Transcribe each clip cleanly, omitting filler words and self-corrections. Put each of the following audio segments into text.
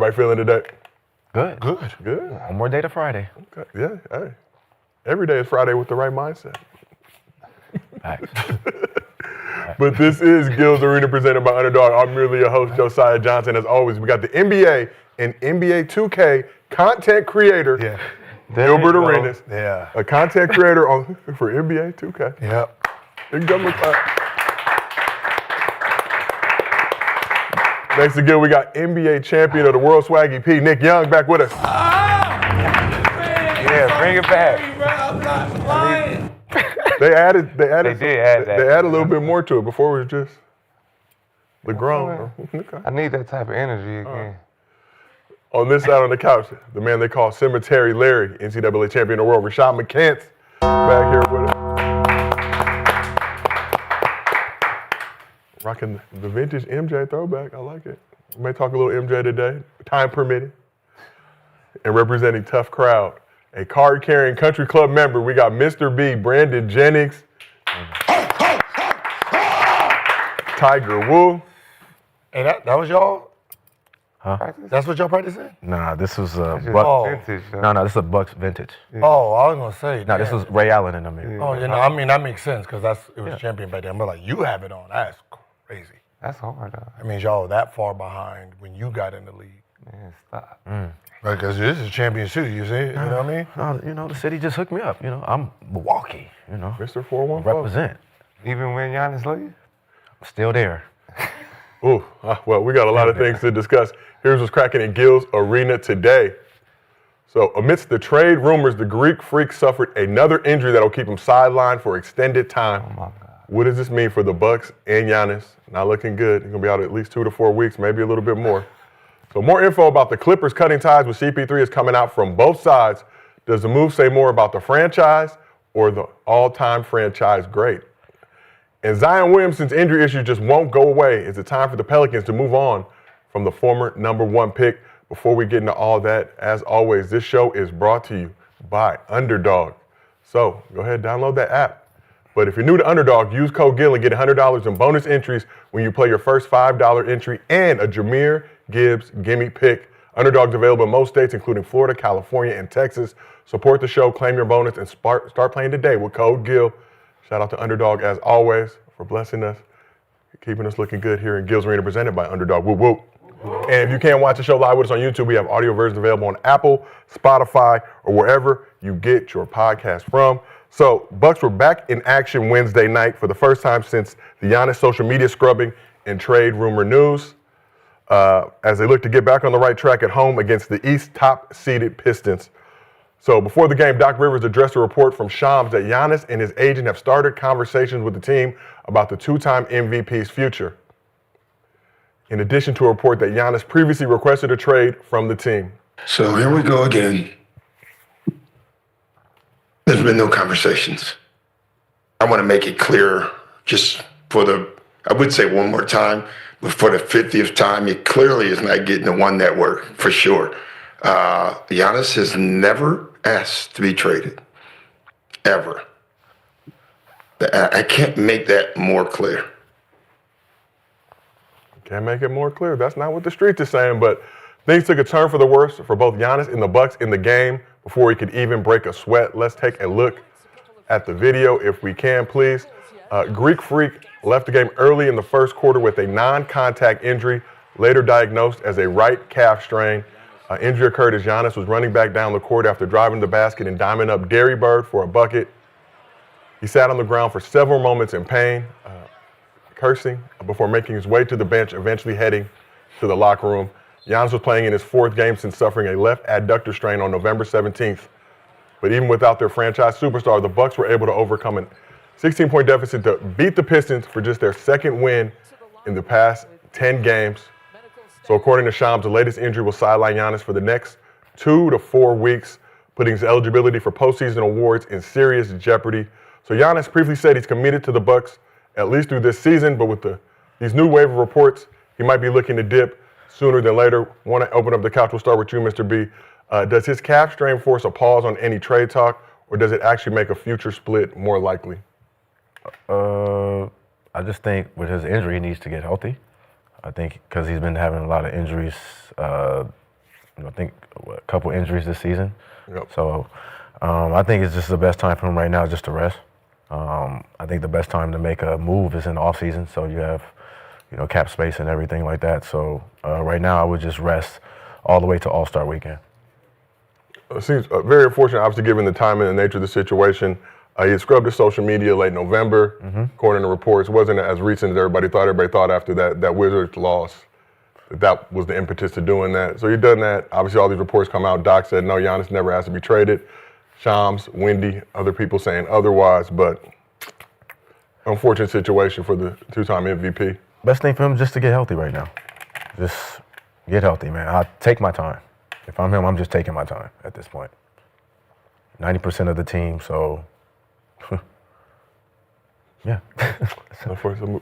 everybody feeling today? Good. Good. One more day to Friday. Okay. Yeah. Hey. Every day is Friday with the right mindset. Facts. But this is Gil's Arena presented by Underdog. I'm merely your host, Josiah Johnson. As always, we got the NBA and NBA 2K content creator, Gilbert Arenas. Yeah. A content creator for NBA 2K. Yep. Big government clap. Next to Gil, we got NBA champion of the world, Swaggy P, Nick Young, back with us. Yeah, bring it back. They added They did add that. They added a little bit more to it. Before it was just the grown. Okay. I need that type of energy again. On this side on the couch, the man they call Cemetery Larry, NCAA champion of the world, Rashad McCants, back here with us. Rocking the vintage MJ throwback. I like it. We may talk a little MJ today, time permitting. And representing Tough Crowd, a card-carrying country club member, we got Mr. B, Brandon Jennings, Tiger Woo. Hey, that was y'all? Huh? That's what y'all practicing? Nah, this was Just Bucks. vintage, No, this is a Bucks vintage. Oh, I was gonna say. No, this was Ray Allen in them. Oh, you know, I mean that makes sense because it was champion back then. But like, you have it on. That's crazy. That's hard, though. That means y'all were that far behind when you got in the league. Man, stop. Because this is champion city. You see it? You know what I mean? The city just hooked me up. I'm Milwaukee. Mr. 414. Represent. Even when Giannis leaves? I'm still there. Ooh, well, we got a lot of things to discuss. Here's what's cracking in Gil's Arena today. So, amidst the trade rumors, the Greek Freak suffered another injury that'll keep him sidelined for extended time. Oh, my God. What does this mean for the Bucks and Giannis? Not looking good. He's going to be out at least 2 to 4 weeks, maybe a little bit more. So, more info about the Clippers cutting ties with CP3 is coming out from both sides. Does the move say more about the franchise or the all-time franchise great? And Zion Williamson's injury issue just won't go away. Is it time for the Pelicans to move on from the former #1 pick? Before we get into all that, as always, this show is brought to you by Underdog. So go ahead, download that app. But if you're new to Underdog, use code GIL and get $100 in bonus entries when you play your first $5 entry and a Jahmyr Gibbs gimme pick. Underdog's available in most states, including Florida, California, and Texas. Support the show, claim your bonus, and start playing today with code GIL. Shout out to Underdog, as always, for blessing us, keeping us looking good here in Gil's Arena, presented by Underdog. Whoop, whoop. And if you can't watch the show live with us on YouTube, we have audio versions available on Apple, Spotify, or wherever you get your podcast from. So, Bucks were back in action Wednesday night for the first time since the Giannis social media scrubbing and trade rumor news, as they look to get back on the right track at home against the East top-seeded Pistons. So before the game, Doc Rivers addressed a report from Shams that Giannis and his agent have started conversations with the team about the two-time MVP's future. In addition to a report that Giannis previously requested a trade from the team. So here we go again. There's been no conversations. I want to make it clear just I would say one more time, but for the 50th time, it clearly is not getting the One Network, for sure. Giannis has never asked to be traded, ever. I can't make that more clear. Can't make it more clear. That's not what the streets is saying, but things took a turn for the worse for both Giannis and the Bucks in the game before he could even break a sweat. Let's take a look at the video if we can, please. Greek Freak left the game early in the first quarter with a non-contact injury, later diagnosed as a right calf strain. Injury occurred as Giannis was running back down the court after driving the basket and diming up Gary Bird for a bucket. He sat on the ground for several moments in pain, cursing, before making his way to the bench, eventually heading to the locker room. Giannis was playing in his 4th game since suffering a left adductor strain on November 17th. But even without their franchise superstar, the Bucks were able to overcome a 16-point deficit to beat the Pistons for just their 2nd win in the past 10 games. So according to Shams, the latest injury will sideline Giannis for the next 2 to 4 weeks, putting his eligibility for postseason awards in serious jeopardy. So Giannis briefly said he's committed to the Bucks at least through this season, but with these new wave of reports, he might be looking to dip sooner than later. Want to open up the couch? We'll start with you, Mr. B. Does his calf strain force a pause on any trade talk, or does it actually make a future split more likely? I just think with his injury, he needs to get healthy. I think because he's been having a lot of injuries I think a couple injuries this season. Yep. So I think it's just the best time for him right now just to rest. I think the best time to make a move is in the off season, so you have, cap space and everything like that. So right now I would just rest all the way to All-Star weekend. It seems very unfortunate, obviously, given the time and the nature of the situation. He had scrubbed his social media late November, according to reports. It wasn't as recent as everybody thought. Everybody thought after that Wizards loss that was the impetus to doing that. So he'd done that. Obviously, all these reports come out. Doc said, no, Giannis never has to be traded. Shams, Wendy, other people saying otherwise. But unfortunate situation for the two-time MVP. Best thing for him is just to get healthy right now. Just get healthy, man. I take my time. If I'm him, I'm just taking my time at this point. 90% of the team, so yeah. So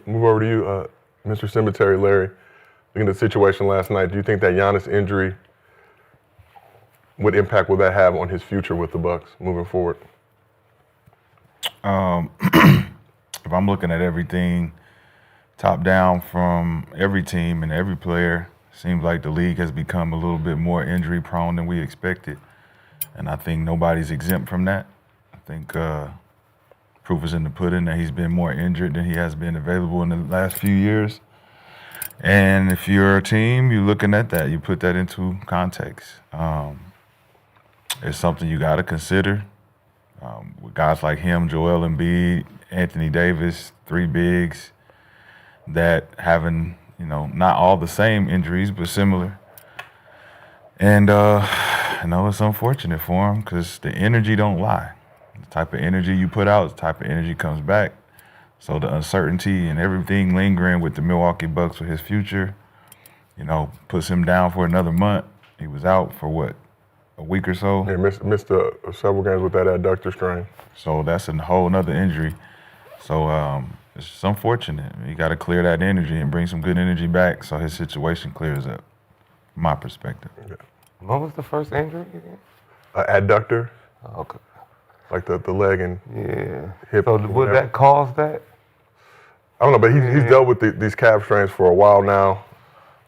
move over to you, Mr. Cemetery, Larry. Looking at the situation last night, do you think that Giannis injury, what impact will that have on his future with the Bucks moving forward? If I'm looking at everything top down from every team and every player, seems like the league has become a little bit more injury prone than we expected. And I think nobody's exempt from that. I think proof is in the pudding that he's been more injured than he has been available in the last few years. And if you're a team, you're looking at that, you put that into context. It's something you got to consider. With guys like him, Joel Embiid, Anthony Davis, three bigs that having, not all the same injuries, but similar. And, it's unfortunate for him because the energy don't lie. The type of energy you put out, the type of energy comes back. So the uncertainty and everything lingering with the Milwaukee Bucks with his future, puts him down for another month. He was out for a week or so? Yeah, missed several games with that adductor strain. So that's a whole nother injury. So it's just unfortunate. You got to clear that energy and bring some good energy back so his situation clears up, from my perspective. Yeah. What was the first injury again? Adductor, Okay. like the leg and Yeah. hip. So would that cause that? I don't know, but he's dealt with these calf strains for a while now.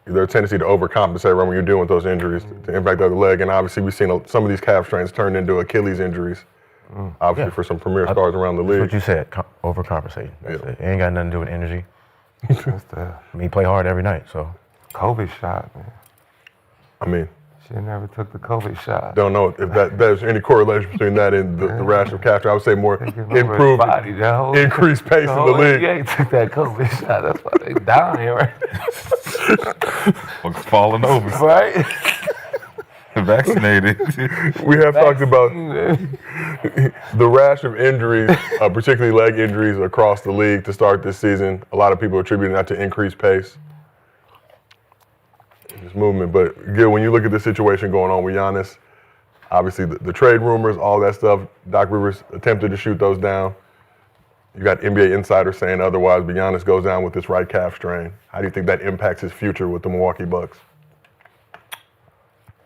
There's a tendency to overcompensate right when you're dealing with those injuries to impact the other leg. And obviously, we've seen some of these calf strains turn into Achilles injuries, obviously, for some premier stars around the That's league. what you said, overcompensating. That's it. It ain't got nothing to do with energy. That's the He play hard every night, so. COVID shot, man. I mean, She never took the COVID shot. don't know if there's any correlation between that and the rash of calf strain. I would say more improved, Body, that whole, increased pace in the league. NBA took that COVID shot. That's why they dying, right? Folks falling over, Right? vaccinated. We have talked about the rash of injuries, particularly leg injuries across the league to start this season. A lot of people attributing that to increased pace. This movement, but Gil, when you look at the situation going on with Giannis, obviously the trade rumors, all that stuff, Doc Rivers attempted to shoot those down. You got NBA insiders saying otherwise, but Giannis goes down with this right calf strain. How do you think that impacts his future with the Milwaukee Bucks?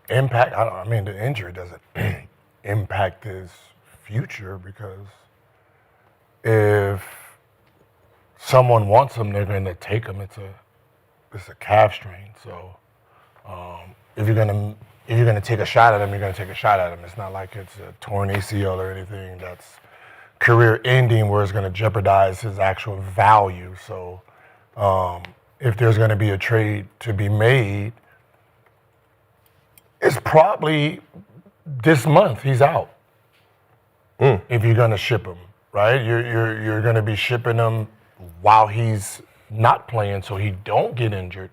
Impact, the injury doesn't impact his future because if someone wants him, they're going to take him. It's a calf strain, so if you're gonna take a shot at him, you're gonna take a shot at him. It's not like it's a torn ACL or anything that's career ending where it's gonna jeopardize his actual value. So if there's gonna be a trade to be made, it's probably this month he's out. If you're gonna ship him, right? You're gonna be shipping him while he's not playing so he don't get injured,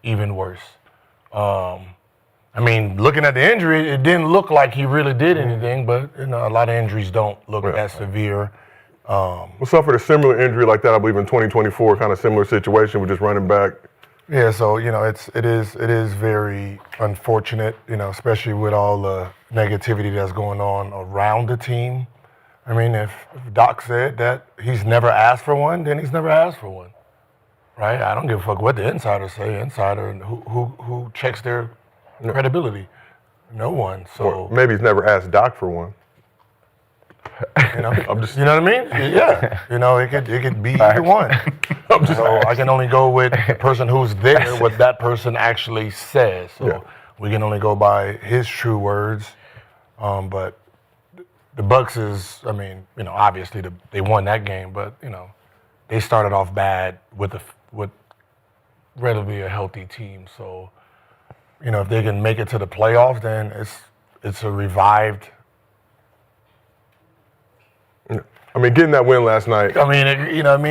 even worse. Looking at the injury, it didn't look like he really did anything, but a lot of injuries don't look that severe. Well, suffered a similar injury like that, I believe, in 2024, kind of similar situation with just running back. Yeah, so it is very unfortunate, especially with all the negativity that's going on around the team. If Doc said that he's never asked for one, then he's never asked for one, right? I don't give a fuck what the insiders say. Insider, who checks their credibility? No one. So Or maybe he's never asked Doc for one. I'm just, you know what I mean? Yeah, it could be either one. I can only go with the person who's there, what that person actually says. So we can only go by his true words. But the Bucks is, I mean, obviously they won that game, but they started off bad with relatively a healthy team. So, if they can make it to the playoffs, then it's a revived. I mean, getting that win last night. I mean,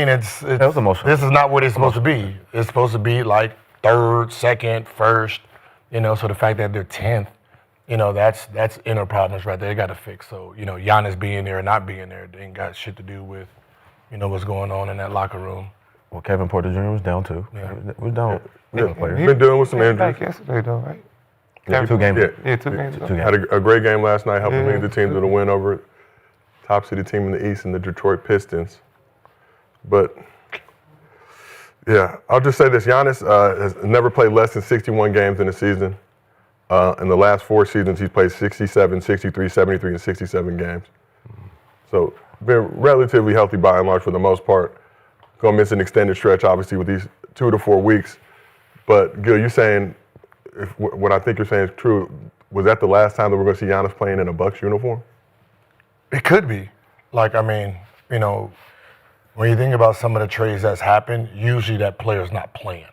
it's That was emotional. This is not what it's supposed to be. It's supposed to be like third, second, first. So the fact that they're 10th, that's inner problems right there. They got to fix. So Giannis being there or not being there, they ain't got shit to do with what's going on in that locker room. Well, Kevin Porter Jr. was down too. Yeah. Was down. Yeah. Players. Been dealing with some He was injuries. back yesterday though, right? Yeah, 2 games. Yeah, 2 games ago. 2 games. Had a great game last night, helping Yeah. lead the team to the win over top seeded team in the East and the Detroit Pistons. But yeah, I'll just say this: Giannis has never played less than 61 games in a season. In the last 4 seasons, he's played 67, 63, 73, and 67 games. So been relatively healthy by and large for the most part. Gonna miss an extended stretch, obviously, with these 2 to 4 weeks. But Gil, you're saying, what I think you're saying is true. Was that the last time that we're gonna see Giannis playing in a Bucks uniform? It could be. When you think about some of the trades that's happened, usually that player's not playing.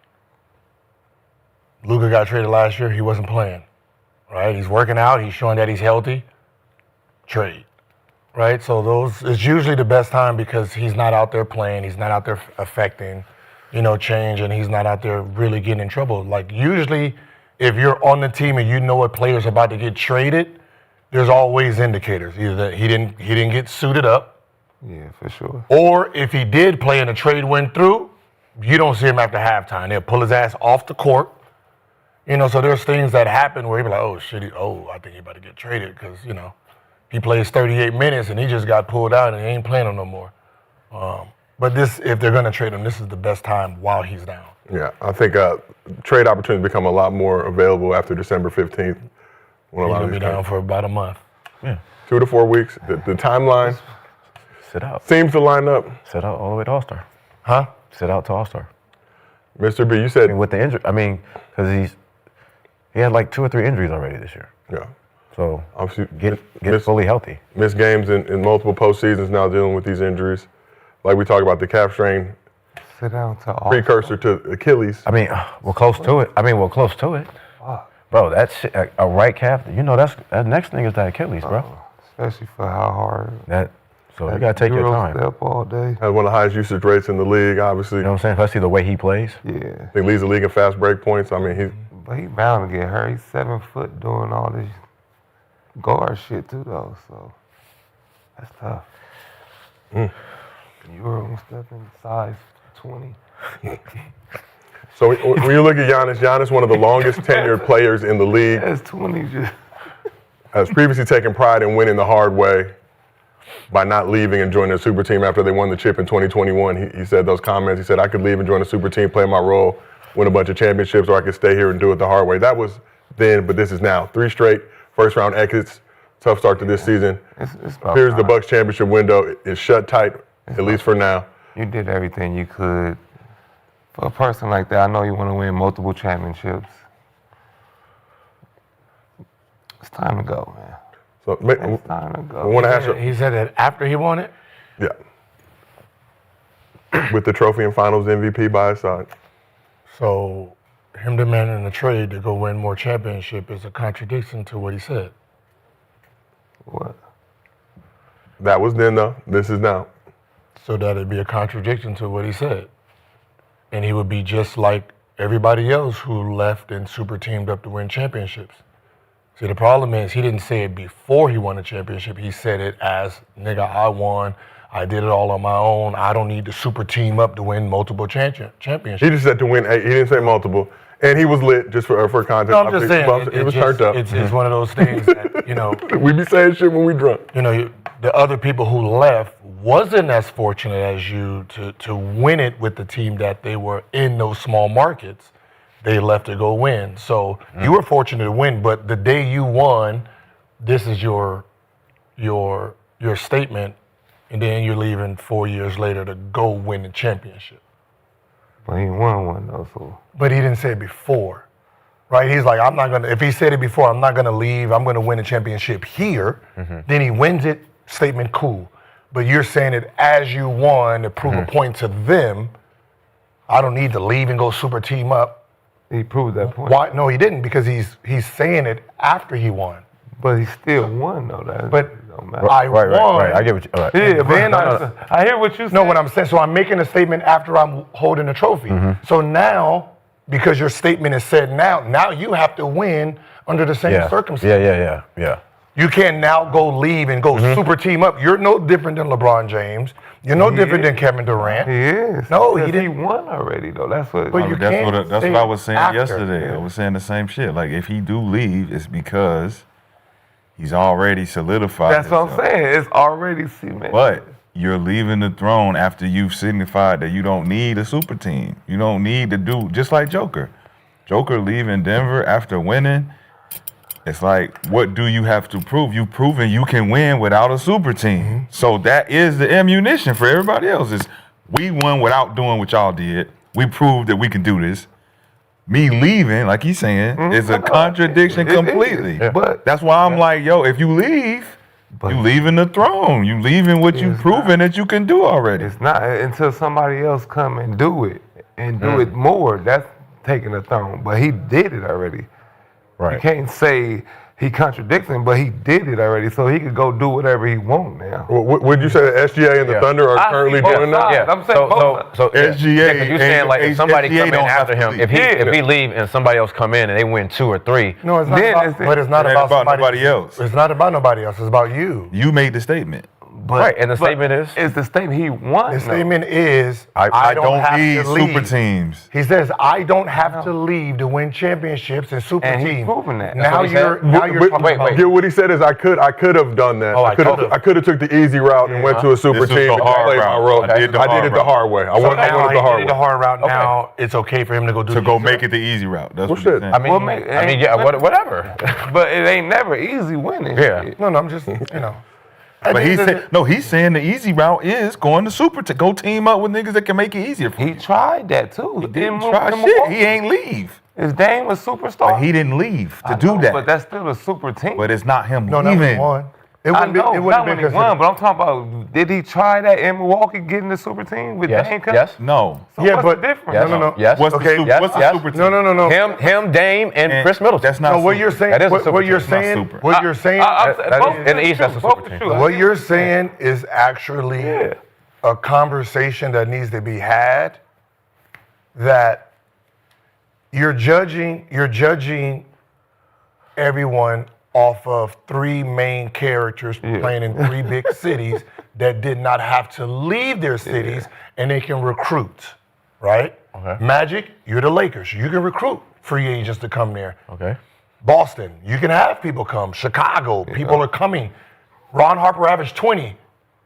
Luka got traded last year, he wasn't playing, right? He's working out, he's showing that he's healthy, trade, right? So it's usually the best time because he's not out there playing, he's not out there affecting, change, and he's not out there really getting in trouble. Like usually, if you're on the team and you know a player's about to get traded, there's always indicators. Either that he didn't get suited up, Yeah, for sure. or if he did play and the trade went through, you don't see him after halftime. They'll pull his ass off the court. So there's things that happen where he be like, oh shit, I think he about to get traded because he plays 38 minutes and he just got pulled out and he ain't playing him no more. But if they're gonna trade him, this is the best time while he's down. Yeah, I think trade opportunities become a lot more available after December 15th. When a He's lot gonna of be these down games. for about a month. Yeah. 2 to 4 weeks. The timeline Sit out. seems to line up. Sit out all the way to All-Star. Huh? Sit out to All-Star. Mr. B, you said, With the injury, because he had like 2 or 3 injuries already this year. yeah, So obviously get missed fully healthy. games in multiple postseasons now dealing with these injuries. Like we talked about the calf strain, Sit down to all. precursor to Achilles. I mean, we're close to it. Fuck. Bro, that shit, a right calf, that next thing is the Achilles, bro. Especially for how hard. So you gotta take your Euro time. Step all day. Has one of the highest usage rates in the league, obviously. You know what I'm saying? Especially the way he plays. Yeah. I think leads the league in fast break points. I mean, But he bound to get hurt. He's 7 foot doing all this guard shit too though, so that's tough. Euro stepping size 20. so when you look at Giannis, one of the longest tenured players in the league, That's 20 just. has previously taken pride in winning the hard way by not leaving and joining the super team after they won the chip in 2021. He said those comments. He said, I could leave and join the super team, play my role, win a bunch of championships, or I could stay here and do it the hard way. That was then, but this is now. 3 straight first-round exits. Tough start to this season. It's about Here's the time. Bucks championship window is shut tight, at least for now. You did everything you could. For a person like that, I know you want to win multiple championships. It's time to go, man. So It's time to I go. want to ask you, He said that after he won it. yeah, with the trophy and finals MVP by his side. So him demanding a trade to go win more championship is a contradiction to what he said. What? That was then, though. This is now. So that'd be a contradiction to what he said. And he would be just like everybody else who left and super teamed up to win championships. See, the problem is he didn't say it before he won a championship. He said it as, nigga, I won. I did it all on my own. I don't need to super team up to win multiple championships. He just said to win 8. He didn't say multiple. And he was lit, just for context. No, I'm just saying, He was turned up. It's one of those things that, We be saying shit when we drunk. the other people who left wasn't as fortunate as you to win it with the team that they were in those small markets. They left to go win. So you were fortunate to win, but the day you won, this is your statement, and then you're leaving 4 years later to go win the championship. But he won one though, so. But he didn't say it before, right? He's like, I'm not going to, if he said it before, I'm not going to leave. I'm going to win a championship here. Then he wins it, statement cool. But you're saying it as you won to prove a point to them. I don't need to leave and go super team up. He proved that point. Why? No, he didn't, because he's saying it after he won. But he still won, though. That don't matter. I won. Right. I get what you. All right. Yeah, Then but I hear what you said. No, what I'm saying, so I'm making a statement after I'm holding the trophy. So now, because your statement is said now you have to win under the same circumstances. Yeah. You can't now go leave and go super team up. You're no different than LeBron James. You're no different than Kevin Durant. He is. No, he Because didn't. He won already, though. That's what. But you can't That's say what I was saying after. yesterday. I was saying the same shit. Like, if he do leave, it's because he's already solidified. That's what I'm himself. saying. It's already cemented. But you're leaving the throne after you've signified that you don't need a super team. You don't need to do, just like Joker. Joker leaving Denver after winning. It's like, what do you have to prove? You've proven you can win without a super team. So that is the ammunition for everybody else. Is we won without doing what y'all did. We proved that we can do this. Me leaving, like he's saying, is a contradiction completely. But that's why I'm like, yo, if you leave, you leaving the throne. You leaving what you've proven that you can do already. it's not until somebody else come and do it and do it more. That's taking the throne. But he did it already. Right. You can't say he contradicts him, but he did it already, so he could go do whatever he want now. Would you say the SGA and the Thunder are I currently see both doing that? sides. Yeah. I'm saying both. So SGA because you're saying like if somebody SGA come in don't have after to him, leave. if he leave and somebody else come in and they win 2 or 3. No, it's not Then about, it's- but it's not It ain't about, about somebody nobody else. It's not about nobody else. It's about you. You made the statement. Right, and the statement is? It's the statement he won. The though. statement is, I don't have need to leave. super teams. He says, I don't have to leave to win championships and super And he's teams. proven that. Now what he you're said? now you're talking wait, about wait. Get what he said is I could have done that. Oh, I could have took the easy route and went to a super This was team the and hard played my route. role. I did the hard the route. hard way. I So wanted now the he hard did way. the hard route. Now it's okay for him to go do To the go easy make route. it the easy route. That's Well, what shit. he's saying. I mean, whatever. But it ain't never easy winning. Yeah. shit. No, I'm just, you know. But he's saying the easy route is going to super to go team up with niggas that can make it easier for you. He tried that too. He didn't try shit. He ain't leave. His Dame was superstar. But he didn't leave to I do know, that. But that's still a super team. But it's not him No, not when leaving. he won. It I wouldn't be. know, It not wouldn't when be he won, considered. but I'm talking about, did he try that in Milwaukee getting the super team with Dame coming? Yes. No. So Yeah, what's but- the difference? Yes. No. Yes. What's Okay, the super team? No. Him, Dame, and Chris Middleton. That's not No, what super. you're saying. That is a What super you're team. It's not saying. super. What you're saying. Both in the East, that's a both super for team. sure. What you're saying is actually Yeah. a conversation that needs to be had. That you're judging everyone off of 3 main characters playing in 3 big cities that did not have to leave their cities and they can recruit, right? Okay. Magic, you're the Lakers. You can recruit free agents to come there. Okay. Boston, you can have people come. Chicago, people are coming. Ron Harper averaged 20.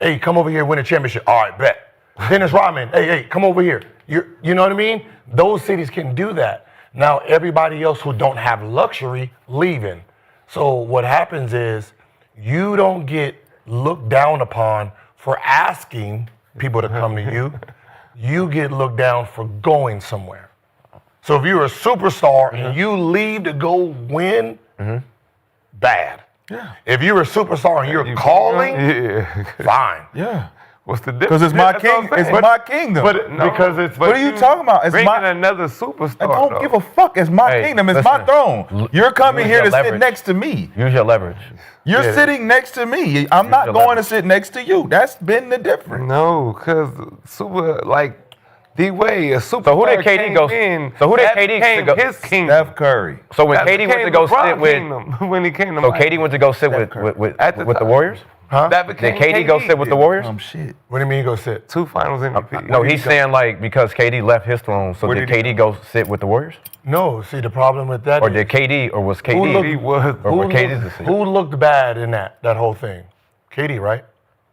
Hey, come over here, win a championship. All right, bet. Dennis Rodman, hey, come over here. You know what I mean? Those cities can do that. Now, everybody else who don't have luxury, leaving. So what happens is you don't get looked down upon for asking people to come to you. You get looked down for going somewhere. So if you're a superstar and you leave to go win, bad. Yeah. If you're a superstar and you're calling, Yeah. fine. Yeah. What's the Because difference? it's my That's what I'm king. It's saying. my kingdom. But because it's what are you talking about? It's bringing my. another superstar. I don't though. give a fuck. It's my Hey, kingdom. It's my listen. throne. You're coming Use here your to sit leverage. next to me. Use your leverage. You're sitting next to me. I'm not your going leverage. to sit next to you. That's been the difference. No, because super, like, D-Wade, a superstar So who did KD came go? in, So who did that KD became go? his kingdom. Steph Curry. So when That KD went to became go LeBron sit with, kingdom when he came to so Miami. KD went to go sit with At the the time. Warriors. Huh? That Did became KD go sit with the Warriors? Shit. What do you mean you go sit? 2 finals MVP. No, he's saying like because KD left his throne, so Where did did he KD go sit with the Warriors, No, see the problem with that or is did KD, or was Who KD, looked- he was. or were KD's looked, decision? who looked bad in that whole thing? KD, right?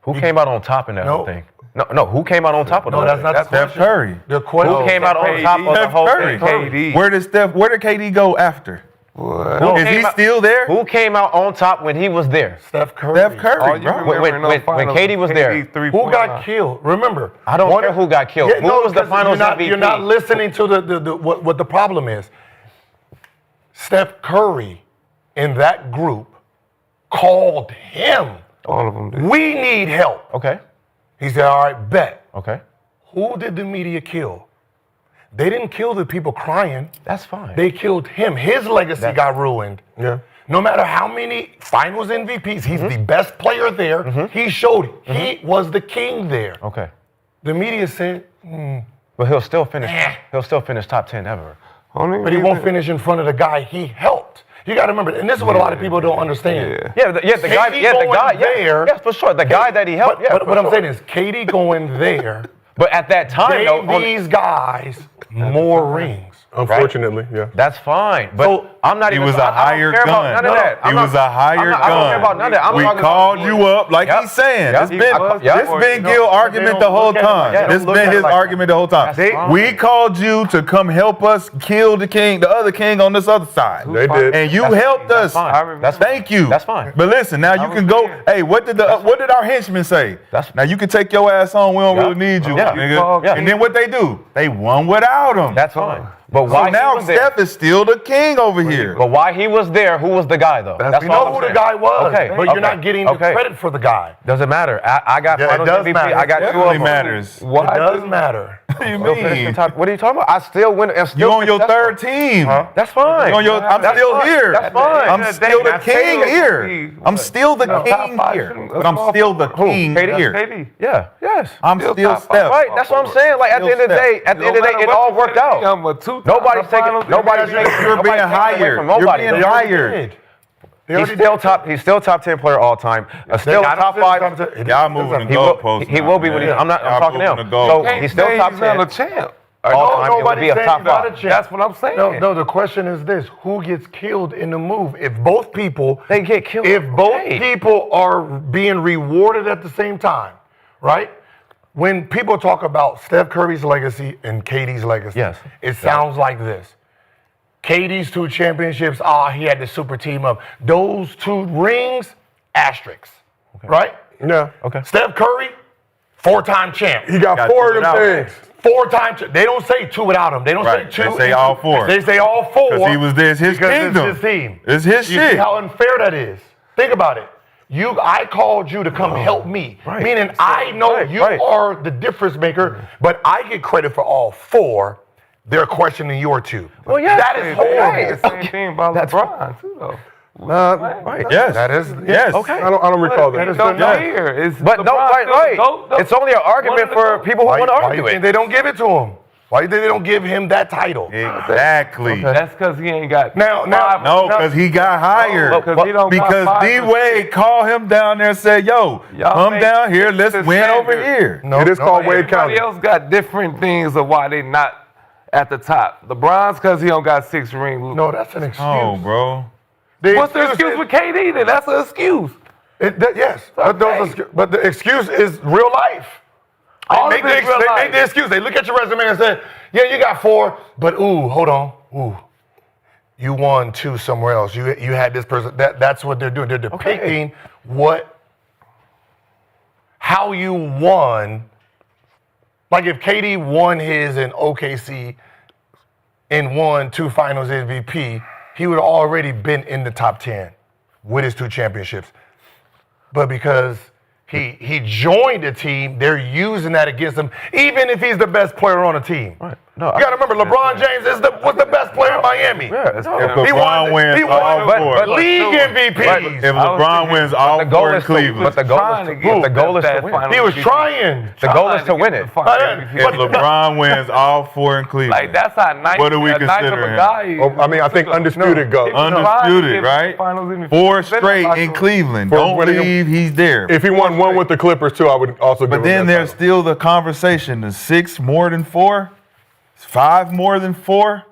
Who came out on top in that No. whole thing? No. Who came out on top of No, the that's whole not thing? the Steph question. Curry. The question. Who came out on top of the Steph whole Curry. thing? KD. Where did KD go after? What? Is he came out- still there? Who came out on top when he was there? Steph Curry. Steph Curry, All you bro. remember When- in those when finals KD was there. KD Who 3-point got line. killed? Remember, I don't care who got killed. Who was the 'cause finals you're not, MVP? You're not listening to what the problem is. Steph Curry in that group called him. All of them did. We need help. Okay. He said, all right, bet. Okay. Who did the media kill? They didn't kill the people crying. That's fine. They killed him. His legacy got ruined. Yeah. No matter how many finals MVPs, he's the best player there. He showed it. He was the king there. Okay. The media said, But he'll still finish. He'll still finish top 10 ever. but he won't finish in front of the guy he helped. You got to remember, and this is what a lot of people don't understand. Yeah, the guy. KD Yeah, the going guy. there- Yeah, for sure. The guy that he helped. But, Yeah, but what I'm saying is, KD going there But at that time, though, gave these guys more rings. Unfortunately, yeah. that's fine. But So, I'm not He even. was a I don't hired care about gun. none of that. He was a hired I don't care gun. about none of that. I'm We talking called about, you up, like Yep. he's saying. Yep. This been Yep. this been Gil argument the whole time. Yeah, This don't look been at it his like that. argument the whole time. That's fine. We called you to come help us kill the king, the other king on this other side. They did. And you That's- helped that's us. fine. That's fine. Thank you. That's fine. But listen, now you can go. Hey, what did our henchmen say? That's- Now you can take your ass on. We don't Yeah. really need you, Yeah. nigga. Yeah. And then what they do? They won without him. That's fine. But So why now he was there? Steph is still the king over here. But why he was there? Who was the guy though? We know who the guy was, Okay. but you're not getting the Okay. credit for the guy. Doesn't matter. I got Yeah, it Finals does MVP. matter. I got It two of Definitely them. matters. It does matter. What do you Still finish the mean? top- What are you talking about? I still win. I'm You still on your successful. third team. That's fine. You on your- I'm That's still fine. here. That's fine. I'm still the king here. I'm still the king top five here. shooting. But I'm still the king KD? here. KD. Yeah. Yes. I'm Still still top five. Steph. Right. That's what I'm saying. Like at the end of the day, it all worked out. Nobody's taking. Nobody's taking. You're being nobody's taking away hired. from You're nobody. being hired. He's still top. He's still top 10 player all time. Still a top 5. Y'all moving the He will. goalposts. He will be when he's. I'm not. I'm talking now. now. So he's still top 10 a champ. all time. It would be a saying top he's not a 5. champ. That's what I'm saying. No, the question is this: who gets killed in the move? If both people, They get killed. if both Okay. people are being rewarded at the same time, right? When people talk about Steph Curry's legacy and KD's legacy, Yes. it sounds like this. KD's 2 championships, he had the super team up. Those 2 rings, asterisks, right? Yeah. Okay. Steph Curry, 4-time champ. He got Got 4 two of them without. things. 4-time champ. They don't say 2 without him. They don't Right. say 2. They say all 4. They say all 4. Because he was there. It's his because kingdom. It's his team. It's his You shit. see how unfair that is? Think about it. I called you to come help me. Right. Meaning I know Right, you right. are the difference maker, but I get credit for all 4. They're questioning your 2. Well, yeah. That is horrible. The same thing about LeBron too, though. Right. Yes. That is Yes. Okay. I don't recall that. It's not here. It's But no, LeBron right, still the GOAT, right. though. It's only an argument for people who Why want to you argue think it. they don't give it to him? Why you think they don't give him that title? Exactly. That's because he ain't got Now- No, because he got hired. Because he don't got Because 5 D-Wade called him down there and said, yo, Y'all come make down here, let's the win over standard. here. No, It is called Wade Everybody County. else got different things of why they not at the top. LeBron's because he don't got 6 rings. No, that's an excuse. Oh, bro. What's the excuse with KD then? That's an excuse. Yes, but the excuse is real life. All They of make it's real life. the excuse. They look at your resume and say, yeah, you got 4, but hold on. You won 2 somewhere else. You had this person. That's what they're doing. They're depicting how you won. Like if KD won his in OKC and won 2 finals MVP, he would have already been in the top 10 with his 2 championships. But because he joined the team, they're using that against him, even if he's the best player on the team. Right. No, You got to remember, LeBron James was the best player in Miami. Yeah, If He LeBron wins he all won 4. but league But- MVPs. If LeBron wins all the goal 4 in is to, Cleveland. but the goal Trying is to to, get the goal is to that win. final He was MVP. trying. The goal is to win it. If LeBron wins all 4 in Cleveland. Like that's how nice. What do we nice consider of a him? guy he is. Oh, I mean, I think undisputed goat. Undisputed, right? 4 straight in Cleveland. For Don't winning- leave, he's there. If he won 1 with the Clippers too, I would also give But him then that there's title. still the conversation. The 6 more than 4? 5 more than 4?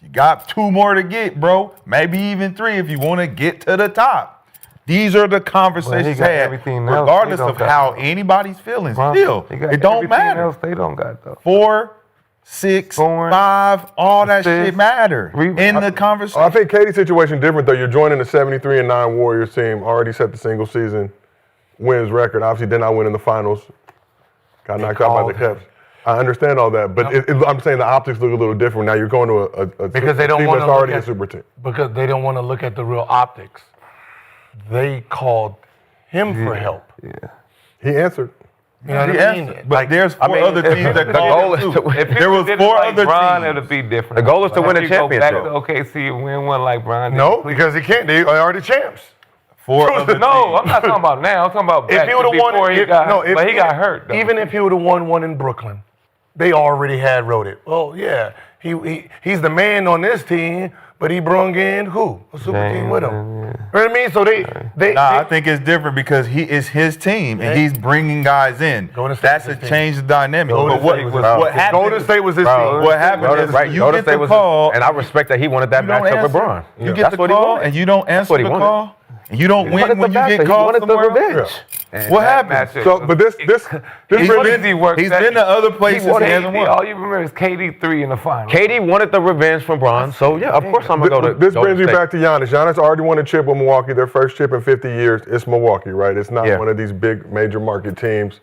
You got 2 more to get, bro. Maybe even 3 if you want to get to the top. These are the conversations got had, everything else regardless they don't of got. how anybody's feeling. Still, They got it don't everything matter. Else they don't got though. 4, 6, Scoring, 5, all that assists, shit matter in the conversation. I think Katie's situation different though. You're joining the 73-9 Warriors team. Already set the single season wins record. Obviously did not win in the finals. Got knocked out by the Cavs. I understand all that, but I'm saying the optics look a little different now. You're going to a Because they don't team want that's to already look a super team. Because they don't want to look at the real optics. They called him for help. Yeah. He answered. You know what He I mean? answered, but there's four other teams that the goal is to If There was did it four like other Bron, teams. it'll be different. The goal is to win a If you go back championship. to OKC and win one like Bron. No, because he can't. They are already champs. Four other No, I'm teams. not talking about now. I'm talking about back If he would have won, before he got, but he got hurt. Though. Even if he would have won one in Brooklyn, they already had wrote it. Well, yeah, he's the man on this team, but he brung in who? A super team with him. You know what I mean? So they I think it's different because he is his team and he's bringing guys in. Golden State That's was a his change of dynamic. Golden But what, State was what his- happened? Golden State was his Bro, team. What happened is right, you Golden get State the was, call, and I respect that he wanted that you don't matchup with answer. Bron. You get That's the what he call wanted. and you don't answer what he the wanted. call, and you don't He wanted win when the you get matchup. He called wanted the somewhere else. revenge. And What that happened? matchup So, was- but this He's really, worked He's that- been to other places. He hasn't won. All you remember is KD 3 in the final. KD wanted the revenge from Bron, so yeah, of course I'm gonna go to. this Golden brings me State. back to Giannis. Giannis already won a chip with Milwaukee, their first chip in 50 years. It's Milwaukee, right? It's not Yeah. one of these big major market teams.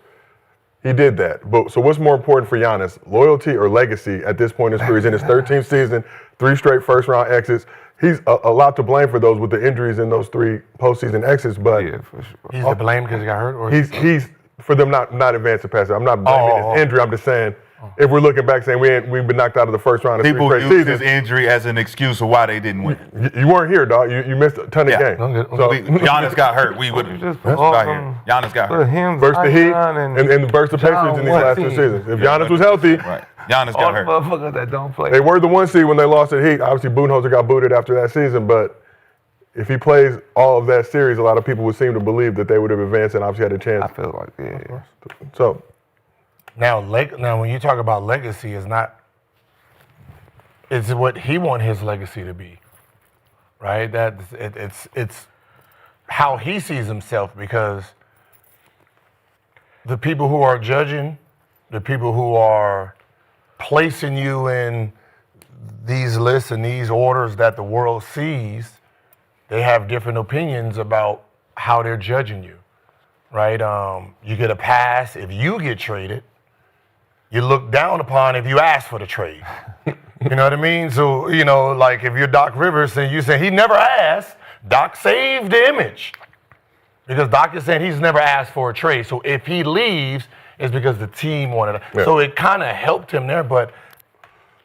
He did that. But so what's more important for Giannis, loyalty or legacy at this point in his career? He's in his 13th season, 3 straight first-round exits. He's a lot to blame for those with the injuries in those 3 postseason exits, but Yeah, for sure. He's to blame because he got hurt, or he's for them not advancing past it. I'm not blaming his injury. I'm just saying if we're looking back saying we've been knocked out of the first round of 3 People straight use his seasons. injury as an excuse of why they didn't win. You weren't here, dog. You missed a ton of Yeah. games. So Giannis got hurt. We would You have just got here. Giannis got Put hurt. him, versus the Heat Zion, and versus the Pacers John in these last 2 Wall. seasons. If Giannis was healthy, Right. Giannis all got the hurt. motherfuckers that don't play. they were the 1 seed when they lost at Heat. Obviously, Budenholzer got booted after that season, but if he plays all of that series, a lot of people would seem to believe that they would have advanced and obviously had a chance. I feel like yeah. So now when you talk about legacy, it's what he want his legacy to be, right? It's how he sees himself, because the people who are judging, the people who are placing you in these lists and these orders that the world sees, they have different opinions about how they're judging you, right? You get a pass if you get traded. You look down upon if you ask for the trade. You know what I mean? So, like if you're Doc Rivers and you say he never asked, Doc saved the image. Because Doc is saying he's never asked for a trade. So if he leaves, it's because the team wanted it. Yeah. So it kind of helped him there. But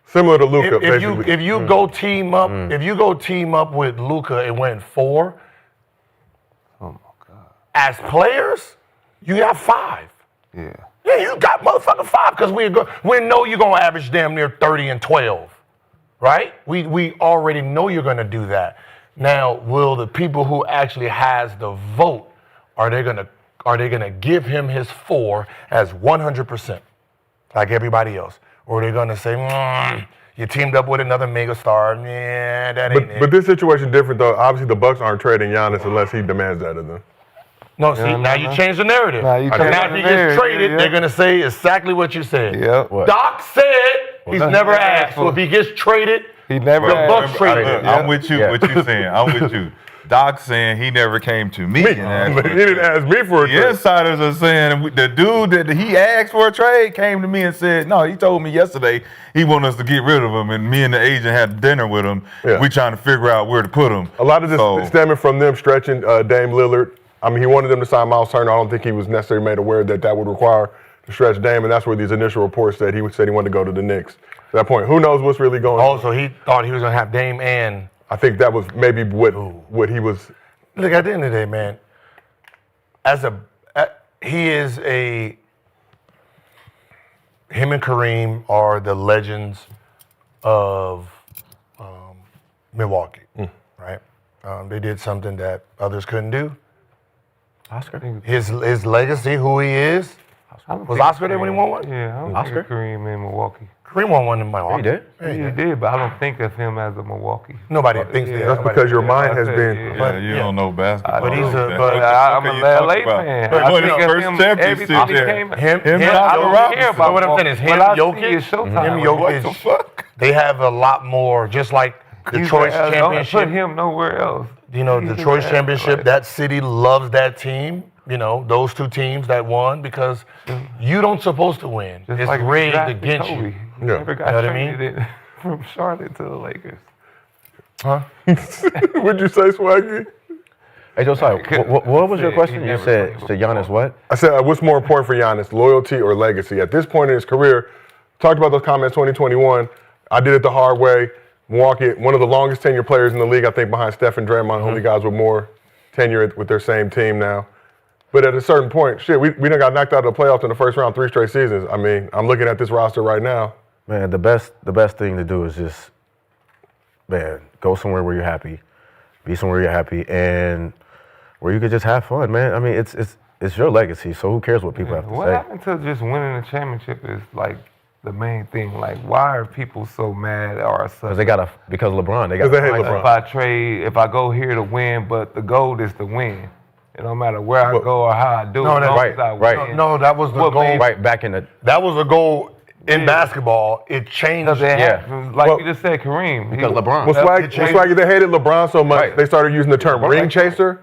similar to Luka, if you go team up with Luka and win 4, Oh my God. as players, you got 5. Yeah. Yeah, you got motherfucking 5 because we know you're gonna average damn near 30 and 12, right? We already know you're gonna do that. Now, will the people who actually has the vote, are they gonna give him his 4 as 100%, like everybody else, or are they gonna say, you teamed up with another megastar? Yeah, that ain't it. but this situation different though. Obviously, the Bucks aren't trading Giannis unless he demands that of them. No, see, now you change the narrative. Now you change Now the if he narrative, gets traded, yeah. they're gonna say exactly what you said. Yep. What? Doc said he's never asked. So if he gets traded, He never The asked. Bucks traded. I'm with you. Yeah. What you saying? I'm with you. Doc saying he never came to me. and asked But for he a didn't trade. ask me for a The trade. insiders are saying the dude that he asked for a trade came to me and said, no, he told me yesterday he wanted us to get rid of him, and me and the agent had dinner with him. Yeah. We trying to figure out where to put him. A lot of this So- is stemming from them stretching Dame Lillard. I mean, he wanted them to sign Miles Turner. I don't think he was necessarily made aware that would require to stretch Dame, and that's where these initial reports said he wanted to go to the Knicks. At that point, who knows what's really going on? also he thought he was gonna have Dame and I think that was maybe what he was. look. At the end of the day, man, him and Kareem are the legends of Milwaukee, right? They did something that others couldn't do. Oscar. His legacy, who he is. Was Oscar there when he won one? Yeah, I don't Oscar? think of Kareem in Milwaukee. Kareem won one in Milwaukee. He did? Yeah, He did, but I don't think of him as a Milwaukee. Nobody thinks Yeah, that. That's Nobody- because your mind has Yeah. been. Yeah, you don't know basketball. But he's a- That's but what I'm a you talking LA about. fan. But I his think of first him championship every there. time he came. Him and and Oscar I don't Robinson. care about What I'm saying is him, What I see Jokic, is Showtime. him, What the Jokic, fuck? they have a lot more, just like Detroit's Don't championship. put him nowhere else. You know, He's Detroit's a- championship, that city loves that team. those two teams that won because you don't supposed to win. Just It's like rigged drafted against Kobe. you. He Yeah. never got You know what I mean? traded from Charlotte to the Lakers. Huh? What'd you say, Swaggy? Hey, Josiah, what was your He question? You never said played to Giannis what? I said, what's more important for Giannis, loyalty or legacy? At this point in his career, talked about those comments 2021. I did it the hard way. Milwaukee, one of the longest tenure players in the league, I think, behind Steph and Draymond, only guys with more tenure with their same team now. But at a certain point, we done got knocked out of the playoffs in the first round 3 straight seasons. I mean, I'm looking at this roster right now. Man, the best thing to do is just, go somewhere where you're happy, be somewhere you're happy, and where you could just have fun, man. I mean, it's your legacy, so who cares what people have to What say? happened to just winning a championship is like the main thing. Like, why are people so mad or Because upset? because LeBron, they got. Because they hate LeBron. If I go here to win, but the goal is to win. It don't matter where I Well, go or how I do No, it. that- as long right, as I right. win. No, that was the What goal. made- Right back in the. That was a goal in Yeah. basketball. It changed. Because they Yeah. have, like Well, you just said, Kareem. Because LeBron. Well, Swaggy, they hated LeBron so much, Right. they started using the term LeBron ring like- chaser.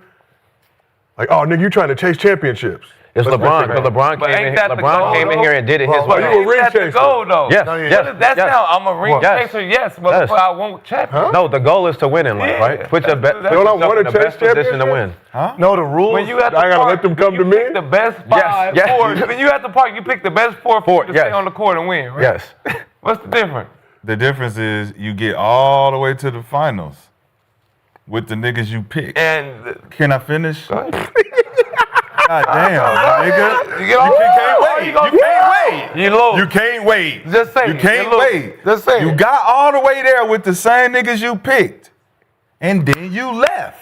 Like, oh, nigga, you trying to chase championships. It's Let's LeBron, fix it, because LeBron But came ain't in. that the LeBron goal, came in though? here and did it his Well, way. you a ring That's the chaser. goal, though. Yes, No, yeah. yes, That's yes. now, I'm a ring Yes. chaser, yes, but Yes. I won't champion. No, the goal is to win in life, Yeah. right? Put That's- yourself that's- They don't wanna in the chase best position to championships? win. No, the rules. When you at the I gotta park, let them come you to me? pick the best Yes, five, yes. four. When you at the park, you pick the best four to yes. stay on the court and win, right? Yes. What's the difference? The difference is you get all the way to the finals with the niggas you pick. And Can I finish? go ahead. God damn, nigga. You get all can't wait. You can't wait. You lose. You can't wait. Just say You it. can't You lose. wait. Just say You it. got all the way there with the same niggas you picked. And then you left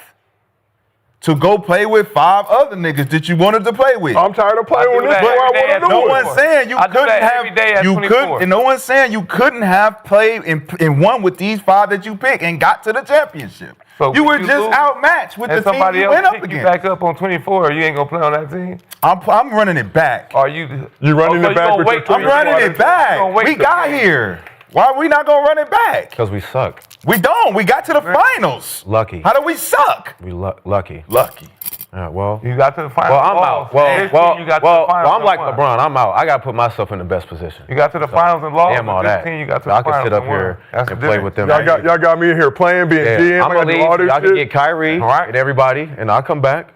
to go play with 5 other niggas that you wanted to play with. I'm tired of playing I with do this that boy. I every day want at to No do 24. it. one's saying you I do couldn't that have. every day at You 24. couldn't. And no one's saying you couldn't have played and won with these 5 that you picked and got to the championship. So you were you just lose, outmatched with and the team somebody you else went up pick you against. back up on 24, you ain't gonna play on that team? I'm running it back. Or you? You running so it back gonna with wait your till I'm team? you running squad it until- you back. gonna wait We till- got here. Why are we not gonna run it back? Because we suck. We don't. We got to the finals. Lucky. How do we suck? We lucky. Lucky. Well, You got to the finals. well, I'm out. Well, You got to the finals I'm and like won. LeBron. I'm out. I got to put myself in the best position. You got to the finals and lost. Damn all but this that. team, you got to I the can finals sit up and won. here That's and the play difference. with them. Y'all got me in here playing, being GM. I'm I gonna gotta do leave. all this Y'all can shit. get Kyrie All right. and everybody, and I'll come back.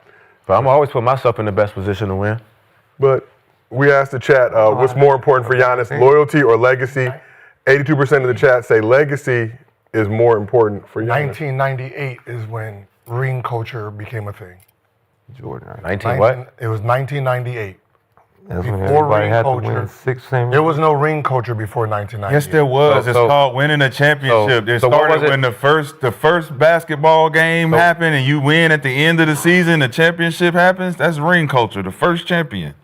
But I'm always put myself in the best position to win. But we asked the chat, what's more important for Giannis, loyalty or legacy? 82% of the chat say legacy is more important for Giannis. 1998 is when ring culture became a thing. Jordan, right? 19 what? It was 1998. That's when Before everybody ring had to culture. win 6 championships. There was no ring culture before 1998. Yes, there was. So- It's called winning a championship. so It what started was it? when the first basketball game happened, and you win at the end of the season. The championship happens. That's ring culture. The first champion.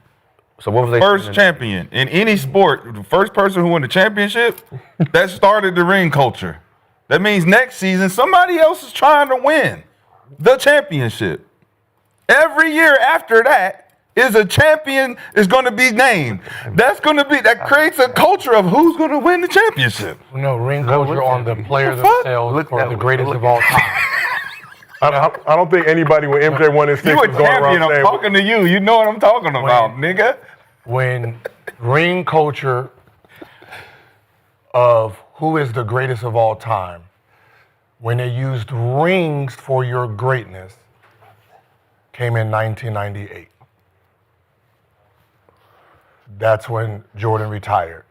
So what was they? First champion in any sport, the first person who won the championship, that started the ring culture. That means next season somebody else is trying to win the championship. Every year after that is a champion is going to be named. That creates a culture of who's going to win the championship. No, ring culture on the players fuck? themselves or the greatest of all time. I don't think anybody when MJ won his 6 You a was going around champion. I'm saying, talking to you. You know what I'm talking about, nigga. When ring culture of who is the greatest of all time, when they used rings for your greatness, came in 1998. That's when Jordan retired.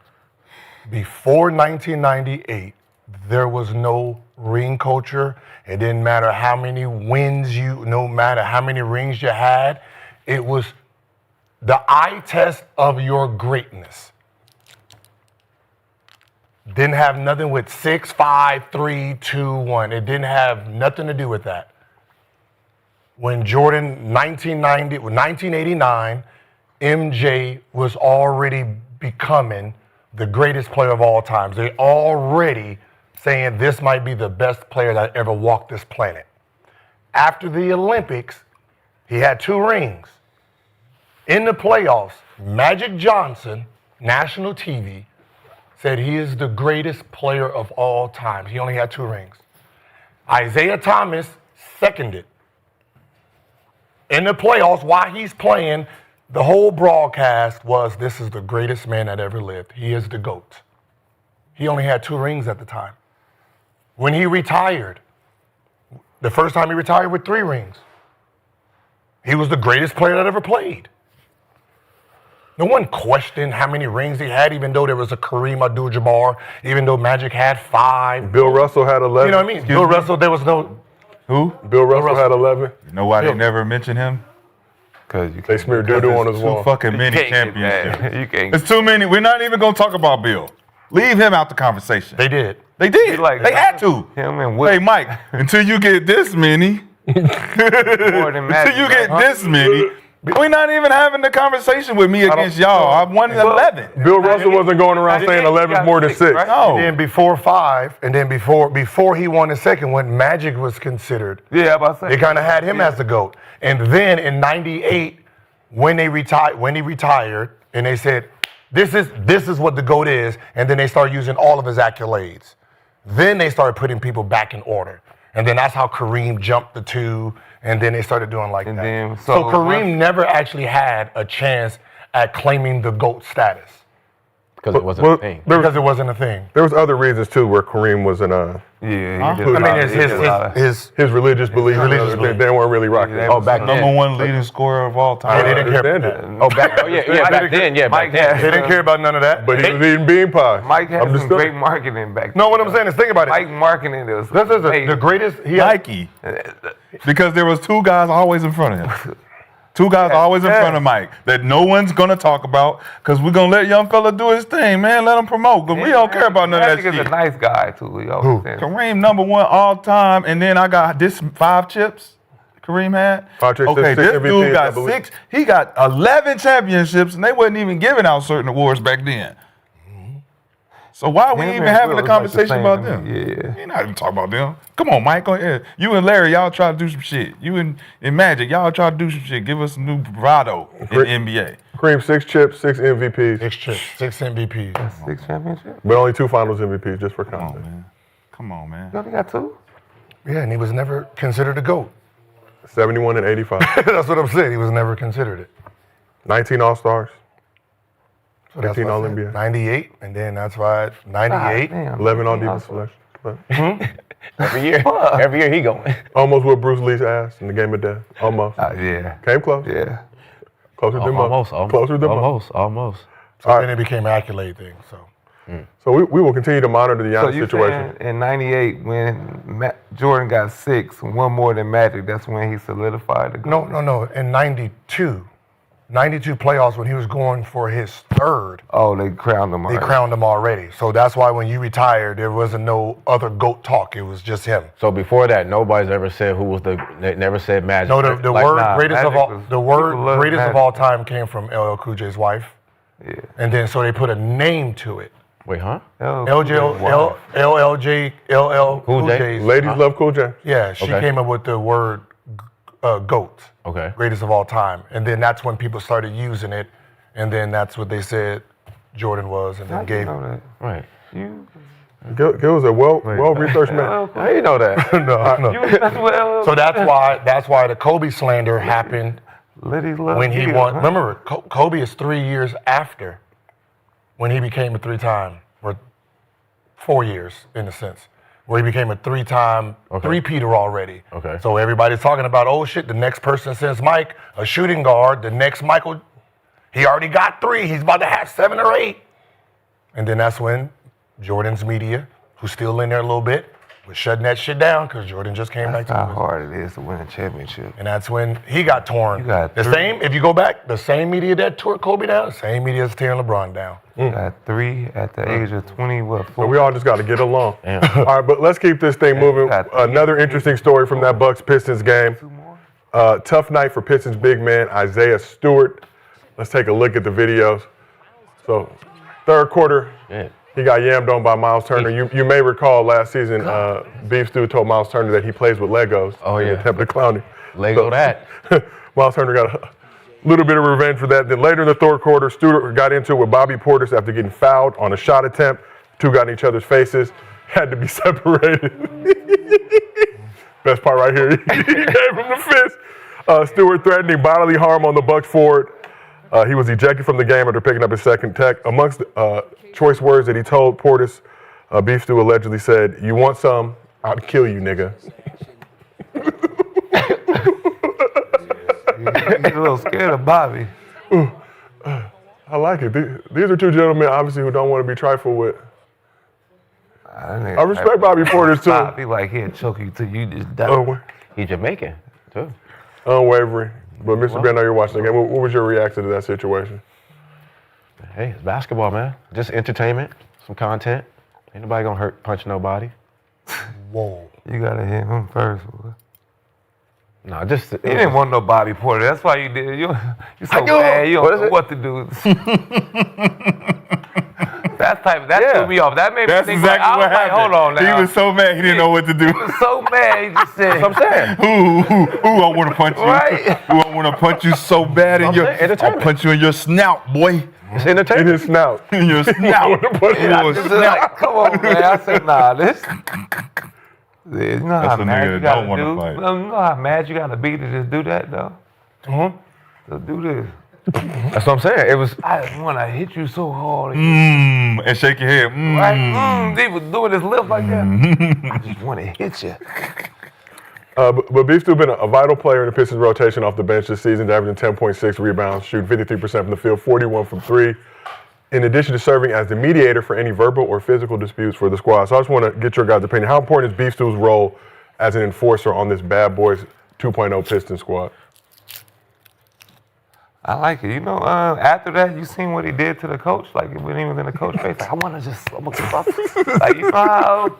Before 1998, there was no ring culture. It didn't matter how many wins no matter how many rings you had. It was the eye test of your greatness. Didn't have nothing with 6, 5, 3, 2, 1. It didn't have nothing to do with that. When Jordan, 1989, MJ was already becoming the greatest player of all time. They already saying this might be the best player that ever walked this planet. After the Olympics, he had 2 rings. In the playoffs, Magic Johnson, national TV, said he is the greatest player of all time. He only had 2 rings. Isaiah Thomas seconded. in the playoffs, while he's playing, the whole broadcast was, this is the greatest man that ever lived. He is the GOAT. He only had 2 rings at the time. When he retired, the first time he retired with 3 rings, he was the greatest player that ever played. No one questioned how many rings he had, even though there was a Kareem Abdul-Jabbar, even though Magic had 5. Bill Russell had 11. You know what I mean? Bill Russell, there was no... Who? Bill Russell had 11. You know why they never mention him? Because you They can't. smeared doo-doo on his Too wall. fucking many You can't get championships. that. You can't. It's too many. We're not even gonna talk about Bill. Leave him out the conversation. They did. They did. You like they had to. Him and Hey, Will Mike, until you get this many, more than Magic. until you get right? this many, we're not even having the conversation with me against y'all. I've won 11. Bill Russell wasn't going around saying 11 is more than 6. right? No. And then before 5, and then before he won the second one, Magic was considered. Yeah, I'm about to say. They kind of had him as the GOAT. And then in '98, when he retired, and they said, this is what the GOAT is, and then they started using all of his accolades. Then they started putting people back in order. And then that's how Kareem jumped the 2, and then they started doing like And that. then- so so Kareem never actually had a chance at claiming the GOAT status Because it wasn't a thing. because it wasn't a thing. There was other reasons too where Kareem was in Yeah, he did I a mean, lot his of- he did a lot of- his religious beliefs. religious They beliefs. weren't really rocking. Yeah, Oh, back then. Number 1 leading scorer of all time. they didn't care about understand that. it. Oh, back. Oh, yeah, back then. Yeah, back Mike then. had- They didn't care about none of that. But he was eating bean pies. Mike had some Understood. great marketing back then. No, what I'm saying is, think about it. Mike marketing was This is the amazing. greatest. He had, Nike. Because there was 2 guys always in front of him. 2 guys always in front of Mike that no one's gonna talk about because we're gonna let young fella do his thing, man. Let him promote because we don't care about none of that Magic is shit. a nice guy too. He always says. Kareem number 1 all time, and then I got this 5 chips. Kareem had. 5 chips, Okay, 6 this MVPs, dude I got believe. 6. He got 11 championships, and they wasn't even giving out certain awards back then. So why are we Him even and having Will a was like the conversation same about to them? me, yeah. You're not even talking about them. Come on, Mike, go ahead. You and Larry, y'all try to do some shit. You and Magic, y'all try to do some shit. Give us some new bravado in the NBA. Kareem 6 chips, 6 MVPs, 6 chips, 6 MVPs. 6 championships. but only 2 Finals MVPs, just for Come on, context. man. Come on, man. You only got 2. Yeah, and he was never considered a GOAT. 71 and 85. That's what I'm saying. He was never considered it. 19 All-Stars, So that's 15 why I said All-NBA. 98, and then that's why 98. Damn. 11 All-Defense selection. But Every year he going. almost with Bruce Lee's ass in the game of death. Almost. Yeah. Came close. Yeah. Closer than most. Closer than most. Almost. So then it became an accolade thing. So So we will continue to monitor the So Giannis you situation. saying in '98 when Jordan got 6, 1 more than Magic, that's when he solidified the GOAT? no. In 92 playoffs when he was going for his 3rd, Oh, they crowned him. they already. crowned him already. So that's why when you retired, there wasn't no other GOAT talk. It was just him. So before that, nobody's ever said who was they never said Magic. No, the Like, word nah, greatest of Magic all was- the word people love greatest of Magic. all time came from LL Cool J's wife, Yeah. and then so they put a name to it. Wait, huh? LLJ LL Cool J? J's. Ladies love Cool J. Yeah, she Okay. came up with the word GOAT. Okay. Greatest of all time, and then that's when people started using it, and then that's what they said Jordan was, and How then you gave. know that? Right. You, Gil was a well-researched man. How you know that? no. that's well. So that's why the Kobe slander happened Ladies love when he you, won. huh? Remember, Kobe is 3 years after when he became a 3-time, or 4 years in a sense, where he became a 3-time three-peater already. Okay. So everybody's talking about, oh shit, the next person since Mike, a shooting guard, the next Michael, he already got 3. He's about to have 7 or 8. And then that's when Jordan's media, who's still in there a little bit, was shutting that shit down because Jordan just came back That's how to it. hard it is to win a championship. And that's when he got torn. You got the 3. same, if you go back, the same media that tore Kobe down, same media that's tearing LeBron down. Got 3 at the age of 20. What? So 4? we all just got to get along. All right, but let's keep this thing moving. got 3. Another interesting story from that Bucks-Pistons game. Tough night for Pistons big man Isaiah Stewart. Let's take a look at the videos. So, 3rd quarter, Yeah. he got yammed on by Miles Turner. You may recall last season, Beef Stew told Miles Turner that he plays with Legos. Oh, in yeah. an attempt to clown him. Lego that. Miles Turner got a little bit of revenge for that. Then later in the 3rd quarter, Stewart got into it with Bobby Portis after getting fouled on a shot attempt. 2 got in each other's faces. Had to be separated. Best part right here. He gave him the fist. Stewart threatening bodily harm on the Bucks forward. He was ejected from the game after picking up his second tech. Amongst choice words that he told Portis, Beef Stew allegedly said, "You want some? I'll kill you, nigga." He's a little scared of Bobby. I like it. These are two gentlemen, obviously, who don't want to be trifled with. I respect Bobby Portis, too. Bobby like he'll choke you till you just die. He Jamaican, too. Unwavering. But Mr. Ben, I know you're watching the game. What was your reaction to that situation? Hey, it's basketball, man. Just entertainment, some content. Ain't nobody gonna punch nobody. Whoa. You gotta hit him first, boy. No, just You didn't want no Bobby Porter. That's why you did. You're so mad. You don't know what to do. That threw me off. That made me That's think. exactly I was what like, happened. hold on now. He was so mad he didn't know what to do. He was so mad. He just said, I'm saying. Ooh, I want to punch you. Right. Ooh, I want to punch you so bad in your. I'll entertainment. punch you in your snout, boy. It's In entertainment. his snout. In your snout. Just like, come on, man. I said, nah, this. Yeah, you know That's how a nigga mad that you gotta don't wanna do. fight. You know how mad you gotta be to just do that, though. To do this. That's what I'm saying. It was. I just wanna hit you so hard. And shake your head. Right? He was doing his lips like that. I just wanna hit you. But Beef Stew been a vital player in the Pistons rotation off the bench this season, averaging 10.6 rebounds, shooting 53% from the field, 41 from three, in addition to serving as the mediator for any verbal or physical disputes for the squad. So I just want to get your guys' opinion. How important is Beef Stew's role as an enforcer on this Bad Boys 2.0 Piston squad? I like it. You know, after that, you seen what he did to the coach? Like, when he was in the coach face, like, I'm gonna like, you know how,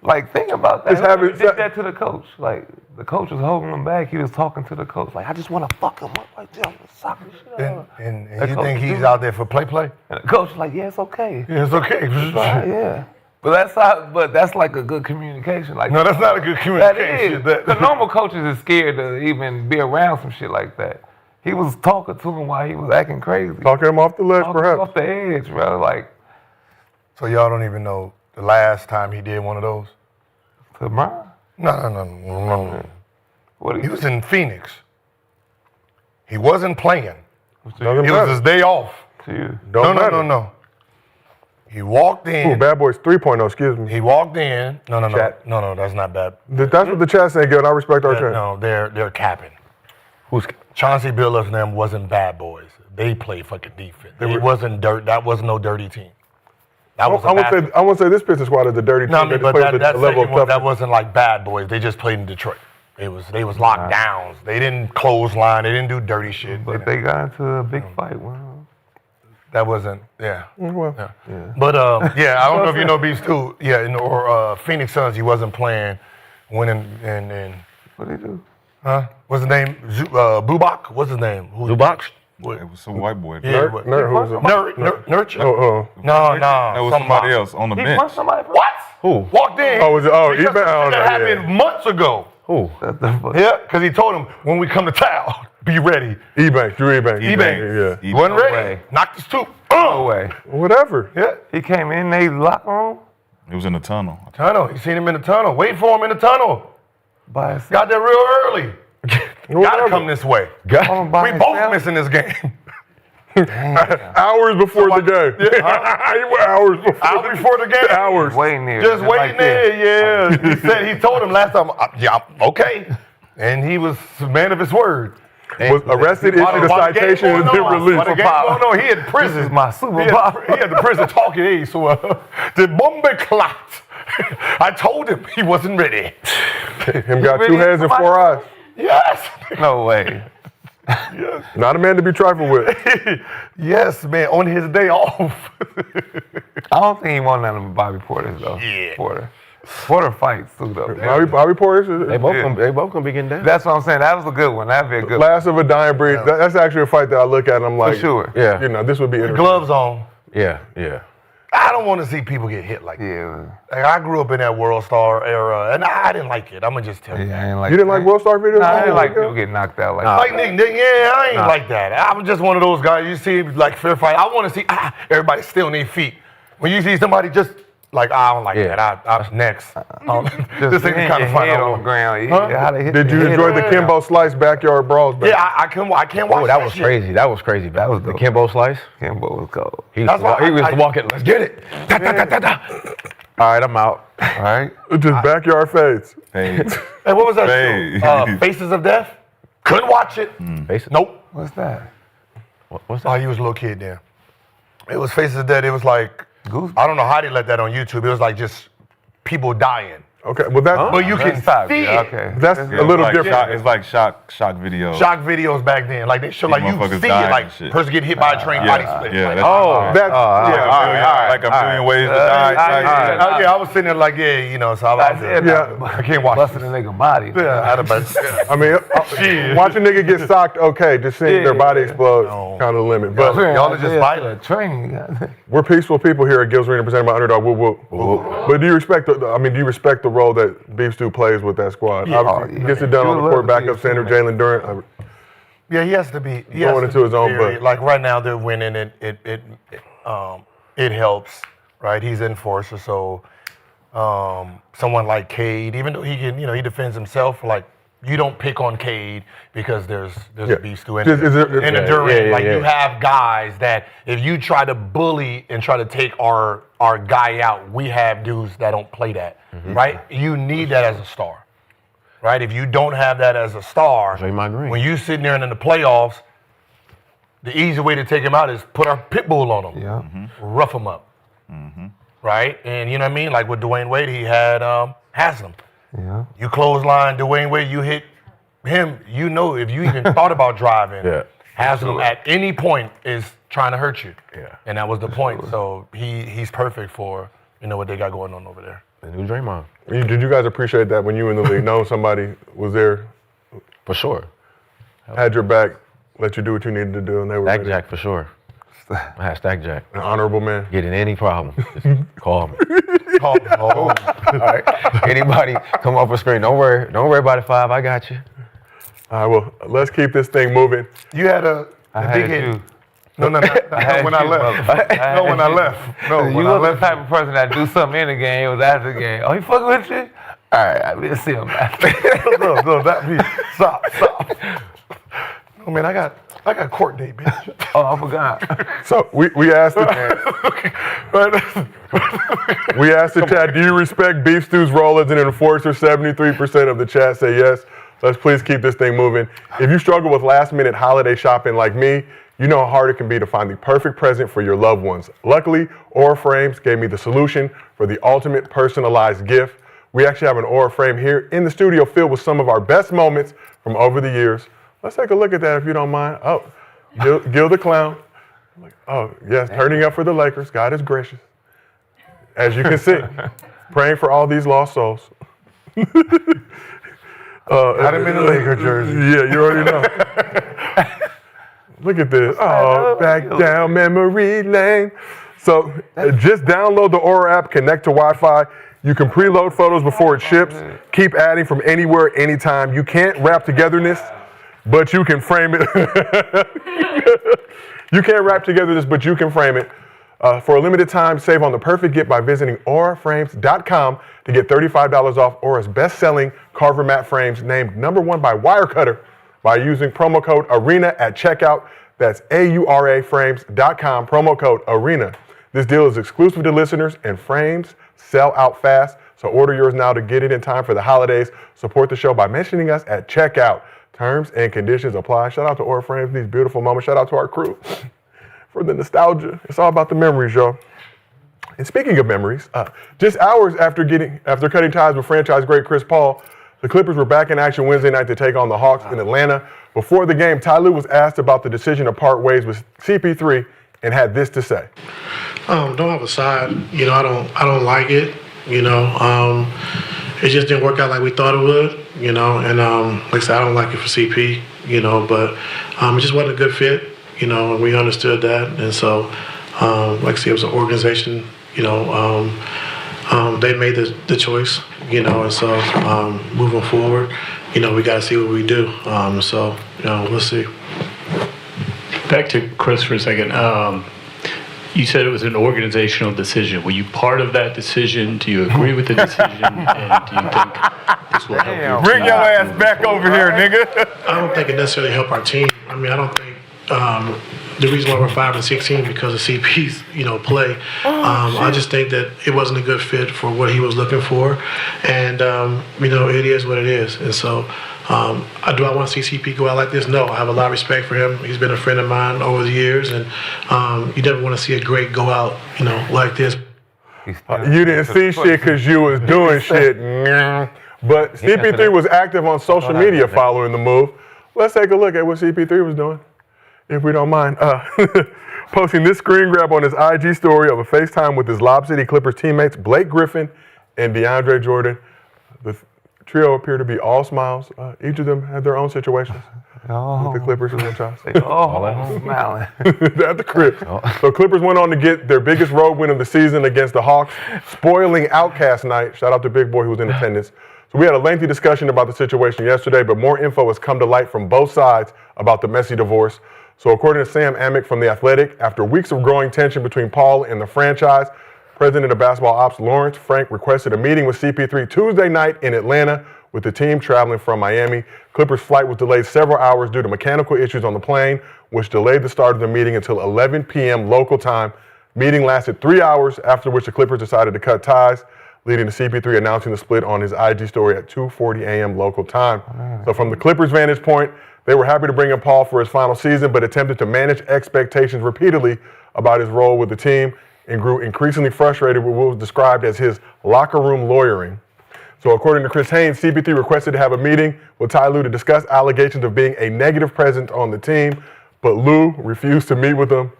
like, think about that. He did that to the coach. Like, the coach was holding him back. He was talking to the coach. Like, I just want to fuck him up like that. I'm gonna sock the shit out of him. And you think he's out there for play? And the coach was like, yeah, it's okay. Yeah, it's okay. Yeah. But that's like a good communication. Like, No, that's not a good that communication. is. The normal coaches is scared to even be around some shit like that. He was talking to him while he was acting crazy. Talking him off the ledge, Talking perhaps. off the edge, bro. Like, So y'all don't even know the last time he did one of those? to Brian? No. What He was in Phoenix. He wasn't playing. Doesn't It was matter. his day off. to you? Don't matter. No. He walked Ooh, in. Bad Boys 3.0, excuse me. He walked in. No, Chat. that's not bad. That's what the chat saying, Gil, and I respect our chat. No, they're capping. Who's? Chauncey Billups and them wasn't bad boys. They played fucking defense. It wasn't dirt. That was no dirty team. That was I won't say this Pistons squad is a dirty team. No, I They mean, just but play with that a level of second one, that toughness. wasn't like bad boys. They just played in Detroit. They was locked downs. They didn't clothesline. They didn't do dirty shit. But they got into a big fight. Well, That wasn't, yeah. Well, But yeah, I don't know if you know Beef Stew. Yeah, or Phoenix Suns. He wasn't playing. Winning and what they do? what's his name? Bubak. What's his name? Zubac? It was some white boy. Yeah, Nurture. No, That was somebody else on the He bench. punched somebody. What? Who? Walked in. Oh, was it? Oh, Because Eben? I don't know, that happened yeah. months ago. Who? What the fuck? Yeah, because he told him when we come to town, be ready. Ebanks, Drew Ebanks. Ebanks. Yeah. Wasn't ready. way. Knocked his tooth. No way. Whatever. Yeah. He came in they locker room It was in the tunnel. Tunnel. You seen him in the tunnel. Wait for him in the tunnel. by himself. Got there real early. Gotta come this way. By We both himself? missing this game. Hours before the game. Hours before. Hour before the game. Hours. Waiting there. Just waiting like this. there, yeah. He told him last time, yeah, okay. And he was a man of his word. Was arrested, issued a citation, and then released. While the game going on, he had prison. This is my super He had, pop. he had the prison talking. Hey, so the bomb clot. I told him he wasn't ready. Him got two really heads and somebody? 4 eyes. Yes. No way. Not a man to be trifled with. Yes, man. On his day off. I don't think he won none of them Bobby Porter's though. Yeah. Porter fights too though. Bobby Portis. They both gonna be getting down. That's what I'm saying. That was a good one. That'd be a good one. Last of a dying breed. That's actually a fight that I look at and I'm like, sure. Yeah. You know, this would be interesting. Gloves on. Yeah. I don't want to see people get hit like that. Yeah. Like, I grew up in that World Star era, and I didn't like it. I'm gonna just tell you. Yeah, I ain't like You didn't like World Star videos? Nah, I didn't like Okay. people getting knocked out like Like Nick, yeah, I ain't like that. I'm just one of those guys. You see, like fair fight. I want to see everybody still on their feet. When you see somebody just like, I don't like Yeah. that. I next. This thing thing kind of head fun. on the ground. Huh? Yeah, how they hit Did the you head enjoy on the ground. Kimbo Slice backyard brawls? Back? Yeah, I can't watch Oh, that was shit. crazy. That was crazy. That was the dope. Kimbo Slice. Kimbo was cold. He That's why was I- walking. Let's get it. Da, da, da, da, da. All right, I'm out. All right. Just backyard fades. Hey, Hey, what was that Hey. show? Faces of Death? Couldn't watch it. Basically, Nope. What's that? What's Oh, that? he was a little kid then. It was Faces of Death. It was like, Goose. I don't know how they let that on YouTube. It was like just people dying. Okay, well that's But you can see Yeah, it. okay. that's Yeah, a little like different. It's like shock video. Shock videos back then. Like they show, like you motherfuckers see dying it, like and shit. person get hit by a train, body split. Yeah, Like, that's, Oh, That's yeah. like a million ways to die. type shit. yeah, I was sitting there like, yeah, you know, so I was That's it. Yeah. I can't watch Busting this. a nigga body. Yeah, I'd have been, I mean, watch a nigga get socked, okay. Just seeing their body explode, kind of the limit. But y'all are just violent. Train. we're peaceful people here at Gil's Arena, presented by Underdog. Whoop, whoop. But do you respect the role that Beef Stew plays with that squad? Yeah. Obviously, he gets it done on the court, backup center, Jalen Durant. Yeah, he has to be Going into his own very- butt. Like right now, they're winning. It helps, right? He's enforcer, so someone like Cade, even though he can, he defends himself. Like you don't pick on Cade because there's Yeah. a beast to Just- is it- in the yeah, Durant. yeah, Like yeah. you have guys that if you try to bully and try to take our guy out, we have dudes that don't play that, right? You need that as a star, right? If you don't have that as a star, Draymond Green. when you sitting there in the playoffs, the easy way to take him out is put our pit bull on him, Yeah. rough him up, right? And you know what I mean? Like with Dwayne Wade, he had Haslam. Yeah. You clothesline Dwayne Wade, you hit him. You know if you even thought about driving, Yeah. Haslam at any point is trying to hurt you. Yeah. And that was the point. So he's perfect for what they got going on over there. The new Draymond, Did you guys appreciate that when you were in the league? Know somebody was there, for sure. had your back, let you do what you needed to do, and they were Stack ready. Jack, for sure. I had Stack Jack. An honorable man. Get in any problem, just call me. Oh, All right. Anybody come off a screen? Don't worry about it. 5, I got you. All right, well, let's keep this thing moving. you had a I big had hit. you. No, had when I you, left. brother. No, when I left. No, You when I was the left. type of person that do something in the game, it was after the game. Oh, he fucking with you? All right, I didn't see him. No, that be stop. Oh man, I got court date, bitch. Oh, I forgot. So we asked the we asked the chat, do you respect Beef Stew's role as an enforcer? 73% of the chat say yes. Let's please keep this thing moving. If you struggle with last-minute holiday shopping like me, you know how hard it can be to find the perfect present for your loved ones. Luckily, Aura Frames gave me the solution for the ultimate personalized gift. We actually have an Aura frame here in the studio filled with some of our best moments from over the years. Let's take a look at that if you don't mind. Oh, Gil the Clown. Oh, yes, turning up for the Lakers. God is gracious. As you can see, praying for all these lost souls. Got him in the Laker jersey. Yeah, you already know. Look at this. Oh, back down memory lane. So just download the Aura app, connect to Wi-Fi. You can preload photos before it ships. Keep adding from anywhere, anytime. You can't wrap togetherness, but you can frame it. You can't wrap togetherness, but you can frame it. For a limited time, save on the perfect gift by visiting auraframes.com to get $35 off Aura's best-selling Carver mat frames, named #1 by Wirecutter, by using promo code ARENA at checkout. That's auraframes.com, promo code ARENA. This deal is exclusive to listeners, and frames sell out fast, so order yours now to get it in time for the holidays. Support the show by mentioning us at checkout. Terms and conditions apply. Shout out to Aura Frames, these beautiful moments. Shout out to our crew for the nostalgia. It's all about the memories, y'all. And speaking of memories, just hours after cutting ties with franchise great Chris Paul, the Clippers were back in action Wednesday night to take on the Hawks in Atlanta. Before the game, Ty Lue was asked about the decision to part ways with CP3 and had this to say. Don't have a side. I don't like it. It just didn't work out like we thought it would. And like I said, I don't like it for CP. But it just wasn't a good fit. And we understood that. And so, like I said, it was an organization. They made the choice. And so moving forward, we got to see what we do. We'll see. Back to Chris for a second. You said it was an organizational decision. Were you part of that decision? Do you agree with the decision? And do you think this will help your Bring team your ass moving back forward? over here, nigga. I don't think it necessarily helped our team. I mean, I don't think the reason why we're 5-16 because of CP's play. I just think that it wasn't a good fit for what he was looking for, and it is what it is. And so, do I want to see CP go out like this? No, I have a lot of respect for him. He's been a friend of mine over the years, and you never want to see a great go out, like this. You didn't see shit because you was doing shit. But CP3 was active on social media following the move. Let's take a look at what CP3 was doing, if we don't mind. Posting this screen grab on his IG story of a FaceTime with his Lob City Clippers teammates, Blake Griffin and DeAndre Jordan. The trio appear to be all smiles. Each of them had their own situations with the Clippers franchise. Smiling. At the crib. So Clippers went on to get their biggest road win of the season against the Hawks, spoiling Outcast night. Shout out to Big Boy who was in attendance. So we had a lengthy discussion about the situation yesterday, but more info has come to light from both sides about the messy divorce. So according to Sam Amick from The Athletic, after weeks of growing tension between Paul and the franchise, President of Basketball Ops Lawrence Frank requested a meeting with CP3 Tuesday night in Atlanta with the team traveling from Miami. Clippers' flight was delayed several hours due to mechanical issues on the plane, which delayed the start of the meeting until 11 p.m. local time. Meeting lasted 3 hours, after which the Clippers decided to cut ties, leading to CP3 announcing the split on his IG story at 2:40 a.m. local time. So from the Clippers' vantage point, they were happy to bring in Paul for his final season, but attempted to manage expectations repeatedly about his role with the team and grew increasingly frustrated with what was described as his locker room lawyering. So according to Chris Haynes, CP3 requested to have a meeting with Ty Lue to discuss allegations of being a negative presence on the team, but Lue refused to meet with him,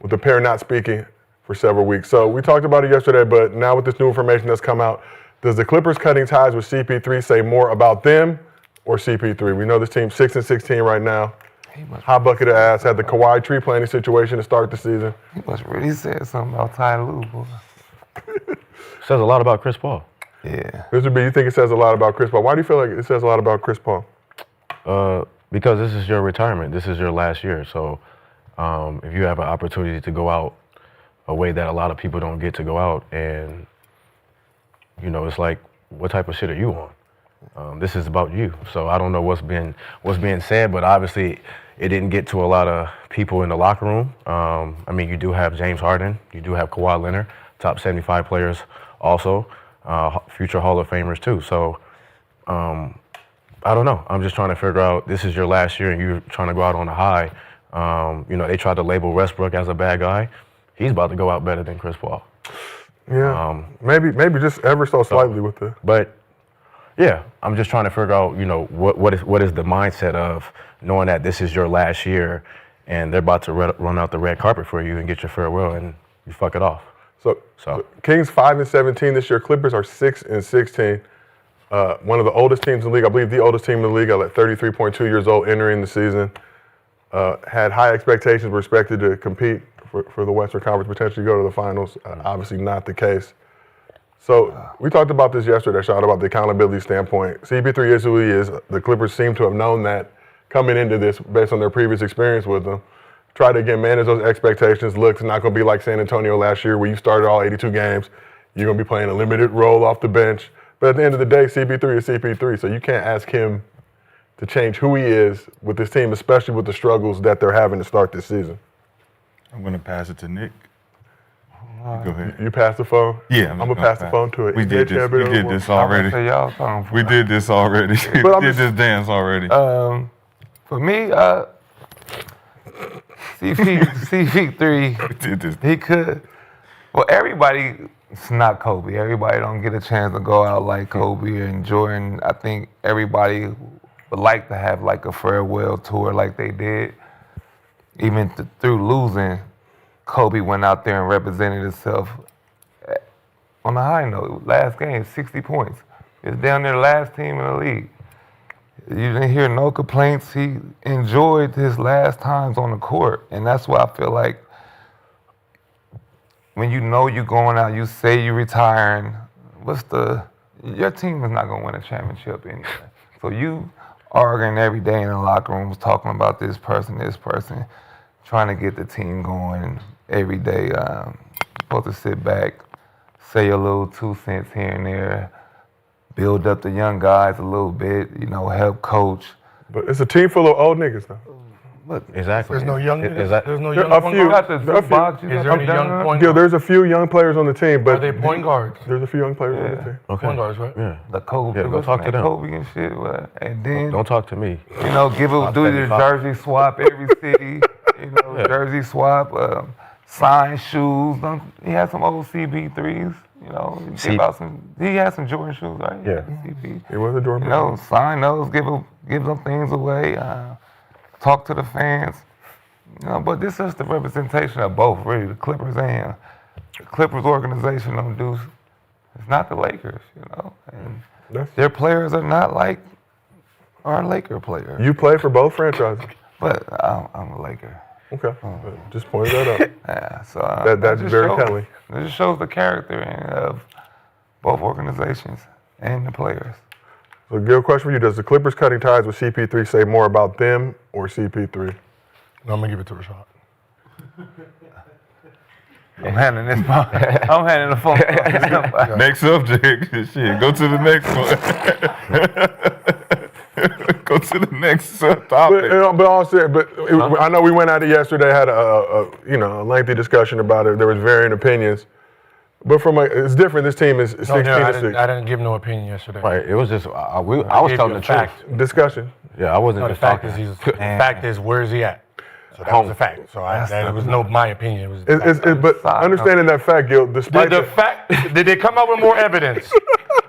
with the pair not speaking for several weeks. So we talked about it yesterday, but now with this new information that's come out, does the Clippers cutting ties with CP3 say more about them or CP3? We know this team's 6-16 right now. Hot bucket of ass, had the Kawhi tree planting situation to start the season. He must really said something about Ty Lue, boy. Says a lot about Chris Paul. Yeah. Mr. B, you think it says a lot about Chris Paul? Why do you feel like it says a lot about Chris Paul? Because this is your retirement. This is your last year. So if you have an opportunity to go out a way that a lot of people don't get to go out, and, it's like, what type of shit are you on? This is about you. So I don't know what's being said, but obviously it didn't get to a lot of people in the locker room. You do have James Harden. You do have Kawhi Leonard, top 75 players also, future Hall of Famers too. So I don't know. I'm just trying to figure out, this is your last year and you're trying to go out on a high. They tried to label Westbrook as a bad guy. He's about to go out better than Chris Paul. Yeah, maybe just ever so slightly with the. But yeah, I'm just trying to figure out, what is the mindset of knowing that this is your last year and they're about to run out the red carpet for you and get your farewell and you fuck it off. So Kings 5-17 this year. Clippers are 6-16. One of the oldest teams in the league, I believe the oldest team in the league, at 33.2 years old entering the season. Had high expectations, were expected to compete for the Western Conference, potentially go to the finals. Obviously not the case. So we talked about this yesterday, Rashad, about the accountability standpoint. CP3 is who he is. The Clippers seem to have known that coming into this based on their previous experience with him. Try to, again, manage those expectations. Look, it's not going to be like San Antonio last year where you started all 82 games. You're going to be playing a limited role off the bench. But at the end of the day, CP3 is CP3, so you can't ask him to change who he is with this team, especially with the struggles that they're having to start this season. I'm going to pass it to Nick. Go ahead. You pass the phone? Yeah. I'm going to pass the phone to it. We did this already. We did this already. We did this dance already. For me, CP3, he could. Well, everybody, it's not Kobe. Everybody don't get a chance to go out like Kobe and Jordan. I think everybody would like to have like a farewell tour like they did. Even through losing, Kobe went out there and represented himself on a high note. Last game, 60 points. He was down there last team in the league. You didn't hear no complaints. He enjoyed his last times on the court. And that's why I feel like when you know you're going out, you say you're retiring, your team is not going to win a championship anyway. So you arguing every day in the locker rooms talking about this person. trying to get the team going every day. Supposed to sit back, say a little 2 cents here and there, build up the young guys a little bit, help coach. But it's a team full of old niggas though. Look, Exactly. There's no young. Is that- There's no There young are point few. guards. got the There are box. Is there any young point Gil, guards? there's a few young players on the team, but Are they point guards? there's a few young players on the team. Okay. Point guards, right? Yeah. The Kobe, Yeah, go talk to them. Kobe and shit, and then Don't talk to me. give a do the 75. jersey swap every city, jersey swap, sign shoes. He had some old CB3s, he had some Jordan shoes, right? Yeah. CB. It was a Jordan. Sign those, give them things away, talk to the fans. But this is the representation of both, really, the Clippers and the Clippers organization don't do. It's not the Lakers, and their players are not like our Laker players. You play for both franchises. But I'm a Laker. Okay. Just pointed that out. Yeah, so That's just very shows- telling. It just shows the character of both organizations and the players. So, Gil, question for you: does the Clippers cutting ties with CP3 say more about them or CP3? No, I'm gonna give it to Rashad. I'm handing this. I'm handing the phone. Next subject. Shit, go to the next one. Go to the next topic. I know we went at it yesterday, had a lengthy discussion about it. There was varying opinions, but it's different. This team is 16 I to 6. didn't give no opinion yesterday. Right. It was just I was gave telling you the a truth. fact. Discussion. Yeah, I wasn't No, the just fact talking. is, where is he at? So that was a fact. So it was no my opinion. It was. But understanding that fact, Gil, despite Did they come out with more evidence?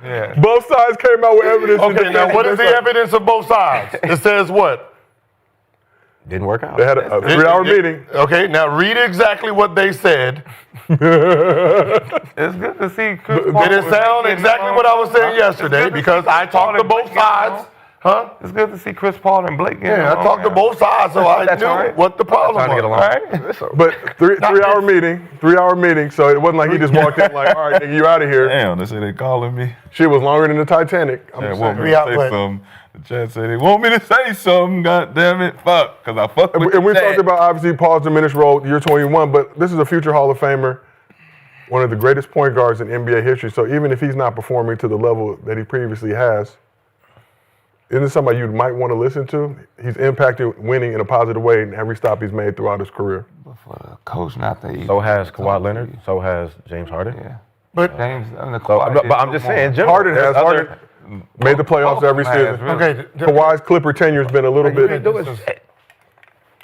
Yeah. both sides came out with evidence. Okay, now what is the evidence of both sides? It says what? Didn't work out. They had a 3-hour meeting. Okay, now read exactly what they said. It's good to see Chris Paul. Did it sound exactly what I was saying yesterday? Because I talked to both sides. Huh? It's good to see Chris Paul and Blake. Yeah, I talked to both sides, so I That's knew all right. what the problem Trying to get was. along. But 3-hour meeting, 3-hour meeting. So it wasn't like he just walked in like, all right, nigga, you out of here. Damn, they say they calling me. Shit was longer than the Titanic. I'm They just want saying. me to say something. The chat say they want me to say something. God damn it, fuck, because I fuck with And we the chat. talked about obviously Paul's diminished role, year 21, but this is a future Hall of Famer, one of the greatest point guards in NBA history. So even if he's not performing to the level that he previously has, isn't it somebody you might want to listen to? He's impacted winning in a positive way in every stop he's made throughout his career. For the coach not to eat. So has Kawhi Leonard. So has James Harden. Yeah. But James, But I'm just saying, general, Harden has. there's other- Harden made the playoffs every Both season. has, really. okay, Kawhi's Clipper tenure's been a little bit.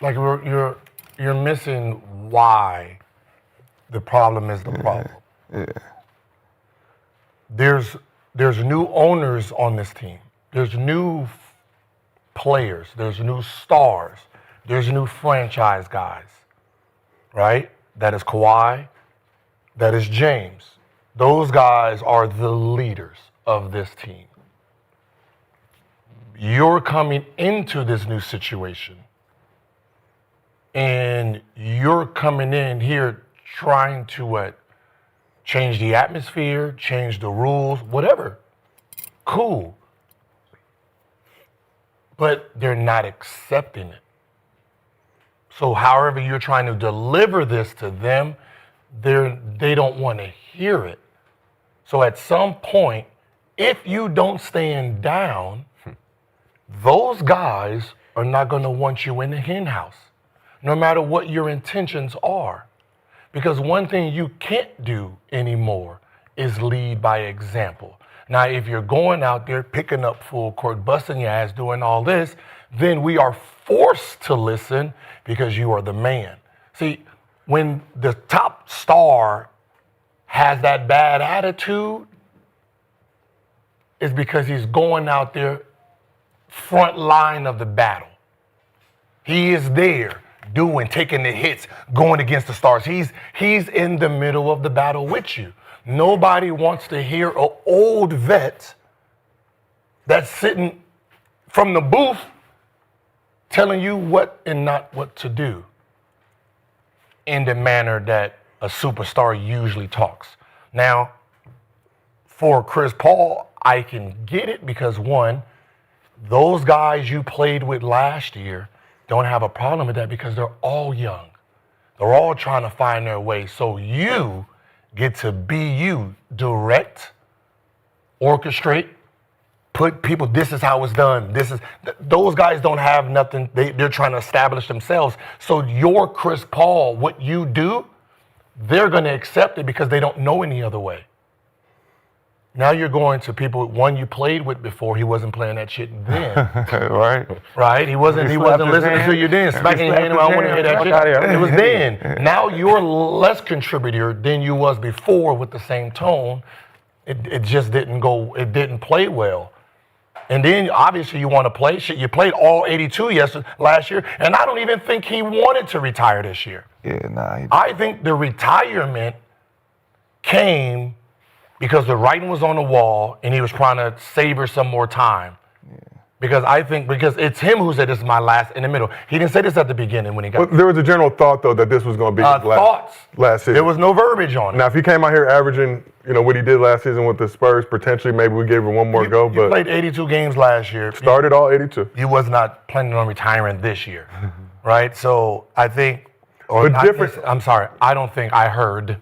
like you're missing why the problem is the problem. There's new owners on this team. There's new players. There's new stars. There's new franchise guys, right? That is Kawhi. That is James. Those guys are the leaders of this team. You're coming into this new situation and you're coming in here trying to change the atmosphere, change the rules, whatever. Cool. But they're not accepting it. So however you're trying to deliver this to them, they don't want to hear it. So at some point, if you don't stand down, those guys are not going to want you in the hen house, no matter what your intentions are. Because one thing you can't do anymore is lead by example. Now, if you're going out there picking up full court, busting your ass, doing all this, then we are forced to listen because you are the man. See, when the top star has that bad attitude, it's because he's going out there front line of the battle. He is there taking the hits, going against the stars. He's in the middle of the battle with you. Nobody wants to hear an old vet that's sitting from the booth telling you what and not what to do in the manner that a superstar usually talks. Now, for Chris Paul, I can get it because one, those guys you played with last year, don't have a problem with that because they're all young. They're all trying to find their way. So you get to be you, direct, orchestrate, put people, this is how it's done. Those guys don't have nothing. They're trying to establish themselves. So your Chris Paul, what you do, they're going to accept it because they don't know any other way. Now you're going to people, one you played with before, he wasn't playing that shit then. Right? He wasn't listening to you then. Smacking your hand, I don't want to hear that shit. It was then. Now you're less contributor than you was before with the same tone. It just didn't go, it didn't play well. And then obviously you want to play shit. You played all 82 last year, and I don't even think he wanted to retire this year. Yeah, nah. I think the retirement came because the writing was on the wall and he was trying to savor some more time. Yeah. Because it's him who said this is my last in the middle. He didn't say this at the beginning when he got there was a general thought, though, that this was going to be his last season. There was no verbiage on it. Now, if he came out here averaging, what he did last season with the Spurs, potentially maybe we gave him one more go. You played 82 games last year. Started all 82. You was not planning on retiring this year, right? So I think, I don't think I heard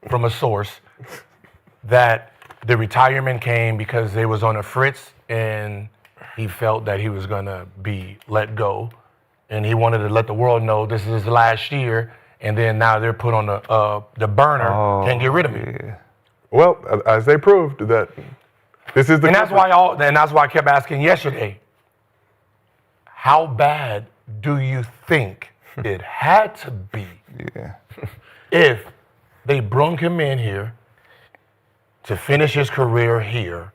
from a source that the retirement came because they was on a fritz and he felt that he was going to be let go, and he wanted to let the world know this is his last year, and then now they're put on the burner, can't get rid of me. Yeah. Well, as they proved that this is the and that's why I kept asking yesterday, how bad do you think it had to be if they brung him in here to finish his career here?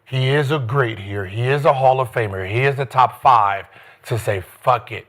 He is a great here. He is a Hall of Famer. He is a top 5 to say, fuck it.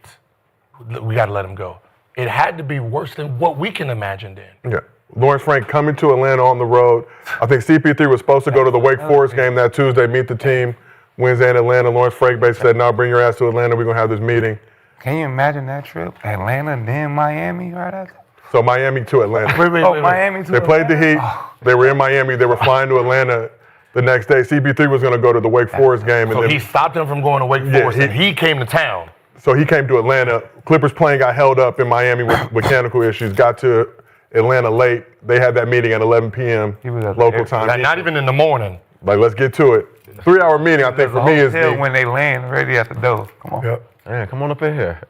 We got to let him go. It had to be worse than what we can imagine then. Yeah. Lawrence Frank coming to Atlanta on the road. I think CP3 was supposed to go to the Wake Forest game that Tuesday, meet the team Wednesday in Atlanta. Lawrence Frank basically said, no, bring your ass to Atlanta. We're going to have this meeting. Can you imagine that trip? Atlanta, then Miami right after? So Miami to Atlanta. Wait. Miami to They played the Heat. Oh. They were in Miami. They were flying to Atlanta the next day. CP3 was going to go to the Wake Forest game. So he stopped him from going to Wake Forest, and he came to town. So he came to Atlanta. Clippers plane got held up in Miami with mechanical issues. Got to Atlanta late. They had that meeting at 11 p.m. local time. Not even in the morning. Like, let's get to it. 3-hour meeting, I think, for me is when they land ready at the door. Come on. Yep. Man, come on up in here.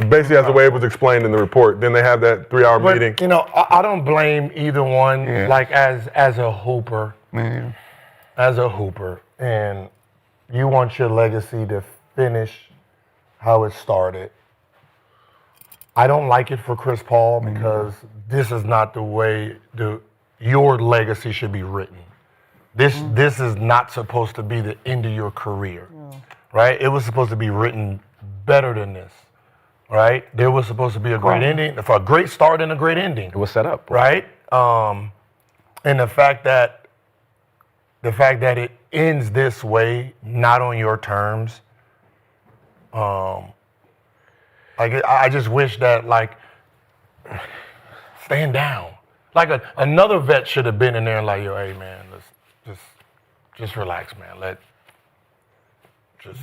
Basically, as the way it was explained in the report. Then they have that 3-hour meeting. I don't blame either one. Like as a hooper, and you want your legacy to finish how it started. I don't like it for Chris Paul because this is not the way your legacy should be written. This is not supposed to be the end of your career, right? It was supposed to be written better than this, right? There was supposed to be a great ending, for a great start and a great ending. It was set up, right? And the fact that it ends this way, not on your terms, I just wish that stand down. Like another vet should have been in there and like, yo, hey man, let's just relax, man. Just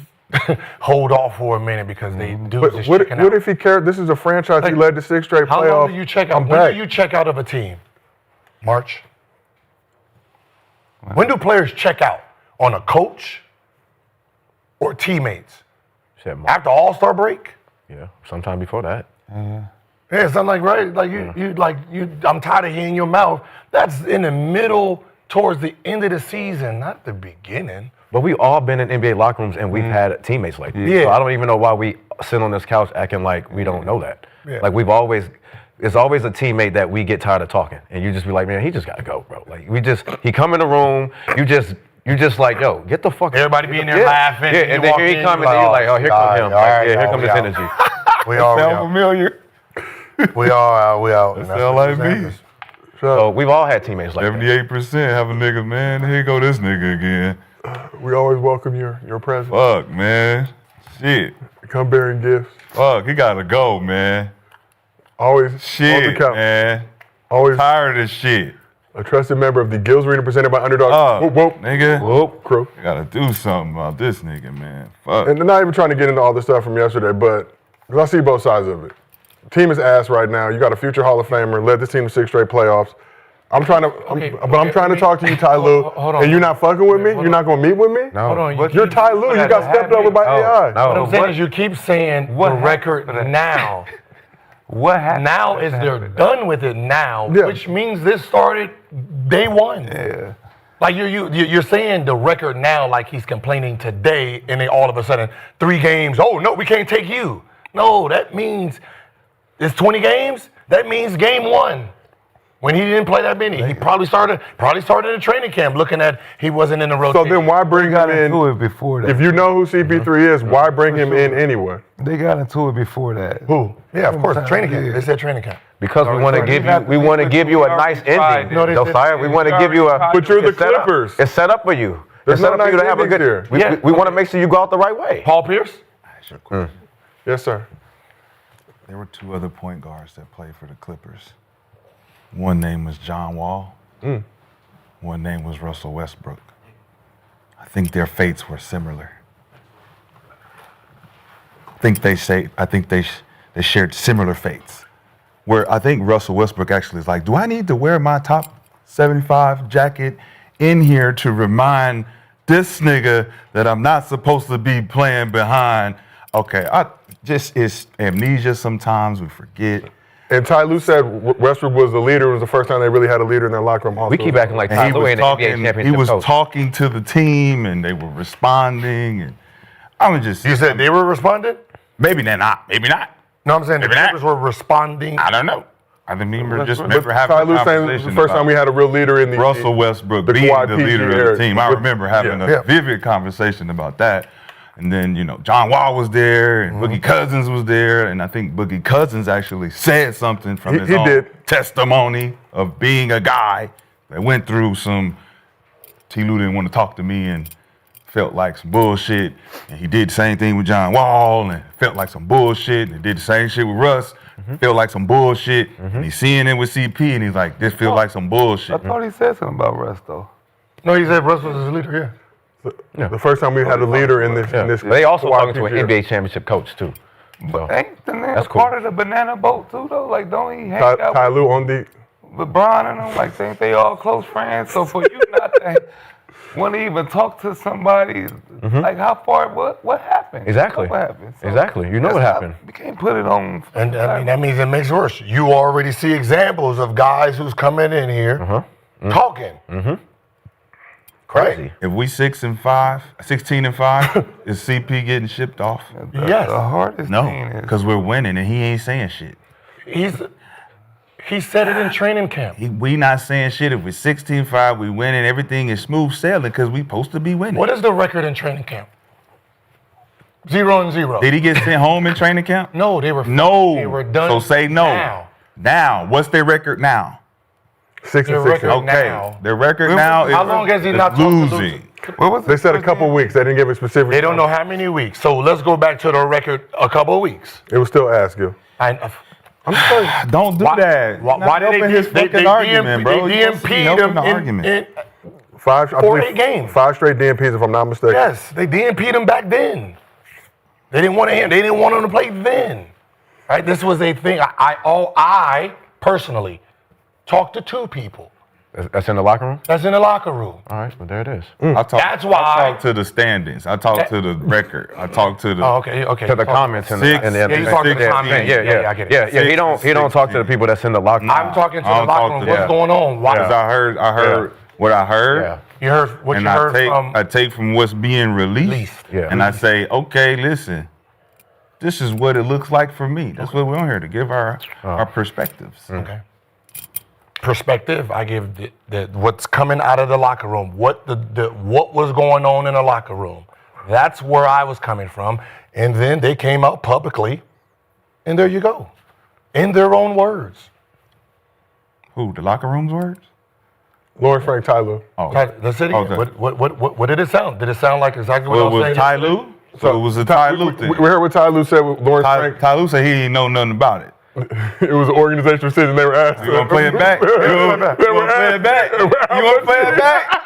hold off for a minute because they do this. What if he cared? This is a franchise. He led to 6 straight playoffs. How long do you check out? When do you check out of a team? March. When do players check out? On a coach or teammates? After All-Star break? Yeah, sometime before that. Yeah, something I'm tired of hearing your mouth. That's in the middle, towards the end of the season, not the beginning. But we've all been in NBA locker rooms and we've had teammates like that. Yeah. So I don't even know why we sit on this couch acting like we don't know that. Yeah. Like it's always a teammate that we get tired of talking. And you just be like, man, he just gotta go, bro. Like he come in the room, you just like, yo, get the fuck. Everybody be in there laughing. Yeah, and then here he come and then you're like, oh, here come him. Here come this energy. We all Sound familiar? We out. That sound like me. So we've all had teammates like that. 78% have a nigga, man. Here go this nigga again. We always welcome your presence. Fuck, man. Shit. Come bearing gifts. Fuck, he gotta go, man. Always. Shit, man. Always. Tired of this shit. A trusted member of the Gills Arena presented by Underdog. Whoop, nigga. Whoop, crew. You gotta do something about this nigga, man. Fuck. And not even trying to get into all the stuff from yesterday, but Because I see both sides of it. Team is ass right now. You got a future Hall of Famer, led this team to 6 straight playoffs. I'm trying to talk to you, Ty Lue, hold on. and you're not fucking with me? You're not going to meet with me? No. Hold on. You're Ty Lue. You got stepped over by AI. No. What I'm saying is you keep saying the record now. What happened? Now is they're done with it now, Yeah. which means this started day one. Yeah. Like you're saying the record now, like he's complaining today, and then all of a sudden 3 games. Oh no, we can't take you. No, that means it's 20 games. That means game 1. When he didn't play that many, he probably started in training camp looking at he wasn't in the So rotation. then why bring him Into in? it before that. If you know who CP3 is, why bring him in anyway? They got into it before that. Who? Yeah, of course, training camp. They said training camp. Because we want to give you a nice ending. No, they said- Josiah, we want to give you a. But you're the it's set up. Clippers. It's set up for you. There's It's set no up for you to nice have a endings good. here. We want to make sure you go out the right way. Paul Pierce. Yes, sir. There were 2 other point guards that played for the Clippers. One name was John Wall. One name was Russell Westbrook. I think their fates were similar. I think they shared similar fates. Where I think Russell Westbrook actually is like, do I need to wear my top 75 jacket in here to remind this nigga that I'm not supposed to be playing behind? Okay, it's amnesia sometimes, we forget. And Ty Lue said Westbrook was the leader. It was the first time they really had a leader in their locker room. We keep acting like And Ty he Lue was ain't the NBA talking. championship He was coach. talking to the team, and they were responding. And I'm just. You said they were responding? Maybe they're not. Maybe not. No, I'm saying the Maybe not. Clippers were responding. I don't know. I remember just But remember having Ty a Lue saying conversation the first time about we had a real leader in the Russell Westbrook the being Kawhi the PG leader of era. the team. I remember having a vivid conversation about that. And then, John Wall was there, and Boogie Cousins was there, and I think Boogie Cousins actually said something from his own testimony of being a guy that went through some. T. Lue didn't want to talk to me and felt like some bullshit, and he did the same thing with John Wall and felt like some bullshit, and did the same shit with Russ, felt like some bullshit, and he's seeing it with CP, and he's like, this feels like some bullshit. I thought he said something about Russ though. No, he said Russ was his leader. The first time we had a leader in this. In this But they also Kawhi talking to an PG era. NBA championship coach too. So, Ain't the nigga That's cool. part of the banana boat too though? Like don't he hang out Ty Lue on the. with LeBron and them? Like ain't they all close friends? So for you not to want to even talk to somebody, like how far? What happened? Exactly. What happened? So Exactly. You know that's what not- happened. We can't put it on. And I mean, that means it makes it worse. You already see examples of guys who's coming in here talking. crazy. If we 16 and 5, is CP getting shipped off? Yes. The hardest No, thing is because we're winning and he ain't saying shit. He said it in training camp. We not saying shit. If we're 16-5, we winning. Everything is smooth sailing because we supposed to be winning. What is the record in training camp? 0-0. Did he get sent home in training camp? No, they were No. They were done. So say no. Now. Now, what's their record now? 6 Their and 6. record Okay, now. their record now is How long has he not talked to losing. what was They it? said a couple weeks. They didn't give a specific. They don't know how many weeks. So let's go back to the record a couple of weeks. It was still asked you. I'm sorry. Don't do that. Why You're not did helping they his fucking argument, bro. They You're supposed to be DMP'd helping him the argument. in 8 games. 5 straight DMPs, if I'm not mistaken. Yes, they DMP'd him back then. They didn't want him. They didn't want him to play then. Right? This was a thing. I personally talked to 2 people. That's in the locker room? That's in the locker room. All right, well, there it is. That's why- I talk to the standings. I talk to the record. I talk to the. Oh, okay. To the comments and the, Six. and the Yeah, you talk to the comments. Yeah, I get it. He don't talk to the people that's in the locker room. I'm talking to I the don't locker talk room. to What's them. going on? Why? Because I heard what I heard. Yeah. You heard what And you heard I take from what's being released, Yeah. and I say, okay, listen, this is what it looks like for me. That's what we're on here to give our perspectives. Okay. Perspective. I give the what's coming out of the locker room. What what was going on in the locker room. That's where I was coming from. And then they came out publicly, and there you go, in their own words. Who? The locker room's words? Lauren Frank Ty Lue. Oh, Let's say it Okay. again. What did it sound? Did it sound like exactly what well, I was was saying? Ty Lue? So it was a Ty Lue thing. We heard what Ty Lue said with Lauren Frank. Ty Lue said he didn't know nothing about it. It was an organizational decision. They were asked. You want to play it back? You want to play it back? You want to play it back?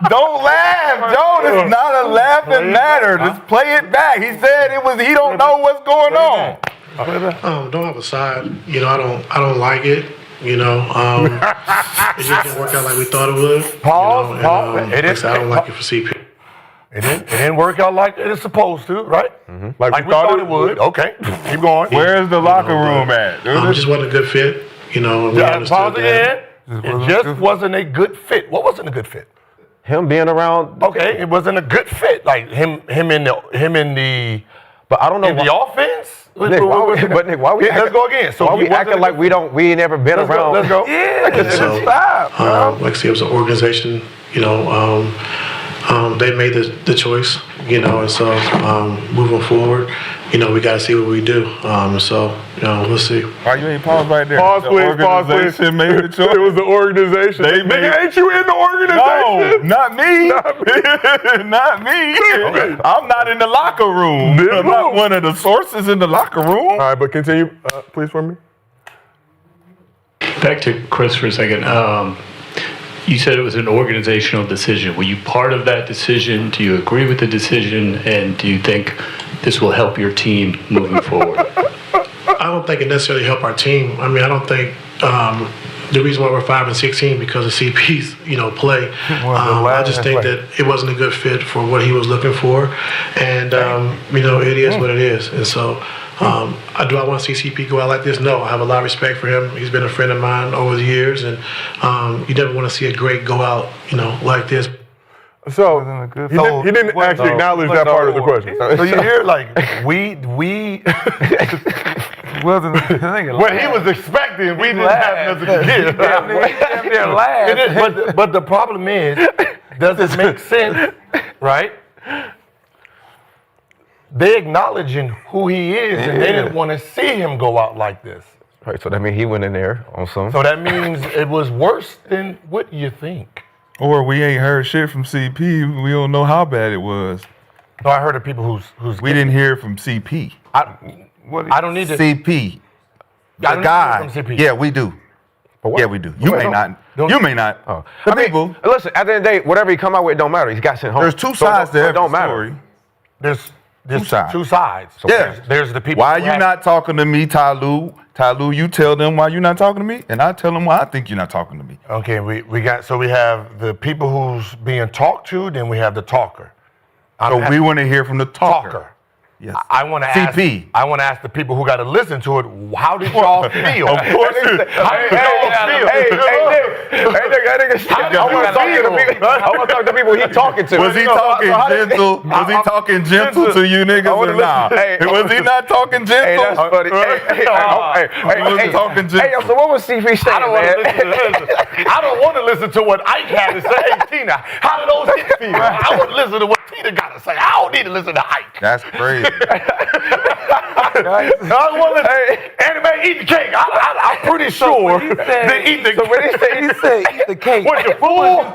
Don't laugh, Joe. It's not a laughing matter. Just play it back. He said it was. He don't know what's going on. Don't have a side. You know, I don't like it. You know, it just didn't work out like we thought it would. Pause. You know, Pause. and, like I said, I don't like it for CP. It didn't work out like it's supposed to, right? Like we thought it would. Okay, keep going. Where's the locker room at? It just wasn't a good fit. You know, and we Yeah, understood pause that. again. It just wasn't a good fit. What wasn't a good fit? Him being around. Okay, it wasn't a good fit. Like him in the. But I don't know In the offense? Nick, why we Let's go again. So why we acting like we ain't never been Let's around? go. Let's go. And so, like I said, it was an organization. You know, they made the choice. You know, and so moving forward, you know, we got to see what we do. So, you know, we'll see. Why you ain't pause right there? Pause, The please. Pause, please. organization made the choice. It was the organization. They Nigga, made- ain't you in the organization? No, not me. Not me. I'm not in the locker room. Then I'm not who? one of the sources in the locker room. All right, but continue, please, for me. Back to Chris for a second. You said it was an organizational decision. Were you part of that decision? Do you agree with the decision? And do you think this will help your team moving forward? I don't think it necessarily helped our team. I mean, I don't think the reason why we're 5-16 because of CP's, you know, play. I just think that it wasn't a good fit for what he was looking for, and you know, it is what it is. And so, do I want to see CP go out like this? No, I have a lot of respect for him. He's been a friend of mine over the years, and you never want to see a great go out, you know, like this. So he didn't actually acknowledge that part of the question. So you hear like we Wasn't what he was expecting, we didn't have nothing to give. But the problem is, does it make sense, right? They acknowledging who he is, and they didn't want to see him go out like this. Right, so that means he went in there on some. So that means it was worse than what you think. Or we ain't heard shit from CP. We don't know how bad it was. No, I heard of people who's We didn't hear from CP. I don't need to. CP. I don't need to guy. hear from CP. Yeah, we do. Yeah, we do. You may not. don't- You may not. Oh. The I mean, people. listen, at the end of the day, whatever he come out with, it don't matter. He got sent home. There's two So sides to it every don't matter. story. There's Two sides. So Yeah. there's the people. Why who you have- not talking to me, Tyloo? Tyloo, you tell them why you not talking to me, and I tell them why I think you're not talking to me. Okay, we have the people who's being talked to, then we have the talker. So we want to hear from the talker. Yes. I want to ask. CP. I want to ask the people who got to listen to it. How did y'all feel? Of course. How did y'all feel? Hey, Nick, that nigga, I want to talk to people he talking to. Was he talking gentle? Was he talking gentle to you niggas or not? Was he not talking gentle? Hey, that's funny. He wasn't talking gentle. Hey, so what was CP saying, I don't want to man? listen to I don't want to listen to what Ike had to say. Hey, Tina, how do those hits feel? I want to listen to what Tina got to say. I don't need to listen to Ike. That's crazy. I don't want to listen. Anime, eat the cake. I'm pretty sure they eat the cake. So when he said eat the cake. Was you full? Was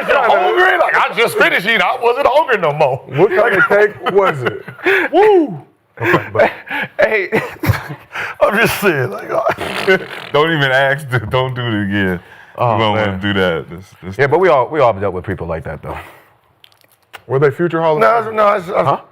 you hungry? Like, I just finished eating. I wasn't hungry no more. What kind of cake was it? Woo! Hey, I'm just saying, like, Don't even ask. Don't do it again. Oh, you don't man. want to do that. This yeah, but we all dealt with people like that though. Were they future Hall of Famers? no.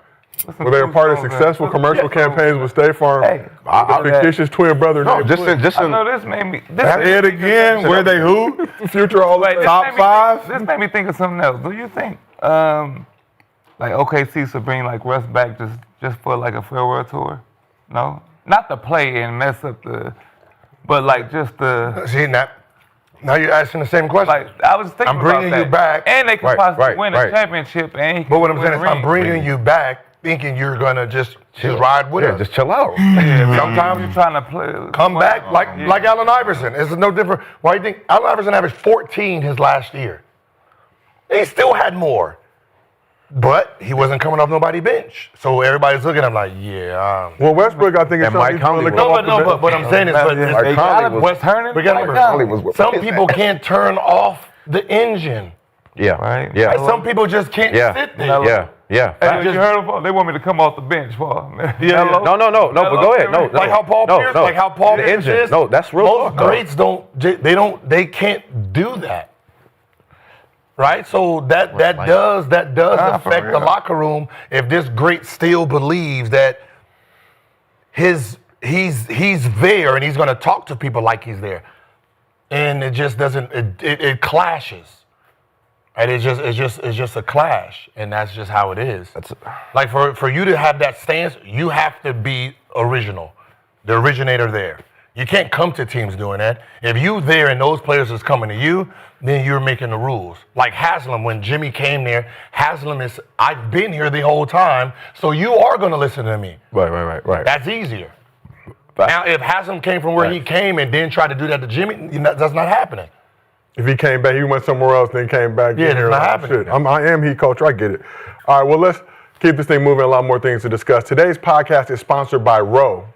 Were they a part of successful commercial campaigns with State Farm? Hey, the fictitious twin brother. No, named just Flint? in, I know this made me. Say it again. Were they who? Future Hall of Famers. Top five? This made me think of something else. Do you think, like OKC should bring like Russ back just for like a farewell tour? No, not to play and mess up but like just the. See, now you're asking the same question. Like I was thinking I'm bringing about that. you back. And they could Right, possibly right, win right. a championship. And he But what I'm could saying win is, a I'm ring. bringing you back thinking you're going to just ride with yeah, us. just chill out. Sometimes You're trying to play. come back like Allen Iverson. It's no different. Why do you think Allen Iverson averaged 14 his last year? He still had more. But he wasn't coming off nobody's bench. So everybody's looking at him like, yeah. Well, Westbrook, I think, is And Mike something he's Conley willing to come was- off the bench. But what I'm saying is, Mike Conley was- West Hernan. we gotta Mike remember, Conley. some people can't turn off the engine. Yeah, Right. yeah, Like, some people just can't yeah, sit there. yeah. Hey, you heard him? They want me to come off the bench, Paul. Yeah. No, but go ahead. No, Like how Paul no, Pierce, no. like how Paul The Pierce engine. is. No, that's real Most talk. greats they can't do that. Right? So that does affect the locker room if this great still believes that he's there and he's going to talk to people like he's there, and it just doesn't. It clashes, and it's just a clash, and that's just how it is. Like for you to have that stance, you have to be original, the originator there. You can't come to teams doing that. If you there and those players is coming to you, then you're making the rules. Like Haslam, when Jimmy came there, Haslam is, I've been here the whole time, so you are going to listen to me. Right. That's easier. Now, if Haslam came from where he came and then tried to do that to Jimmy, that's not happening. If he came back, he went somewhere else, then came back. Yeah, here. that's not happening. Shit, I am heat coach. I get it. All right, well, let's keep this thing moving. A lot more things to discuss. Today's podcast is sponsored by Roe.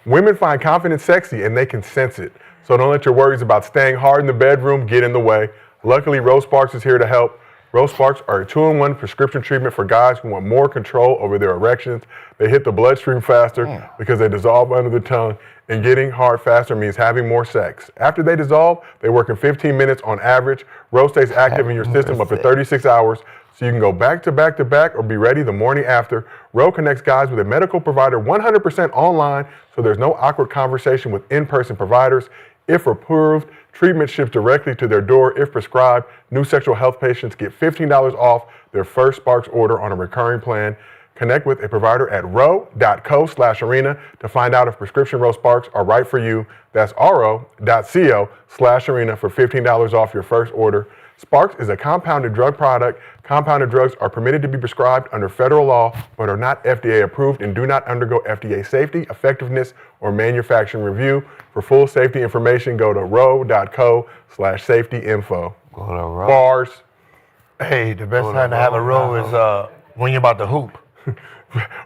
Women find confidence sexy, and they can sense it. So don't let your worries about staying hard in the bedroom get in the way. Luckily, Roe Sparks is here to help. Roe Sparks are a 2-in-1 prescription treatment for guys who want more control over their erections. They hit the bloodstream faster because they dissolve under the tongue, and getting hard faster means having more sex. After they dissolve, they work in 15 minutes on average. Roe stays active in your system up to 36 hours, so you can go back to back to back or be ready the morning after. Roe connects guys with a medical provider 100% online, so there's no awkward conversation with in-person providers. If approved, treatment ships directly to their door. If prescribed, new sexual health patients get $15 off their first Sparks order on a recurring plan. Connect with a provider at ro.co/arena to find out if prescription Roe Sparks are right for you. That's ro.co/arena for $15 off your first order. Sparks is a compounded drug product. Compounded drugs are permitted to be prescribed under federal law, but are not FDA approved and do not undergo FDA safety, effectiveness, or manufacturing review. For full safety information, go to ro.co/safety-info. Go to Roe. Bars. Hey, the best time to have a row is when you're about to hoop.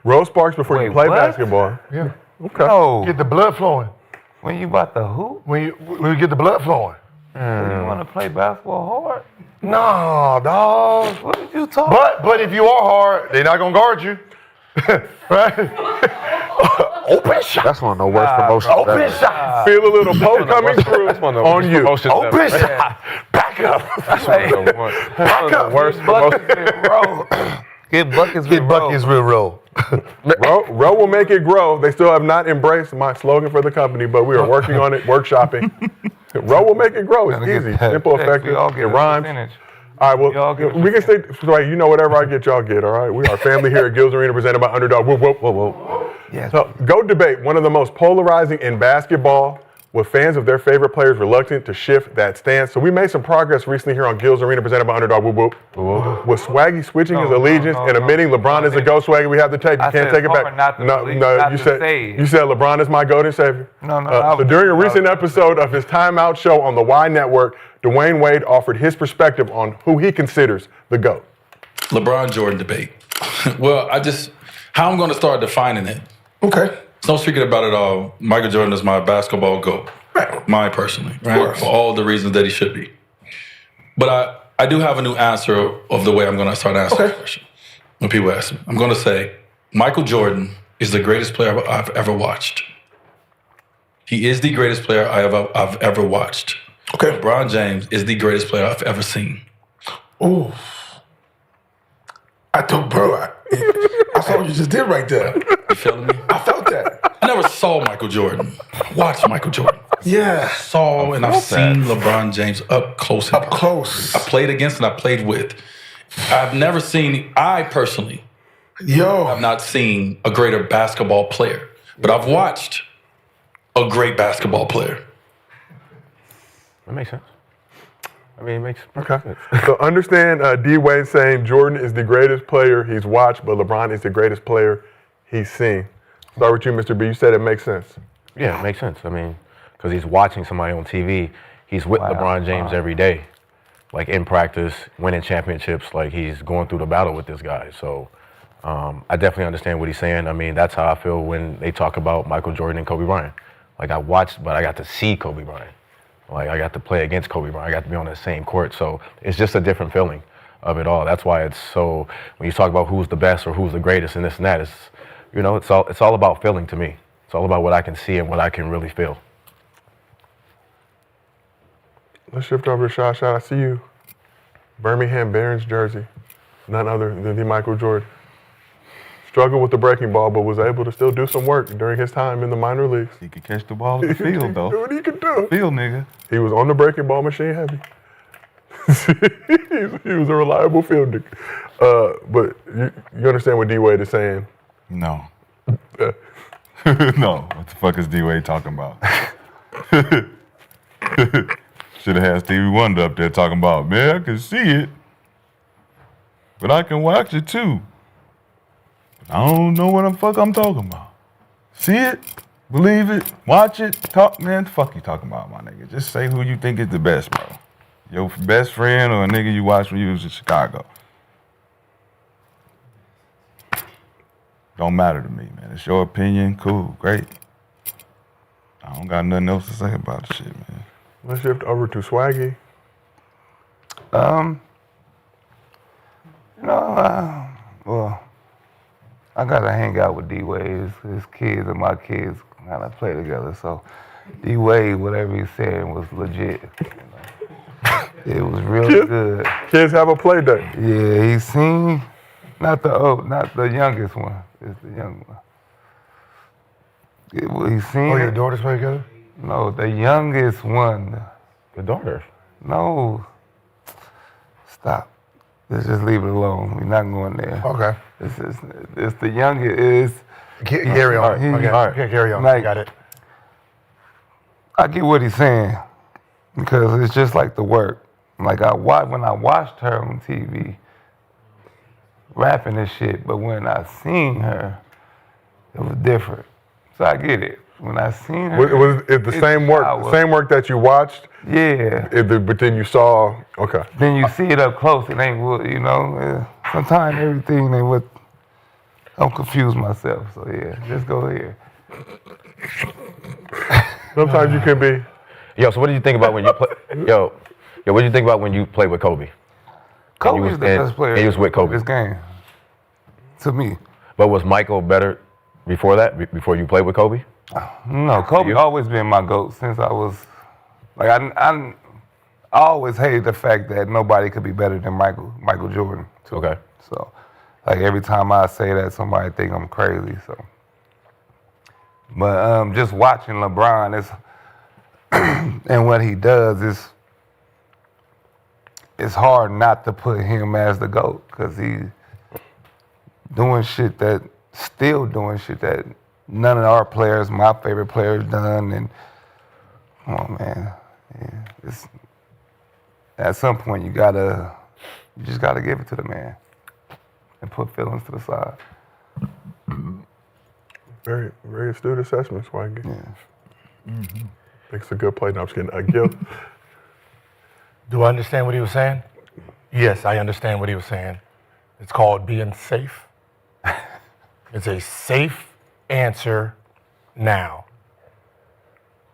Roe Sparks before you Wait, play what? basketball. Yeah. Okay. No. Get the blood flowing. When you about to hoop? When you get the blood flowing. You want to play basketball hard? No, dog. What did you talk? But if you are hard, they're not gonna guard you. Right? Open shot. That's one of the worst promotions. Open shot. Feel a little poke coming through on you. Open shot. Back up. Back up. Worst promotion. Get buckets Get buckets real roll. Roe will make it grow. They still have not embraced my slogan for the company, but we are working on it, workshopping. Roe will make it grow. It's easy, simple, effective. It rhymes. All right, well, we can stay. Right, you know, whatever I get, y'all get. All right, we are family here at Gilbert Arena, presented by Underdog. Whoop, whoop, whoop, whoop. Yes. So, go debate. One of the most polarizing in basketball, with fans of their favorite players reluctant to shift that stance. So we made some progress recently here on Gilbert Arena, presented by Underdog. Whoop, whoop. With Swaggy switching his allegiance and admitting LeBron is a GOAT. Swaggy, we have the tape. You can't take it back. You said LeBron is my GOAT and savior. So during a recent episode of his Timeout show on the Y Network, Dwayne Wade offered his perspective on who he considers the GOAT. LeBron Jordan debate. Well, how I'm going to start defining it. Okay. There's no secret about it all. Michael Jordan is my basketball GOAT. Right. Mine personally, right? For all the reasons that he should be. But I do have a new answer of the way I'm going to start answering the question. When people ask me, I'm going to say, Michael Jordan is the greatest player I've ever watched. He is the greatest player I've ever watched. Okay. LeBron James is the greatest player I've ever seen. Ooh. I saw what you just did right there. You feeling me? I felt that. I never saw Michael Jordan. I watched Michael Jordan. Yeah. I've seen LeBron James up close. Up close. I played against and I played with. I personally have not seen a greater basketball player, but I've watched a great basketball player. That makes sense. I mean, it makes Okay. sense. So understand D. Wayne saying Jordan is the greatest player he's watched, but LeBron is the greatest player he's seen. Start with you, Mr. B. You said it makes sense. Yeah, it makes sense. I mean, because he's watching somebody on TV. He's with LeBron James every day, like in practice, winning championships. Like he's going through the battle with this guy. So I definitely understand what he's saying. I mean, that's how I feel when they talk about Michael Jordan and Kobe Bryant. Like I watched, but I got to see Kobe Bryant. Like I got to play against Kobe Bryant. I got to be on the same court. So it's just a different feeling of it all. That's why it's so, when you talk about who's the best or who's the greatest and this and that, it's, you know, it's all about feeling to me. It's all about what I can see and what I can really feel. Let's shift over to Rashad. I see you. Birmingham Barons jersey. None other than the Michael Jordan. struggled with the breaking ball, but was able to still do some work during his time in the minor leagues. He could catch the ball in the field, though. What he could do. Field nigga. He was on the breaking ball machine heavy. He was a reliable field nigga. But you understand what D-Wade is saying? No. No. What the fuck is D-Wade talking about? Should have had Stevie Wonder up there talking about, man, I can see it, but I can watch it too. I don't know what the fuck I'm talking about. See it, believe it, watch it, talk, man. The fuck you talking about, my nigga? Just say who you think is the best, bro. Your best friend or a nigga you watched when you was in Chicago. Don't matter to me, man. It's your opinion, cool, great. I don't got nothing else to say about the shit, man. Let's shift over to Swaggy. Well, I gotta hang out with D-Wade. His kids and my kids kind of play together. So D-Wade, whatever he said was legit. It was real good. Kids have a play day. Yeah, he seen, not the youngest one. It's the young one. He seen. Oh, your daughters play together? No, the youngest one. The daughters. No. Stop. Let's just leave it alone. We're not going there. Okay. It's the youngest. Carry on. Okay, all right. carry on. Like, Got it. I get what he's saying because it's just like the work. Like when I watched her on TV rapping this shit, but when I seen her, it was different. So I get it. When I seen her, Was it the same work that you watched? Yeah. But then you saw, okay. Then you see it up close. It ain't what, sometimes everything ain't what. Don't confuse myself. So yeah, just go here. Sometimes you can be. Yo, so what do you think about when you play? Yo, what do you think about when you played with Kobe? Kobe's the best player. And he was with Kobe. This game. To me. But was Michael better before that? Before you played with Kobe? No, Kobe always been my GOAT since I was, like, I always hated the fact that nobody could be better than Michael Jordan. Too. Okay. So, like, every time I say that, somebody think I'm crazy, so. But just watching LeBron and what he does it's hard not to put him as the GOAT because he's still doing shit that none of our players, my favorite players, done. And come on, man, yeah, at some point you just gotta give it to the man and put feelings to the side. Very, very astute assessment, Swaggy. Yeah. Mm-hmm. Makes a good play. No, I'm just kidding. Gil. Do I understand what he was saying? Yes, I understand what he was saying. It's called being safe. It's a safe answer now.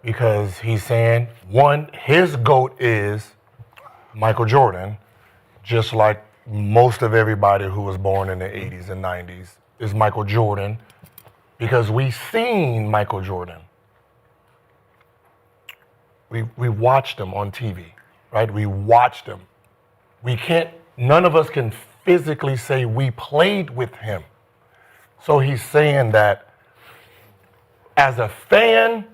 Because he's saying, one, his GOAT is Michael Jordan, just like most of everybody who was born in the 80s and 90s is Michael Jordan, because we've seen Michael Jordan. We watched him on TV, right? We watched him. None of us can physically say we played with him. So he's saying that as a fan,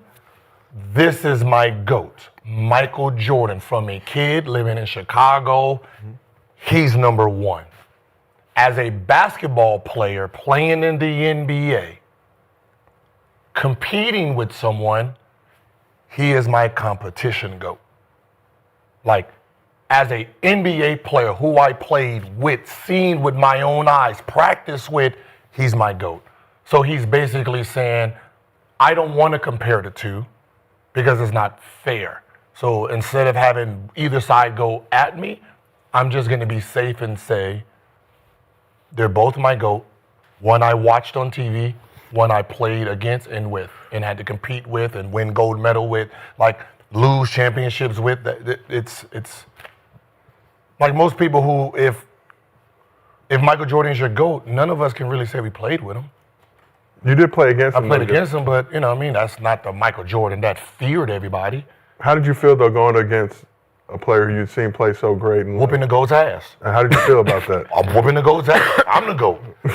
this is my GOAT, Michael Jordan. From a kid living in Chicago, he's number one. As a basketball player playing in the NBA, competing with someone, he is my competition GOAT. Like, as a NBA player who I played with, seen with my own eyes, practiced with, he's my GOAT. So he's basically saying, I don't want to compare the two because it's not fair. So instead of having either side go at me, I'm just going to be safe and say, they're both my GOAT. One I watched on TV, one I played against and with, and had to compete with and win gold medal with, like lose championships with. It's like most people who, if Michael Jordan's your GOAT, none of us can really say we played with him. You did play against him. I played against him, but that's not the Michael Jordan that feared everybody. How did you feel though going against a player who you'd seen play so great. And Whooping the GOAT's ass. And how did you feel about that? I'm whooping the GOAT's ass. I'm the GOAT. You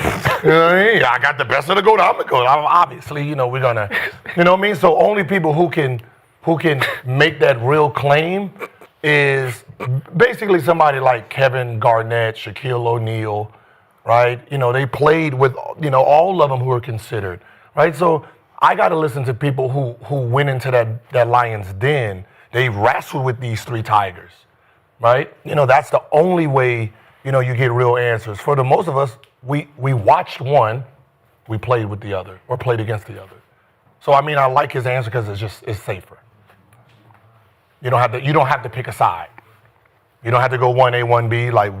know what I mean? I got the best of the GOAT. I'm the GOAT. Obviously, we're gonna, you know what I mean? So only people who can make that real claim is basically somebody like Kevin Garnett, Shaquille O'Neal, right? They played with, all of them who are considered, right? So I got to listen to people who went into that lion's den. They wrestled with these three tigers, right? That's the only way, you get real answers. For the most of us, we watched one, we played with the other, or played against the other. So I like his answer because it's safer. You don't have to pick a side. You don't have to go 1A, 1B. Like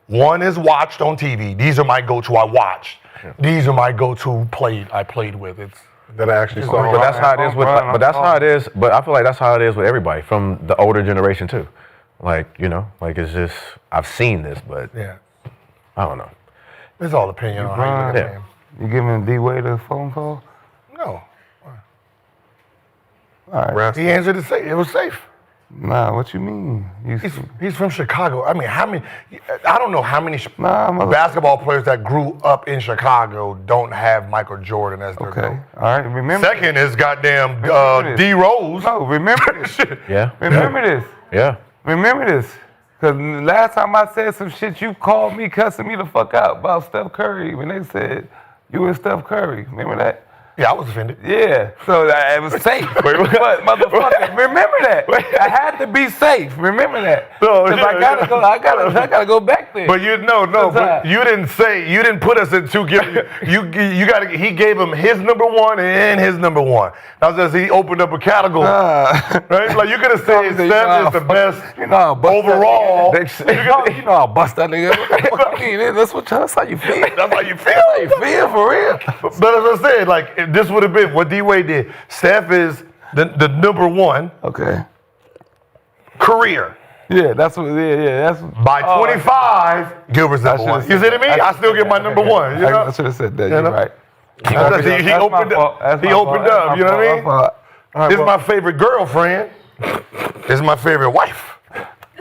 one is watched on TV. These are my go-to I watched. Yeah. These are my go-to I played with. It's that I actually saw. But that's how it is with. But that's how it is. But I feel like that's how it is with everybody from the older generation too. Like it's just I've seen this, but yeah, I don't know. It's all opinion on how you look at him. You giving D-Wade a phone call? No. All right. He answered it was safe. Nah, what you mean? He's from Chicago. How many? I don't know how many basketball players that grew up in Chicago don't have Michael Jordan as their GOAT. All right, remember. Second is goddamn D Rose. No, remember this. Yeah. Remember this. Yeah. Remember this. Because last time I said some shit, you called me cussing me the fuck out about Steph Curry when they said you and Steph Curry. Remember that? Yeah, I was offended. Yeah, so it was safe. But motherfucker, remember that. I had to be safe. Remember that. Because I gotta go back there. But but you didn't put us in two. He gave him his number one and his number one. That was just he opened up a category, right? Like you could have said Steph is the best overall. I'll bust that nigga. What the fuck you mean? That's how you feel. That's how you feel. That's how you feel for real. But as I said, like this would have been what D-Wade did. Steph is the number one. Okay. Career. Yeah, that's what. Yeah, that's. By 25, Gilbert's number one. You see what I mean? I still get my number one. I should have said that. You're right. He opened up. He opened up. You know what I mean? This is my favorite girlfriend. This is my favorite wife.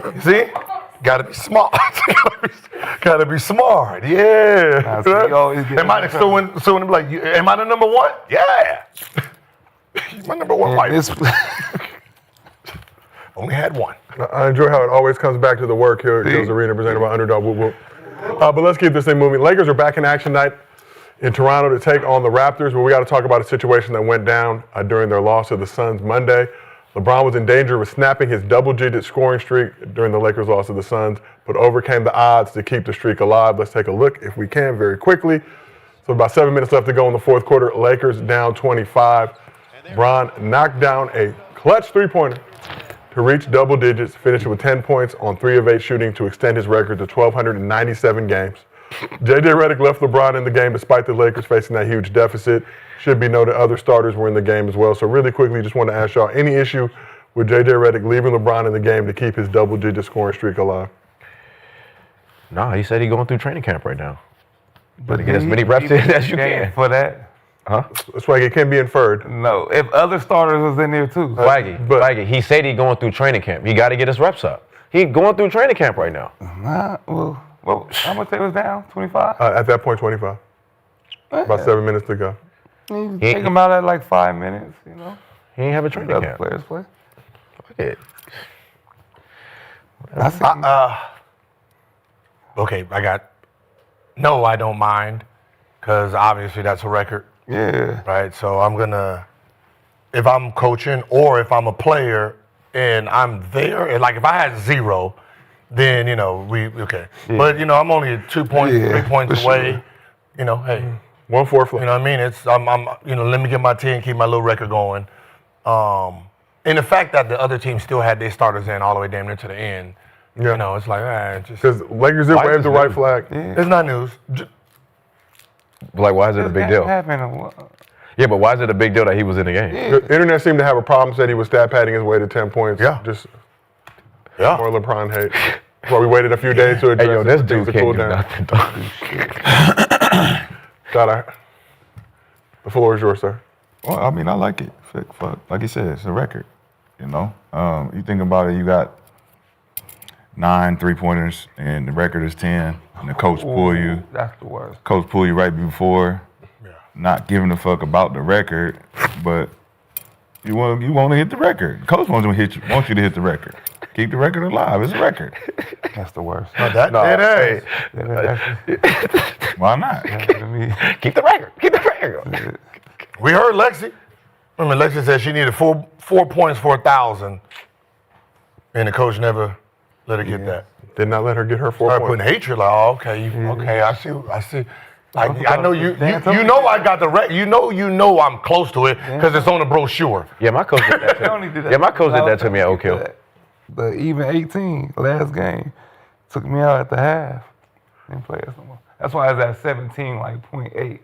You see? Gotta be smart. Gotta be smart. Yeah. Am I the like? Am I the number one? Yeah. My number one wife. Only had one. I enjoy how it always comes back to the work here at Gil's Arena, presented by Underdog. Whoop, whoop. But let's keep this thing moving. Lakers are back in action tonight in Toronto to take on the Raptors, but we got to talk about a situation that went down during their loss to the Suns Monday. LeBron was in danger of snapping his double-digit scoring streak during the Lakers' loss to the Suns, but overcame the odds to keep the streak alive. Let's take a look, if we can, very quickly. So about 7 minutes left to go in the fourth quarter. Lakers down 25. Bron knocked down a clutch three-pointer to reach double digits, finishing with 10 points on 3 of 8 shooting to extend his record to 1,297 games. J.J. Redick left LeBron in the game despite the Lakers facing that huge deficit. Should be noted other starters were in the game as well. So really quickly, just want to ask y'all, any issue with J.J. Redick leaving LeBron in the game to keep his double-digit scoring streak alive? Nah, he said he's going through training camp right now. But to get as many reps in as you can. For that? Huh? Swaggy, it can be inferred. No, if other starters was in there too. Swaggy, he said he's going through training camp. He got to get his reps up. He's going through training camp right now. Well, how much they was down? 25? At that point, 25. About 7 minutes to go. Take him out at like 5 minutes, you know. He ain't have a training Other camp. players play. Fuck it. Okay, I don't mind, because obviously that's a record. Yeah. Right, so if I'm coaching or if I'm a player and I'm there, and like if I had 0, then, okay. Yeah. But, I'm only 2 points, 3 points away. Sure. Hey. 1-4 flip. You know what I mean? I'm let me get my 10, keep my little record going. And the fact that the other team still had their starters in all the way damn near to the end, it's like, because Lakers did wave the right flag. Yeah. It's not news. Like, why is it a big deal? Yeah, but why is it a big deal that he was in the game? Yeah. The internet seemed to have a problem, said he was stat padding his way to 10 points. Yeah. More LeBron hate. That's why we waited a few days to address this dude can't do nothing, dog. The floor is yours, sir. Well, I mean, I like it. Like you said, it's a record. You know, you think about it. You got 9 3-pointers, and the record is 10. And the coach pull you. That's the worst. Coach pull you right before. Not giving a fuck about the record, but you want to hit the record. Coach wants you to hit the record. Keep the record alive. It's a record. That's the worst. No, it is. Why not? Keep the record. Keep the record. We heard Lexi. Remember, Lexi said she needed four points for 1,000, and the coach never let her get that. Did not let her get her 4 Started points. putting hatred. Like, oh, okay, okay, I see. Like, I know you know I got the record. You know I'm close to it because it's on the brochure. Yeah, my coach did that to me. Yeah, my coach did that to me at Oak Hill. But even 18, last game, took me out at the half. Didn't play us no more. That's why I was at 17, like 0.8.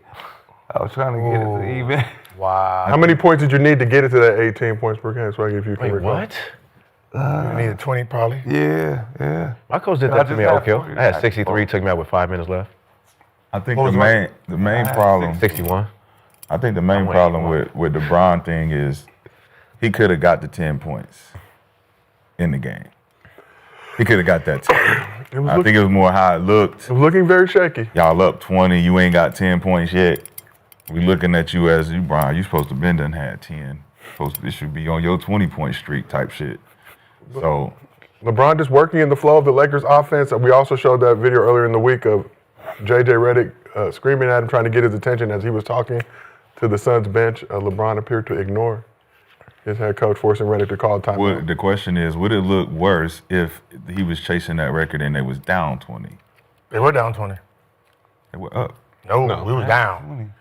I was trying to get it to even. Wow. How many points did you need to get it to that 18 points per game? So I give you. Wait, what? You needed 20 probably. Yeah. My coach did that to me at Oak Hill. I had 63, took me out with 5 minutes left. I think the main problem. 61. I think the main problem with the Bron thing is he could have got the 10 points in the game. He could have got that 10. I think it was more how it looked. It was looking very shaky. Y'all up 20. You ain't got 10 points yet. We looking at you as Bron. You supposed to been done had 10. This should be on your 20-point streak type shit. So LeBron just working in the flow of the Lakers offense. We also showed that video earlier in the week of J.J. Redick screaming at him, trying to get his attention as he was talking to the Suns bench. LeBron appeared to ignore his head coach, forcing Redick to call timeout. The question is, would it look worse if he was chasing that record and they was down 20? They were down 20. They were up. No, we was down.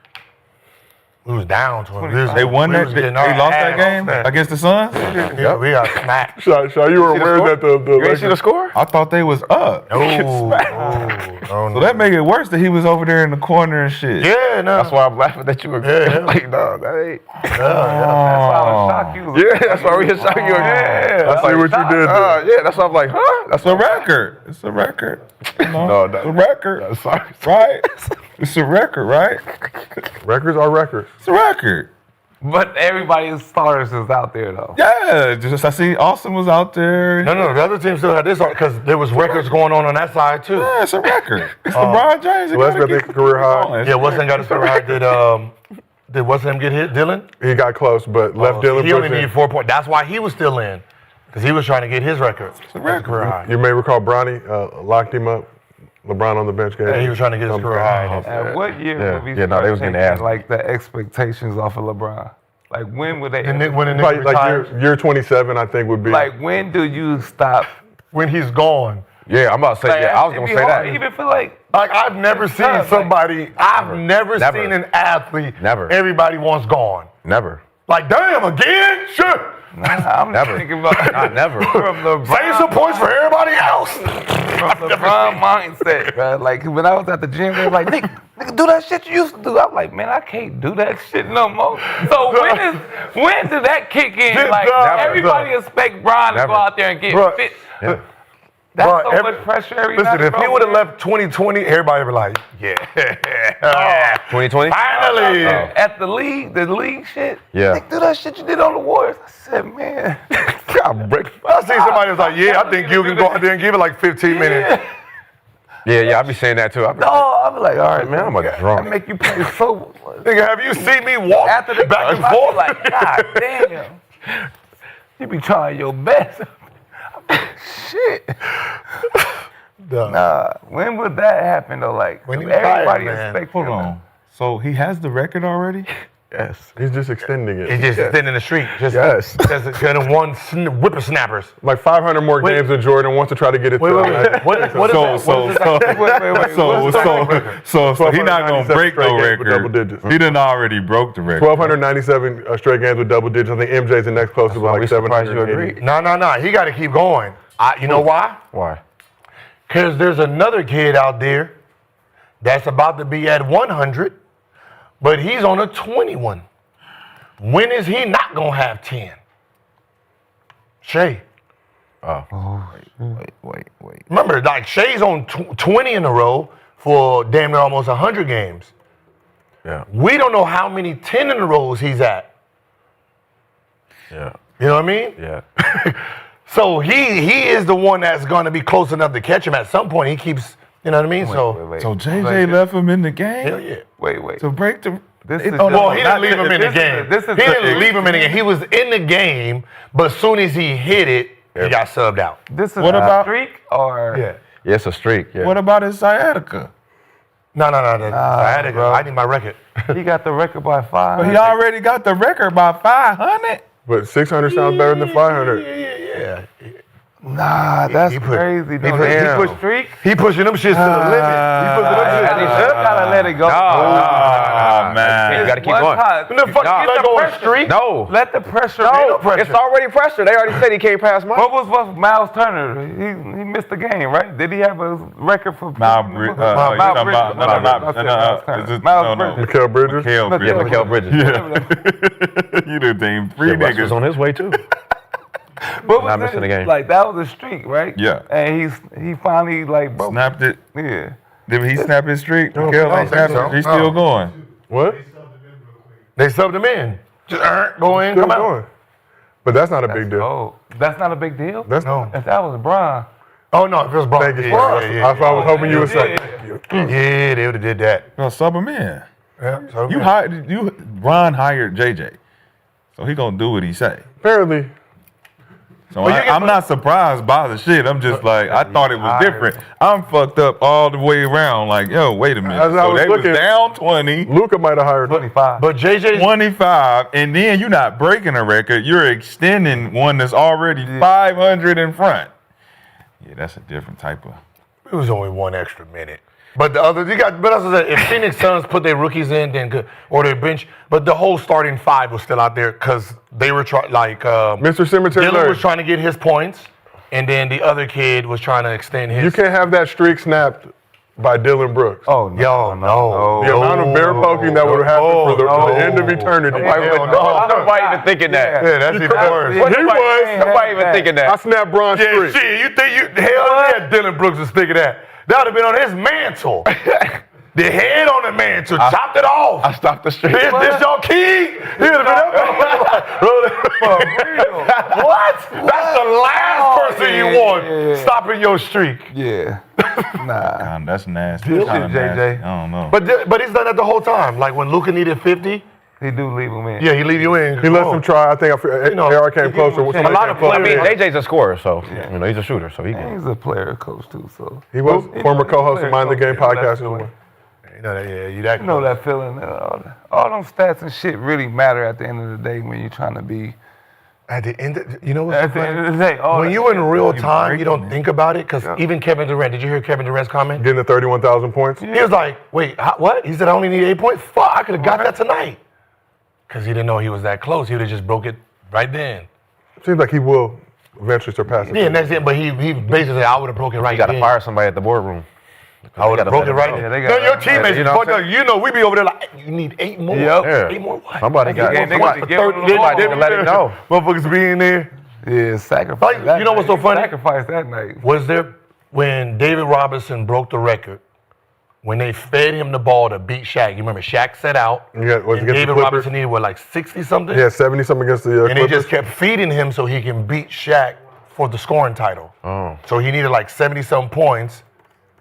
We was down 20. They won that. They lost that game against the Suns. Yeah, we got smacked. Shaw, you were aware that the You ain't Lakers... see the score? I thought they was up. So that make it worse that he was over there in the corner and shit. Yeah, no. That's why I'm laughing that you agree. Yeah. Like, no, that ain't. That's why I was shocked you. Yeah, that's why we hit shock you again. I see what you did there. Yeah, that's why I'm like, huh? That's a record. It's a record. No, It's a record. sorry. Right? It's a record, right? Records are records. It's a record. But everybody's starters is out there, though. Yeah, just I see Austin was out there. No, the other team still had this because there was records going on that side too. Yeah, it's a record. It's LeBron James. Westbrook got the career high. Yeah, Weston got his career high. Did Weston get hit? Dylan? He got close, but left Dylan. He only needed 4 points. That's why he was still in because he was trying to get his record. It's a record. Career high. You may recall Bronny locked him up. LeBron on the bench game. Yeah, he was trying to get his career high. At what year would we they was getting asked. like the expectations off of LeBron? Like when would they? When the nigga Probably retires, like year 27, I think would be. Like when do you stop? when he's gone. Yeah, I'm about to say, Like, I was going to say that. Even for like I've never seen tough, somebody. I've never Never. seen an athlete. Never. Everybody wants gone. Never. Like damn again. Sure. I'm Never. thinking about Not never. from LeBron. Save some points for everybody else. From LeBron mindset, bro. Like when I was at the gym, they were like, Nick, do that shit you used to do. I'm like, man, I can't do that shit no more. So when did that kick in? Like everybody expect Bron to go out there and get fit. Yeah. That's Bro, so much pressure every night. Listen, if he bro. would have left 2020, everybody would be like, yeah. 2020? Finally. At the league shit. Yeah. Nick, do that shit you did on the Warriors. I said, man, I see somebody was like, yeah, I think you can go out there and give it like 15 minutes. Yeah, I be saying that too. I be no, I'm like, all right, man, I'm a drunk. I make you play football. Nigga, have you seen me walk After the back game, and forth? I be like, God damn. You be trying your best. Shit. When would that happen though? Like, When he everybody retired, man. expect Hold him. on. So he has the record already? Yes. He's just extending it. He's just sitting in the street. Just, Yes. Just gonna one whippersnappers. Like 500 more games than Jordan wants to try to get it to. What is So he's not gonna break no straight games with double record. digits. He done already broke the record. 1,297 straight games with double digits. I think MJ's the next closest with like surprised you 780. agree. No. He got to keep going. You know why? Why? Because there's another kid out there that's about to be at 100, but he's on a 21. When is he not gonna have 10? Shay. Wait. Remember, like Shay's on 20 in a row for damn near almost 100 games. Yeah. We don't know how many 10 in a rows he's at. Yeah. You know what I mean? Yeah. So he is the one that's going to be close enough to catch him at some point. He keeps, you know what I mean? So JJ left him in the game hell yeah. Wait. to break the. Well, he didn't leave him in the game. He didn't leave him in the game. He was in the game, but as soon as he hit it, he got subbed out. This is What a about- streak or Yeah. Yeah, it's a streak. Yeah. What about his sciatica? No. I need my record. he got the record by 5? But he already got the record by 500. But 600 sounds better than 500. Yeah. Nah, that's he put- crazy. he Though. put- He damn. pushed streak. He pushing them shits to the limit. He pushing them shits And to he the should limit. gotta let it go. Oh, man. You got to keep One going. time. The fuck Nah, you let get go the on pressure. streak? No. Let the pressure. No, pressure. it's already pressure. They already said he can't pass Mike. What was Miles Turner? He missed the game, right? Did he have a record for Miles Bridges. Miles Mikal Bridges? Mikal Bridges. Yeah. You done named 3 Russ was niggas. on his way too. What was Not missing it? the game. Like that was a streak, right? Yeah. And he finally like broke. Snapped it. Yeah. Did he snap his streak? I Mikal don't ain't snapped think it. so. He's still going. What? They subbed him in. Just go in, Still come out. going. But that's not a big deal. Oh, that's not a big deal. That's No. If that was Bron. Oh no, if it was Bron. Thank you. Yeah, That's yeah, what I was hoping you would say. yeah, they would have did that. Gonna sub him in. Yeah, so Ron hired JJ, so he gonna do what he say. Apparently, So I'm not surprised by the shit. I'm just like, I thought it was different. I'm fucked up all the way around. Like, yo, wait a minute. As I So was they looking- was down 20, Luka might have hired him. 25. but JJ 25, and then you're not breaking a record. You're extending one that's already 500 in front. Yeah, that's a different type of. it was only 1 extra minute. But the other, but as I said, if Phoenix Suns put their rookies in, then good, or their bench. But the whole starting 5 was still out there because they were trying, like Mr. Cemetery Dylan Larry. was trying to get his points, and then the other kid was trying to extend his. You can't have that streak snapped by Dylan Brooks. Oh no. no. The amount of bear poking that would have happened for the end of eternity. Nobody even thinking that. Yeah, that's even worse. He was. Nobody even thinking I that. snapped Bron's Yeah, streak. shit, you think hell yeah, Dylan Brooks was thinking that. That would have been on his mantle. The head on the mantle, chopped it off. I stopped the streak. This your key? He would have been up. What? That's the last person you want stopping your streak. Yeah. Nah. That's nasty. Shit, Kinda JJ. nasty. I don't know. But he's done that the whole time. Like when Luka needed 50, He do leave him in. yeah, he leave you in. He lets them try. I think AR came closer. a Somebody lot came of closer. I mean, players- AJ's a scorer, so you know he's a shooter, so he can. He's a player coach too, so He was former co-host of Mind the Game podcast. You know that, yeah, you that. you know that feeling. All them stats and shit really matter at the end of the day when you're trying to be. At the end, you know what's At the end of the day, when you're in real time, you don't think about it. Because even Kevin Durant, did you hear Kevin Durant's comment? Getting to 31,000 points. He was like, wait, what? He said, I only need 8 points? Fuck, I could have got that tonight. Because he didn't know he was that close. He would have just broke it right then. Seems like he will eventually surpass it. Yeah, next thing, but he basically said, I would have broke it right You got to then. fire somebody at the boardroom. I would have broke it right know. then. Yeah, they No, got- your teammates, you know what I'm you know, we be over there like, you need 8 more. Yep. Yeah. 8 more what? Somebody got. Yeah, they got to give him the ball. Somebody need to let it know. Motherfuckers be in there. Yeah, sacrifice. Like, that you know what's so night. funny? Sacrifice that night. Was there, when David Robinson broke the record, when they fed him the ball to beat Shaq, you remember Shaq set out, Yeah, was and against the David Clippers? Robinson needed, what, like 60-something? Yeah, 70-something against the And they Clippers. just kept feeding him so he can beat Shaq for the scoring title. Oh. So he needed like 70-something points,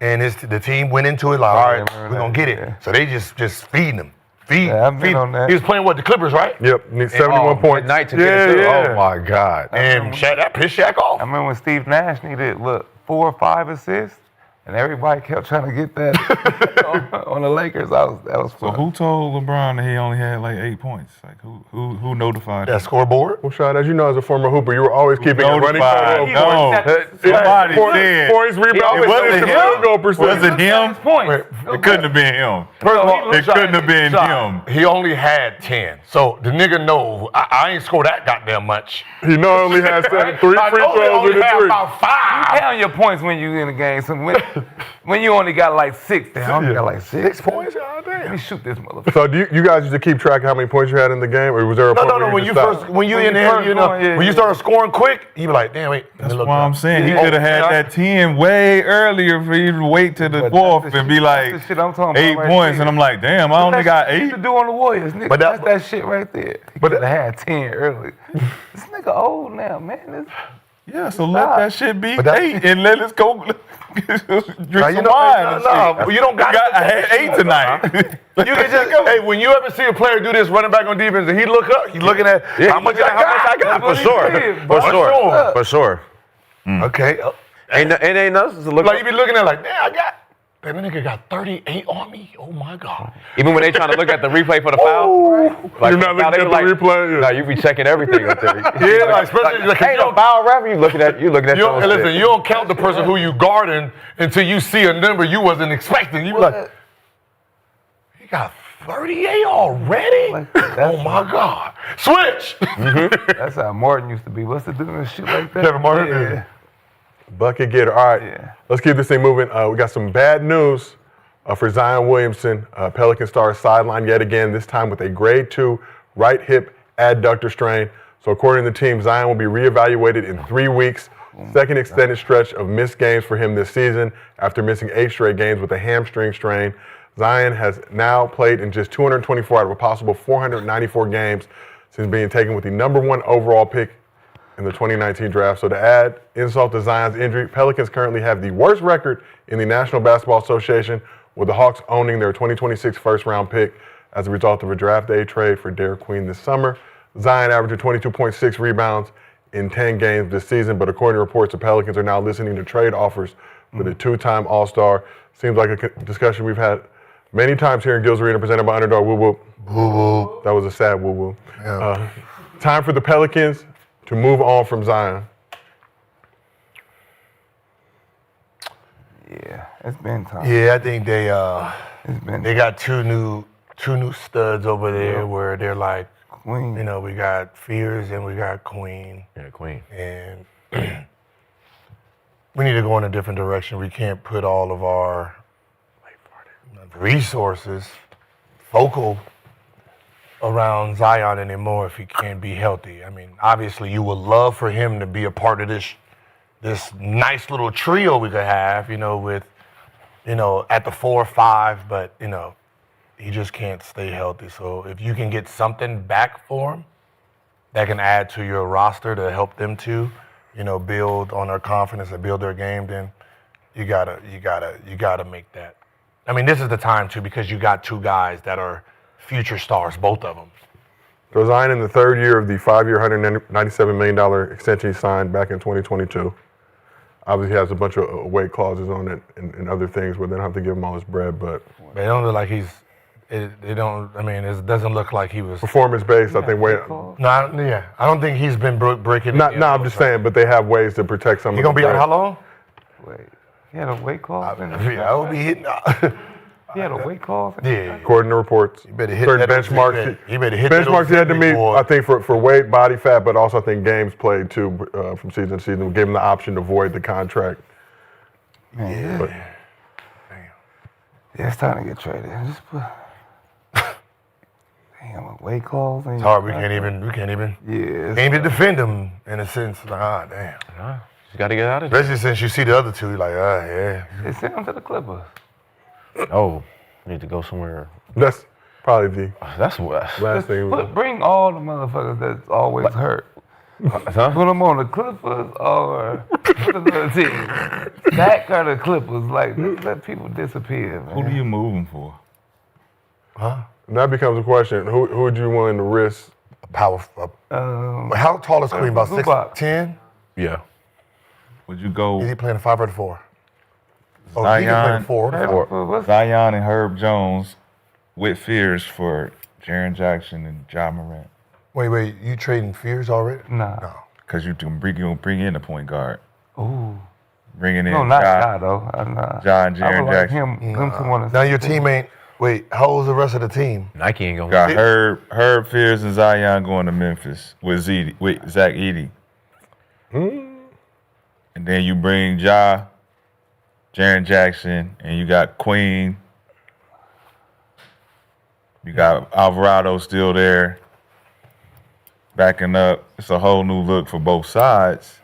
and the team went into it like, all right, remember we're going to that, get it. yeah. So they just feeding him. Feed, Yeah, I've been feed. on that. He was playing, what, the Clippers, right? Yep, need 71 points. Night to get it too. Yeah. Oh my God. And Shaq, that pissed Shaq off. I remember when Steve Nash needed 4 or 5 assists, and everybody kept trying to get that on the Lakers. That was So fun. who told LeBron that he only had like 8 points? Like who notified That him? scoreboard? Rashad, as you know, as a former hooper, you were always keeping a running Notified. total. No. Somebody said. Points, rebounds, It wasn't field goal him. Was percentage. it him? Points. It couldn't have been him. First of all, It couldn't have been him. He only had 10. So the nigga know I ain't scored that goddamn much. He not only has 3 free I know he throws only in the had three. about 5. Count your points when you in the game. So when when you only got like 6, then I only got like 6 points. Oh, damn. Let me shoot this motherfucker. So do you guys used to keep track of how many points you had in the game, or was there a point where When you you just stopped? first, when you in there, you know, when you started scoring quick, you be like, damn, wait. That's why I'm saying he could have had that 10 way earlier for you to wait to the 4th and be like That's the shit I'm talking 8 about right points, there. and I'm like, damn, I only got 8. to do on the Warriors, nigga. But That's that shit right there. He could have had 10 early. This nigga old now, man. Yeah, so let that shit be But that- 8 and let us go drink you some know, wine. and no, shit. you don't got. I had 8 tonight. You can just hey, when you ever see a player do this, running back on defense, and he look up, he's looking at how much I got. For sure. For sure. Okay, It ain't nothing to look like you be looking at like, damn, I got. That nigga got 38 on me. Oh my god. Even when they trying to look at the replay for the foul, like, You're not looking at the replay? No, you be checking everything up there. Yeah, like especially like, Ain't no foul, ref. You looking at you your don't, own listen, shit. you don't count the person who you guarding until you see a number you wasn't expecting. You be like, he got 38 already? Oh my God. Switch! That's how Martin used to be. What's the doing and shit like that? Kevin Martin? Yeah. Bucket getter. All right, Yeah. let's keep this thing moving. We got some bad news for Zion Williamson. Pelican star sidelined yet again, this time with a grade 2 right hip adductor strain. So according to the team, Zion will be reevaluated in 3 weeks. Second extended stretch of missed games for him this season after missing 8 straight games with a hamstring strain. Zion has now played in just 224 out of a possible 494 games since being taken with the #1 overall pick in the 2019 draft. So to add insult to Zion's injury, Pelicans currently have the worst record in the National Basketball Association, with the Hawks owning their 2026 first-round pick as a result of a draft day trade for Derek Queen this summer. Zion averaged 22.6 rebounds in 10 games this season, but according to reports, the Pelicans are now listening to trade offers for the 2-time All-Star. Seems like a discussion we've had many times here in Gills Arena, presented by Underdog. Woo woo. Woo woo. That was a sad woo woo. Yeah. Time for the Pelicans to move on from Zion. Yeah, it's been time. Yeah, I think they It's been they got two new studs over there where they're like, Queen. you know, we got Fears and we got Queen. Yeah, Queen. And we need to go in a different direction. We can't put all of our resources focal around Zion anymore if he can't be healthy. I mean, obviously you would love for him to be a part of this nice little trio we could have, you know, with, you know, at the 4 or 5, but, you know, he just can't stay healthy. So if you can get something back for him that can add to your roster to help them to, you know, build on their confidence and build their game, then you gotta make that. I mean, this is the time too, because you got 2 guys that are future stars, both of them. So Zion in the 3rd year of the 5-year, $197 million extension he signed back in 2022. Obviously, he has a bunch of away clauses on it and other things where they don't have to give him all his bread, but They don't look like it doesn't look like he was. performance-based, I think. I don't think he's been breaking. I'm just saying, but they have ways to protect some. He gonna be out how long? Wait, he had a weight clause in it? I would be hitting. He had a weight clause in it? Yeah, According to reports, you better hit certain that benchmarks. He better hit that Benchmarks he had to meet, boy. I think, for weight, body fat, but also I think games played too from season to season. We gave him the option to void the contract. Man, But yeah, it's time to get traded. Just put. Damn, a weight clause. It's hard. We can't even. Yeah. Can't even defend him in a sense. Like, damn. Just got to get out of there. Especially since you see the other 2, you're like, yeah. They sent him to the Clippers. Oh, need to go somewhere. that's probably the That's what. last thing. Bring all the motherfuckers that's always hurt. Put them on the Clippers or another team. That kind of Clippers, like, let people disappear, man. Who do you move him for? And that becomes a question. Who would you willing to risk? Power. How tall is Queen? About Zubac. 6'10"? Yeah. Would you go Is he playing a 5 or a 4? Oh, he can play a Zion, 4. What's Zion and Herb Jones with Fears for Jaren Jackson and Ja Morant? Wait, you trading Fears already? Nah. No. Because you can bring in a point guard. Ooh. Bringing in No, not Ja, Ja, though. Nah. Ja and I Jaren would like Jackson. him to want to. Now your team ain't. Wait, how old's the rest of the team? Nike ain't gonna. Got Herb Fears and Zion going to Memphis with Zach Edey. And then you bring Ja Jaren Jackson, and you got Queen. You got Alvarado still there, backing up. It's a whole new look for both sides.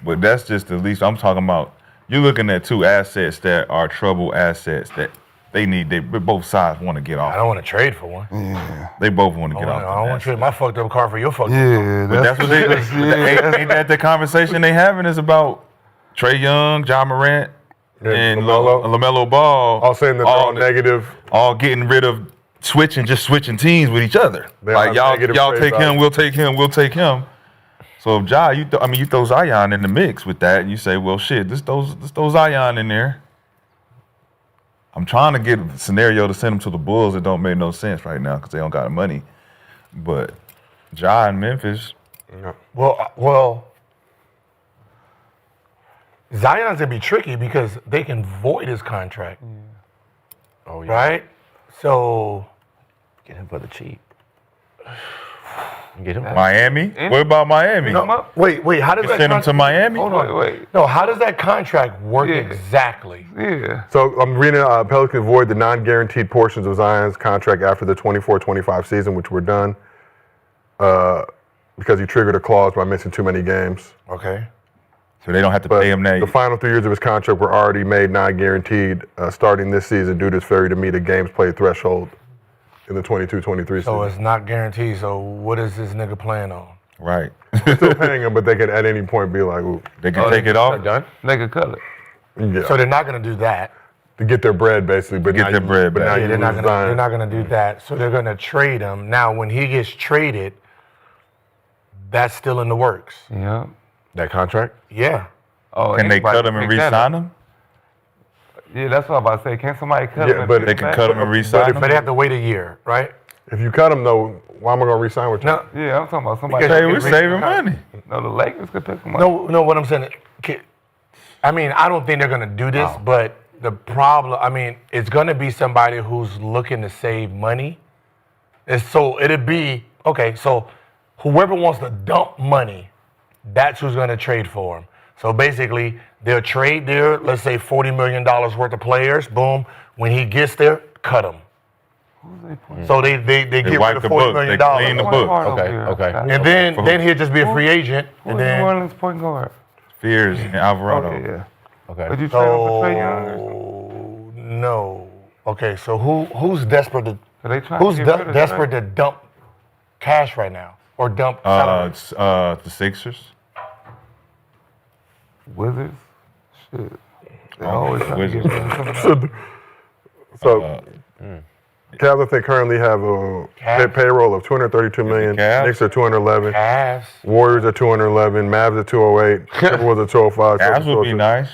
But that's just the least. I'm talking about. You're looking at two assets that are trouble assets that they need. Both sides want to get off. I don't want to trade for one. Yeah. They both want to get off. I don't want to trade my fucked up car for your fucked up car. Yeah, But that's what they. Ain't that the conversation they having is about Trae Young, John Morant, and LaMelo Ball. All saying that they're all negative. All getting rid of switching teams with each other. They're like on y'all negative take trade him, we'll take him, we'll take him. So if you throw Zion in the mix with that, and you say, well, shit, let's throw Zion in there. I'm trying to get a scenario to send him to the Bulls. It don't make no sense right now because they don't got the money. But Ja in Memphis. Well, Zion's gonna be tricky because they can void his contract. Oh yeah. Right? So Get him for the cheap. Get him. Miami? What about Miami? no, wait. How does that Send him to Miami? Hold on. Wait. No, how does that contract work exactly? Yeah. So I'm reading Pelicans void the non-guaranteed portions of Zion's contract after the 24-25 season, which were done because he triggered a clause by missing too many games. Okay. So they don't have to But pay him that. the final 3 years of his contract were already made non-guaranteed starting this season due to his failure to meet a games played threshold in the 22-23 season. So it's not guaranteed. So what is this nigga playing on? Right. They're still paying him, but they can at any point be like, ooh, They can take it off. Done. They could cut it. yeah, So they're not gonna do that. to get their bread basically, but Get now their you- bread but back. now Yeah, you they're not lose gonna. Zion. They're not gonna do that. So they're gonna trade him. Now, when he gets traded, that's still in the works. Yeah. That contract? Yeah. Oh, Can they anybody cut him and pick that re-sign up. him? Yeah, that's what I'm about to say. Can somebody cut Yeah, him? and but pick They him can back? cut him and re-sign But they him? have to wait a year, right? If you cut him though, why am I gonna re-sign with you? No. Yeah, I'm talking about somebody. Because Hey, we're They can saving re-sign. money. No, the Lakers could pick him up. No. What I'm saying, I mean, I don't think they're gonna do this, but the problem, I mean, it's gonna be somebody who's looking to save money. And so it'd be okay. So whoever wants to dump money, that's who's gonna trade for him. So basically, they'll trade their, let's say, $40 million worth of players. Boom. When he gets there, cut him. So they get rid wipe of the $40 book. million. They clean the book. Okay. And then he'll just be a free agent. Who's And New then Orleans point guard? Fears and Alvarado. Okay, yeah. Okay. Would you trade him for Trae Young or something? so no. Okay, so who's desperate to Are they trying who's to get rid of desperate Trae? to dump cash right now or dump salary? It's, the Sixers. Wizards? Shit. They always trying to Wizards. get rid of somebody. So, Cavs, I think, currently have a payroll of $232 million. Cavs? Knicks are 211. Cavs. Warriors are 211. Mavs are 208. Timberwolves are 205. Cavs would be nice.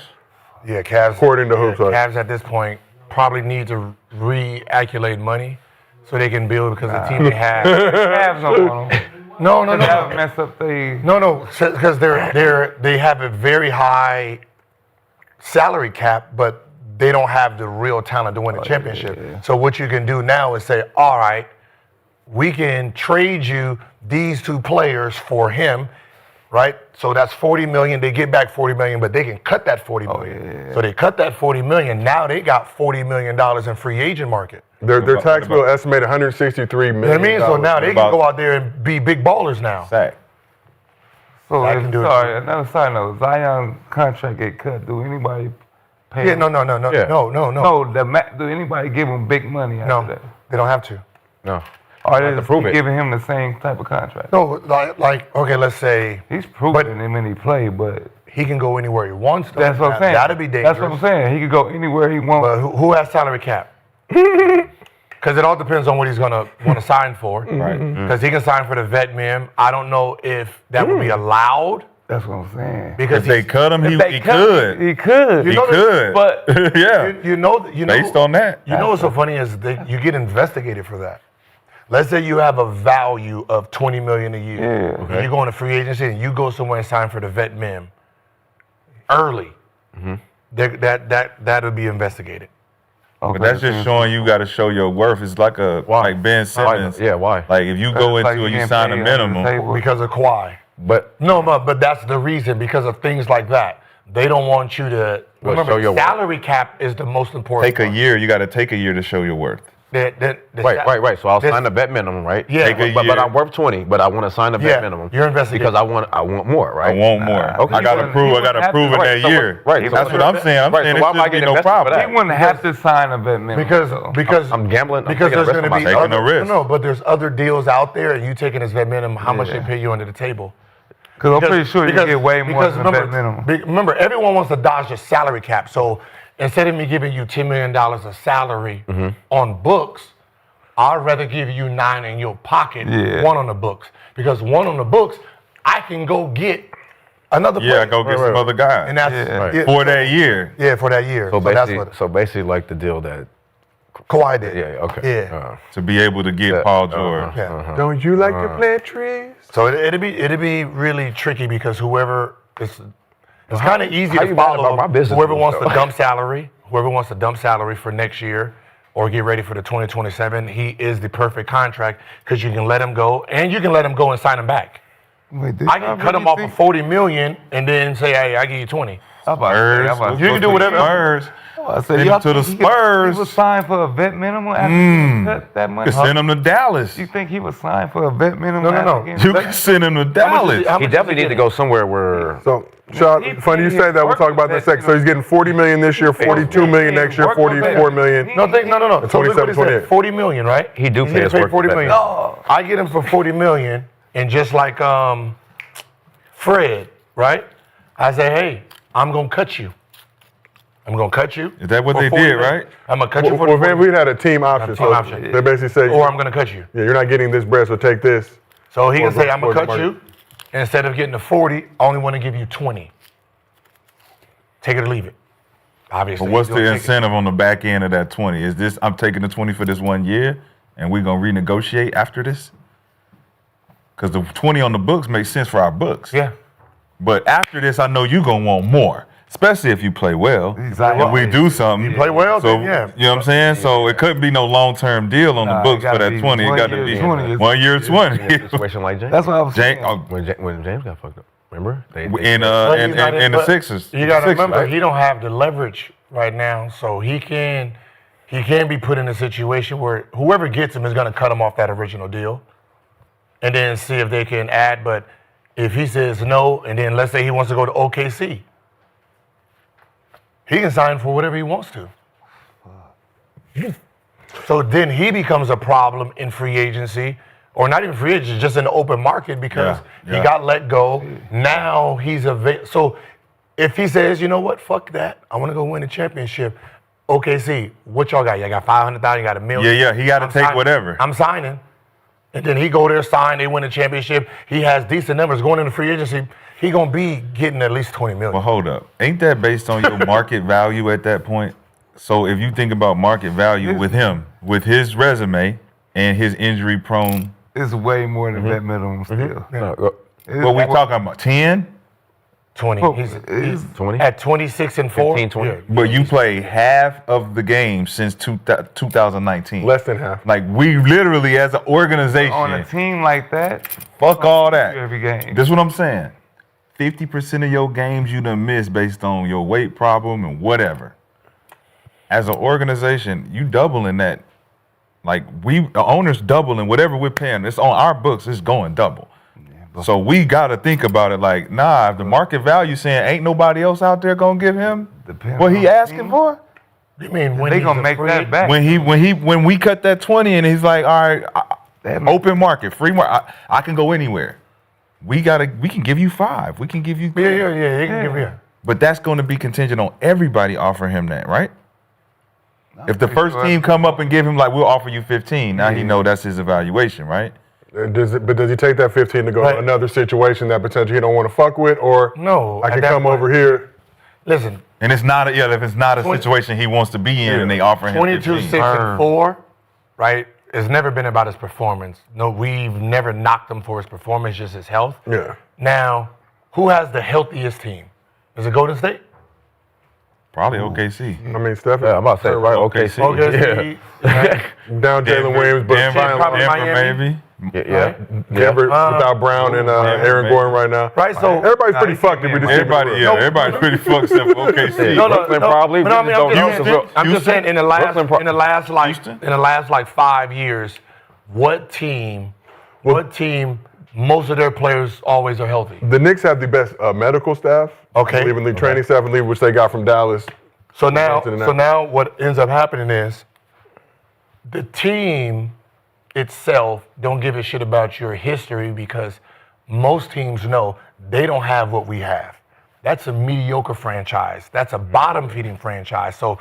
Yeah, Cavs. According to Hoops. Cavs at this point probably need to reacculate money so they can build because the team they have. Cavs don't want him. No. They have messed up the. No, because they have a very high salary cap, but they don't have the real talent to win a championship. So what you can do now is say, all right, we can trade you these two players for him, right? So that's $40 million. They get back $40 million, but they can cut that $40 million. So they cut that $40 million. Now they got $40 million in free agent market. Their tax bill estimated $163 million. You know what I mean? So now they can go out there and be big ballers now. Sack. So, I can do it sorry, another side note. Zion contract get cut. Do anybody pay Yeah, him? no. Yeah. No, do anybody give him big money after No, that? they don't have to. No. Or to they just prove keep it. giving him the same type of contract? No, like okay, let's say He's proven him when he play, but he can go anywhere he wants. Though. that's what I'm saying. That'd be dangerous. That's what I'm saying. He could go anywhere he wants. But who has salary cap? Because it all depends on what he's gonna want to sign for. Right. Because he can sign for the vet min. I don't know if that would be allowed. That's what I'm saying. Because If they he's- cut him, If he they cut could. him, he could. You He know that- could. but yeah. you know, Based on that. You know what's so funny is that you get investigated for that. Let's say you have a value of $20 million a year. Yeah. And you go into free agency and you go somewhere and sign for the vet min early. That'll be investigated. But that's just showing you got to show your worth. It's like like Ben Simmons. Yeah, why? Like if you go into it, you sign a minimum. Because of Kawhi. But No, but that's the reason, because of things like that. they don't want you to. show Remember, your worth. salary cap is the most important. Take a year. You got to take a year to show your worth. Right. So I'll sign the vet minimum, right? Yeah. Take a But year. I'm worth 20, but I want to sign the vet minimum. You're investing because I want more, right? I want more. Okay. I got to prove. I got to prove in that year. Right. That's what I'm saying. I'm Right, saying so why am I it shouldn't be getting no invested for problem. that? He wouldn't have to sign a vet minimum. because I'm gambling. I'm because taking a there's risk going on to be myself. Taking a risk. No, but there's other deals out there, and you taking this vet minimum. How much Yeah. they pay you under the table? Because I'm pretty sure you get way more than a vet minimum. Remember, everyone wants to dodge the salary cap. So instead of me giving you $10 million of salary on books, I'd rather give you 9 in your pocket, 1 on the books. Because 1 on the books, I can go get another player. Yeah, go get some other guys. And that's For that year. Yeah, for that year. So that's basically, what like the deal that. Kawhi did. Yeah. Okay. Yeah. To be able to get Paul George. Yeah. Don't you like to plant trees? So it'd be really tricky because whoever it's kind of easy how to you mad follow about my business whoever moves, wants though? to dump salary for next year or get ready for the 2027. He is the perfect contract because you can let him go and you can let him go and sign him back. Wait, I can cut him off for $40 million and then say, hey, I give you 20. Spurs. You can do whatever. Spurs. I said, Send y'all him to the think Spurs. He was signed for a vet minimum after he cut that money. You can send him to Dallas. You think he was signed for a vet minimum? No. after getting You vet? can send him to Dallas. He definitely needs to go somewhere where. So, Sean, funny you say that. We'll talk about that in a second. So he's getting $40 million this year, $42 million next year, $44 million. No. So look what he 27, said, $40 million, right? He do He's pay getting his worth $40 for million. that. I get him for $40 million, and just like Fred, right? I say, hey, I'm gonna cut you. Is that what for they 40 did, million. right? I'm gonna cut you for Well, the Van 40 Vliet had a team option. team So option. they basically say, or I'm gonna cut you. yeah, you're not getting this bread, so take this. So he can say, Or I'm gonna the cut money. you. And instead of getting the 40, I only want to give you 20. Take it or leave it. Obviously. But what's he's gonna the take it. incentive on the back end of that 20? Is this, I'm taking the 20 for this 1 year and we're going to renegotiate after this? Because the 20 on the books makes sense for our books. Yeah. But after this, I know you're going to want more, especially if you play well. Exactly. If we do something. You play well, so, then yeah. You know what I'm saying? So it couldn't be no long-term deal on the Nah, books it for gotta that be 20. It 1 got to year, be 20 is- 1 year, 20. In a situation like James. That's what I was saying. When James got fucked up. Remember? in the Sixers. You got to Sixers, remember, right? he don't have the leverage right now, so he can be put in a situation where whoever gets him is going to cut him off that original deal, and then see if they can add. But if he says no, and then let's say he wants to go to OKC, he can sign for whatever he wants to. So then he becomes a problem in free agency, or not even free agency, just in the open market because he got let go. Now he's so if he says, you know what, fuck that, I want to go win a championship. OKC, what y'all got? Y'all got 500,000, you got $1 million. Yeah, he got to take whatever. I'm signing. And then he go there, sign, they win a championship. He has decent numbers going into free agency. He gonna be getting at least 20 million. Well, hold up. Ain't that based on your market value at that point? So if you think about market value with him, with his resume and his injury prone, It's way more than vet minimum still. what we talking about? 10? 20. He's 20? at 26 and 4. 15, 20. Yeah. But you play half of the game since 2019. Less than half. Like we literally as an organization, On a team like that, fuck all that. every game. This is what I'm saying. 50% of your games you done miss based on your weight problem and whatever. As an organization, you doubling that. Like the owners doubling whatever we're paying. It's on our books. It's going double. So we got to think about it like, nah, if the market value saying ain't nobody else out there going to give him what he asking for? You mean when They he's gonna a make free that agent? back. When we cut that 20 and he's like, all right, open market, free market, I can go anywhere. We can give you 5. We can give you 3. Yeah. He can give you. But that's going to be contingent on everybody offering him that, right? If the first team come up and give him like, we'll offer you 15, now he know that's his evaluation, right? Does he take that 15 to go to another situation that potentially he don't want to fuck with, or No, I at can that come point- over here? Listen, And it's not if it's not a situation he wants to be in and they offer him 22, 15. 6, and 4, right? It's never been about his performance. No, we've never knocked him for his performance, just his health. Yeah. Now, who has the healthiest team? Is it Golden State? Probably OKC. I mean, Steph. Yeah, I'm about to say right. OKC. OKC. Down Jalen Williams, but Denver Miami. maybe. Yeah. Denver without Brown and Aaron maybe. Gordon right now. Right, so Everybody's pretty fucked if we just Everybody's pretty fucked except for OKC. Brooklyn probably. But I mean, I'm just saying in the last like 5 years, what team most of their players always are healthy? The Knicks have the best medical staff. Okay. I believe in the training staff, I believe, which they got from Dallas. So now what ends up happening is the team itself don't give a shit about your history because most teams know they don't have what we have. That's a mediocre franchise. That's a bottom-feeding franchise. So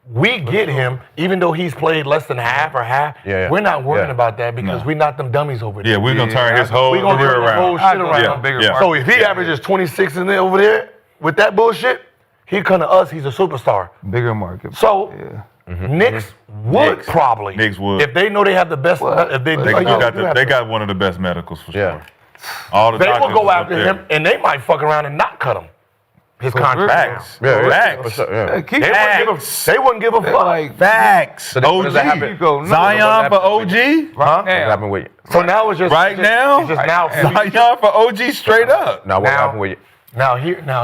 we get him, even though he's played less than half. We're not worrying about that because we're not them dummies over there. Yeah, we're gonna turn his whole We're gonna career turn the whole around. shit around. So if he averages 26 in there over there with that bullshit, he come to us, he's a superstar. Bigger market. So Knicks would probably. Knicks would. If they know they have the best. If they They got one of the best medicals for sure. All the They will doctors go is up after there. him, and they might fuck around and not cut him. His contract. Facts. Facts. They wouldn't give a fuck. Like, Facts. what does that happen? OG. Zion for OG. What happened with you? So now it's just Right now. Zion for OG straight up. Now what happened with you? Now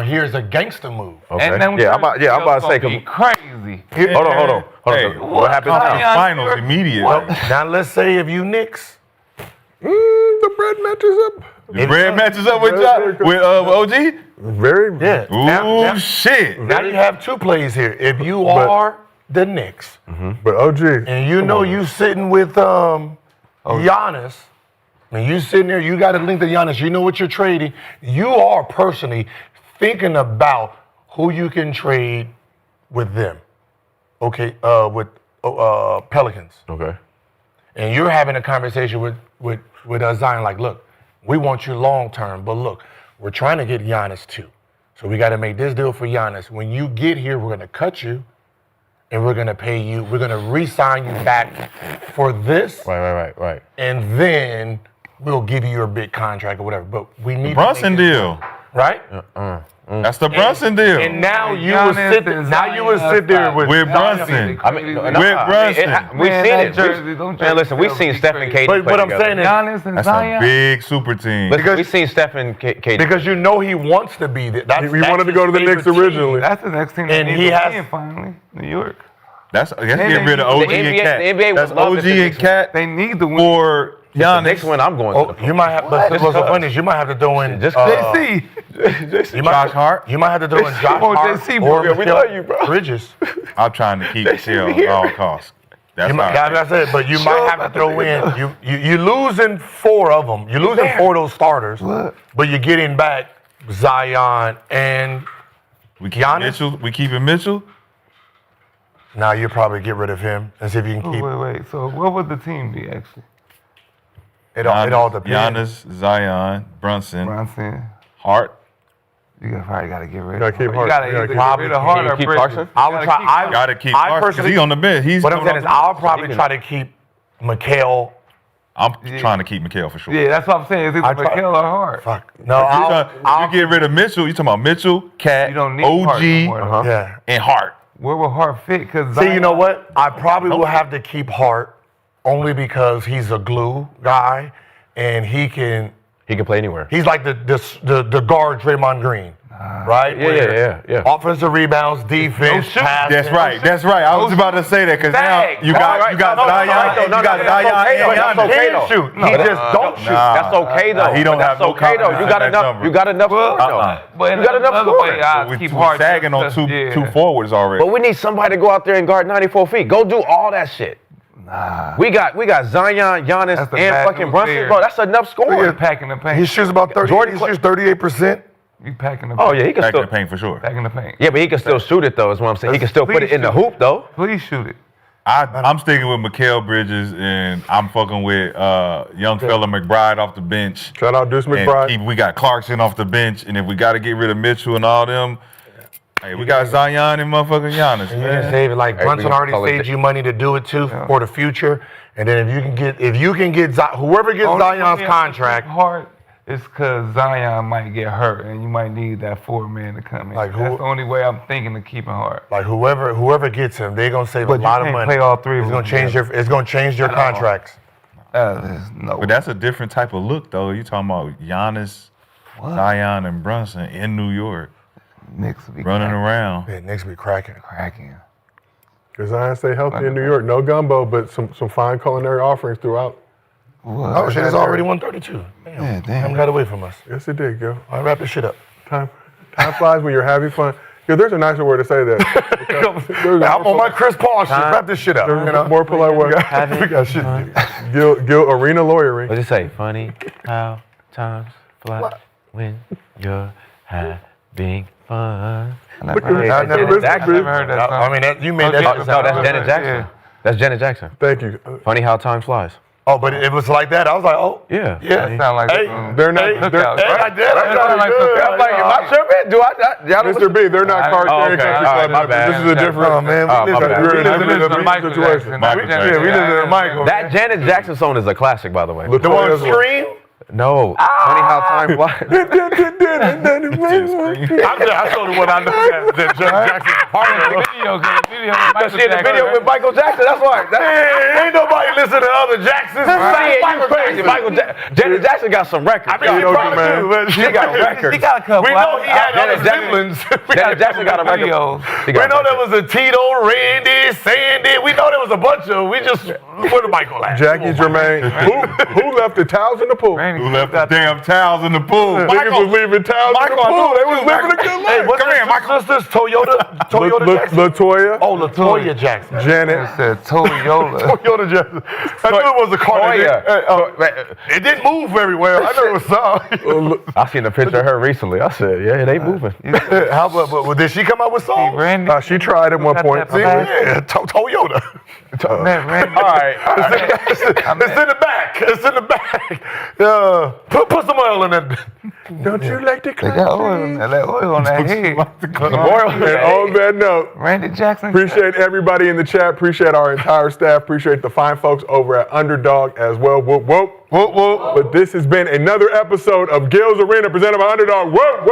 here's a gangster move. Okay. And then Yeah, I'm about to say. be crazy. Hold on. Hey, What happens now? Finals immediately. Now let's say if you Knicks, The bread matches up. The bread matches up with OG. Very. yeah. Ooh, shit. Now you have two plays here. If you are the Knicks, But OG. and you know you sitting with Giannis, and you sitting there, you got a link to Giannis, you know what you're trading. You are personally thinking about who you can trade with them. Okay, with Pelicans. Okay. And you're having a conversation with Zion, like, look, we want you long term, but look, we're trying to get Giannis too. So we got to make this deal for Giannis. When you get here, we're going to cut you, and we're going to pay you. We're going to re-sign you back for this. Right. And then we'll give you your big contract or whatever. But we need Brunson to make this deal. right? That's the Brunson deal. And now you would sit there. Now you would sit there with Brunson. I mean, With Brunson. We've Man, seen that it. jersey, don't Man, listen, we've jersey seen be Steph and crazy. KD play But what I'm together. saying is, Giannis and That's a Zion. big super team. Listen, we've seen Steph and KD. because you know he wants to be there. That's He wanted to go to the his Knicks favorite originally. That's the next team. And they he need to has- win finally. New York. Let's get rid of OG The and NBA Cat. the NBA would That's love if OG the and Knicks- Cat They need to win. for The Giannis. next one I'm going to. You might have, but what's so funny is you might have to throw in Just JC. you might, Josh Hart. You might have to throw in Josh on, Hart JC, or bro. We Mikal love you, bro. Bridges. I'm trying to keep Michelle at all costs. That's You might, all right. that's it, but you might have to throw in. You losing 4 of them. You're losing 4 of those starters, but you're getting back Zion and We keep Giannis? Mitchell. We keeping Mitchell. now you probably get rid of him and see if you can keep Wait. So what would the team be actually? it. All depends. Giannis, Zion, Brunson, Bronson. Hart. You probably got to get rid Gotta of keep him. Hart. You got to You gotta either keep- get rid of Hart or keep Bridges. Clarkson? I would try. Got to keep I Clarkson because personally- he on the bench. He's What I'm coming saying is, off I'll probably try to keep Mikal. I'm trying to keep Mikal for sure. Yeah, that's what I'm saying. Is I either try- McHale or Hart. Fuck. No, I'll you get rid of Mitchell. You talking about Mitchell, Cat, You don't need Hart no OG, more, though. yeah. and Hart. Where will Hart fit? Cause See, you know what? I probably will have to keep Hart only because he's a glue guy, and he can. He can play anywhere. He's like the guard Draymond Green, right? Yeah. Offensive rebounds, defense, passing. That's right. That's right. I was about to say that because now Facts. you got Zion. You got Zion and That's Giannis. okay, though. Shoot. He just don't shoot. That's okay though. he don't But have that's no okay though. confidence You in got that enough. number. You got enough scoring though. But You got enough another scoring. way, I'll We're keep Hart sagging on just- two yeah. forwards already. But we need somebody to go out there and guard 94 feet. Go do all that shit. We got Zion, Giannis, That's the and bad fucking news Brunson, there. bro. That's enough You're scoring. packing the paint. He shoots about 30. Jordan He shoots 38%. You packing the paint. Oh yeah, he can Back in still. the paint for sure. Packing the paint. Yeah, but he can still shoot it though. Is what I'm saying. He can still put it in the hoop though. Please shoot it. I'm sticking with Mikal Bridges, and I'm fucking with young fella McBride off the bench. Shout out Deuce And McBride. we got Clarkson off the bench, and if we got to get rid of Mitchell and all them, hey, we got Zion and motherfucking Giannis, And you man. can save it. Like Hey, Brunson we already call it saved you money to do it too for the future. And then if you can get whoever gets Zion's contract, Hart, it's because Zion might get hurt, and you might need that 4 man to come in. Like who- That's the only way I'm thinking of keeping Hart. Like whoever gets him, they're gonna save a lot of money. Play all three. It's gonna change your contracts. No. But that's a different type of look, though. You talking about Giannis, Zion, and Brunson in New York, Knicks will be running around. Yeah, Knicks be cracking. Because Zion stay healthy in New York. No gumbo, but some fine culinary offerings throughout. Oh shit, it's already 1:32. Damn. Time got away from us. Yes, it did, Gil. I'll wrap this shit up. Time flies when you're having fun. Yo, there's a nicer word to say that. I'm on my Chris Paul shit. Wrap this shit up. There's a more polite word. We got shit to do. Gil arena lawyering. What'd you say? Funny how times fly when you're having fun. I never heard that song. I mean, you made that. No, that's Janet Jackson. That's Janet Jackson. Thank you. Funny how time flies. Oh, but it was like that. I was like, oh. Yeah. That sound like They're not. I did. I'm like, am I tripping? Do I? Mr. B, they're not card carrying country club. my bad. This is a different. Oh man, we live in a situation. Yeah, we live in a Michael. That Janet Jackson song is a classic, by the way. The one Scream. No. Funny how time flies. I told you what I know. That Jackson. She in the video with Michael Jackson. That's why. Ain't nobody listening to other Jacksons. You crazy. Janet Jackson got some records. I mean, She got records. She got a couple. We know he had other siblings. Janet Jackson got a record. We know there was a Tito, Randy, Sandy. We know there was a bunch of. We just put a Michael at. Jackie Jermaine. Who left the towels in the pool? Who left the damn towels in the pool? Niggas was leaving towels in the pool. They was living a good life. Hey, what's her Michael sisters? Toyota Jackson. LaToya. Oh, LaToya Jackson. Janet. Said Toyota. Toyota Jackson. I knew it was a car. It didn't move very well. I know it was something. I seen a picture of her recently. I said, yeah, they moving. How about, did she come out with songs? She tried at one point. Yeah, Toyota. All right. It's in the back. It's in the back. Put some oil in it. Don't you like the They got oil on that head. And on that note, Randy Jackson. appreciate everybody in the chat. Appreciate our entire staff. Appreciate the fine folks over at Underdog as well. Whoop, whoop. Whoop, whoop. But this has been another episode of Gil's Arena presented by Underdog. Whoop, whoop.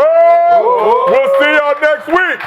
We'll see y'all next week.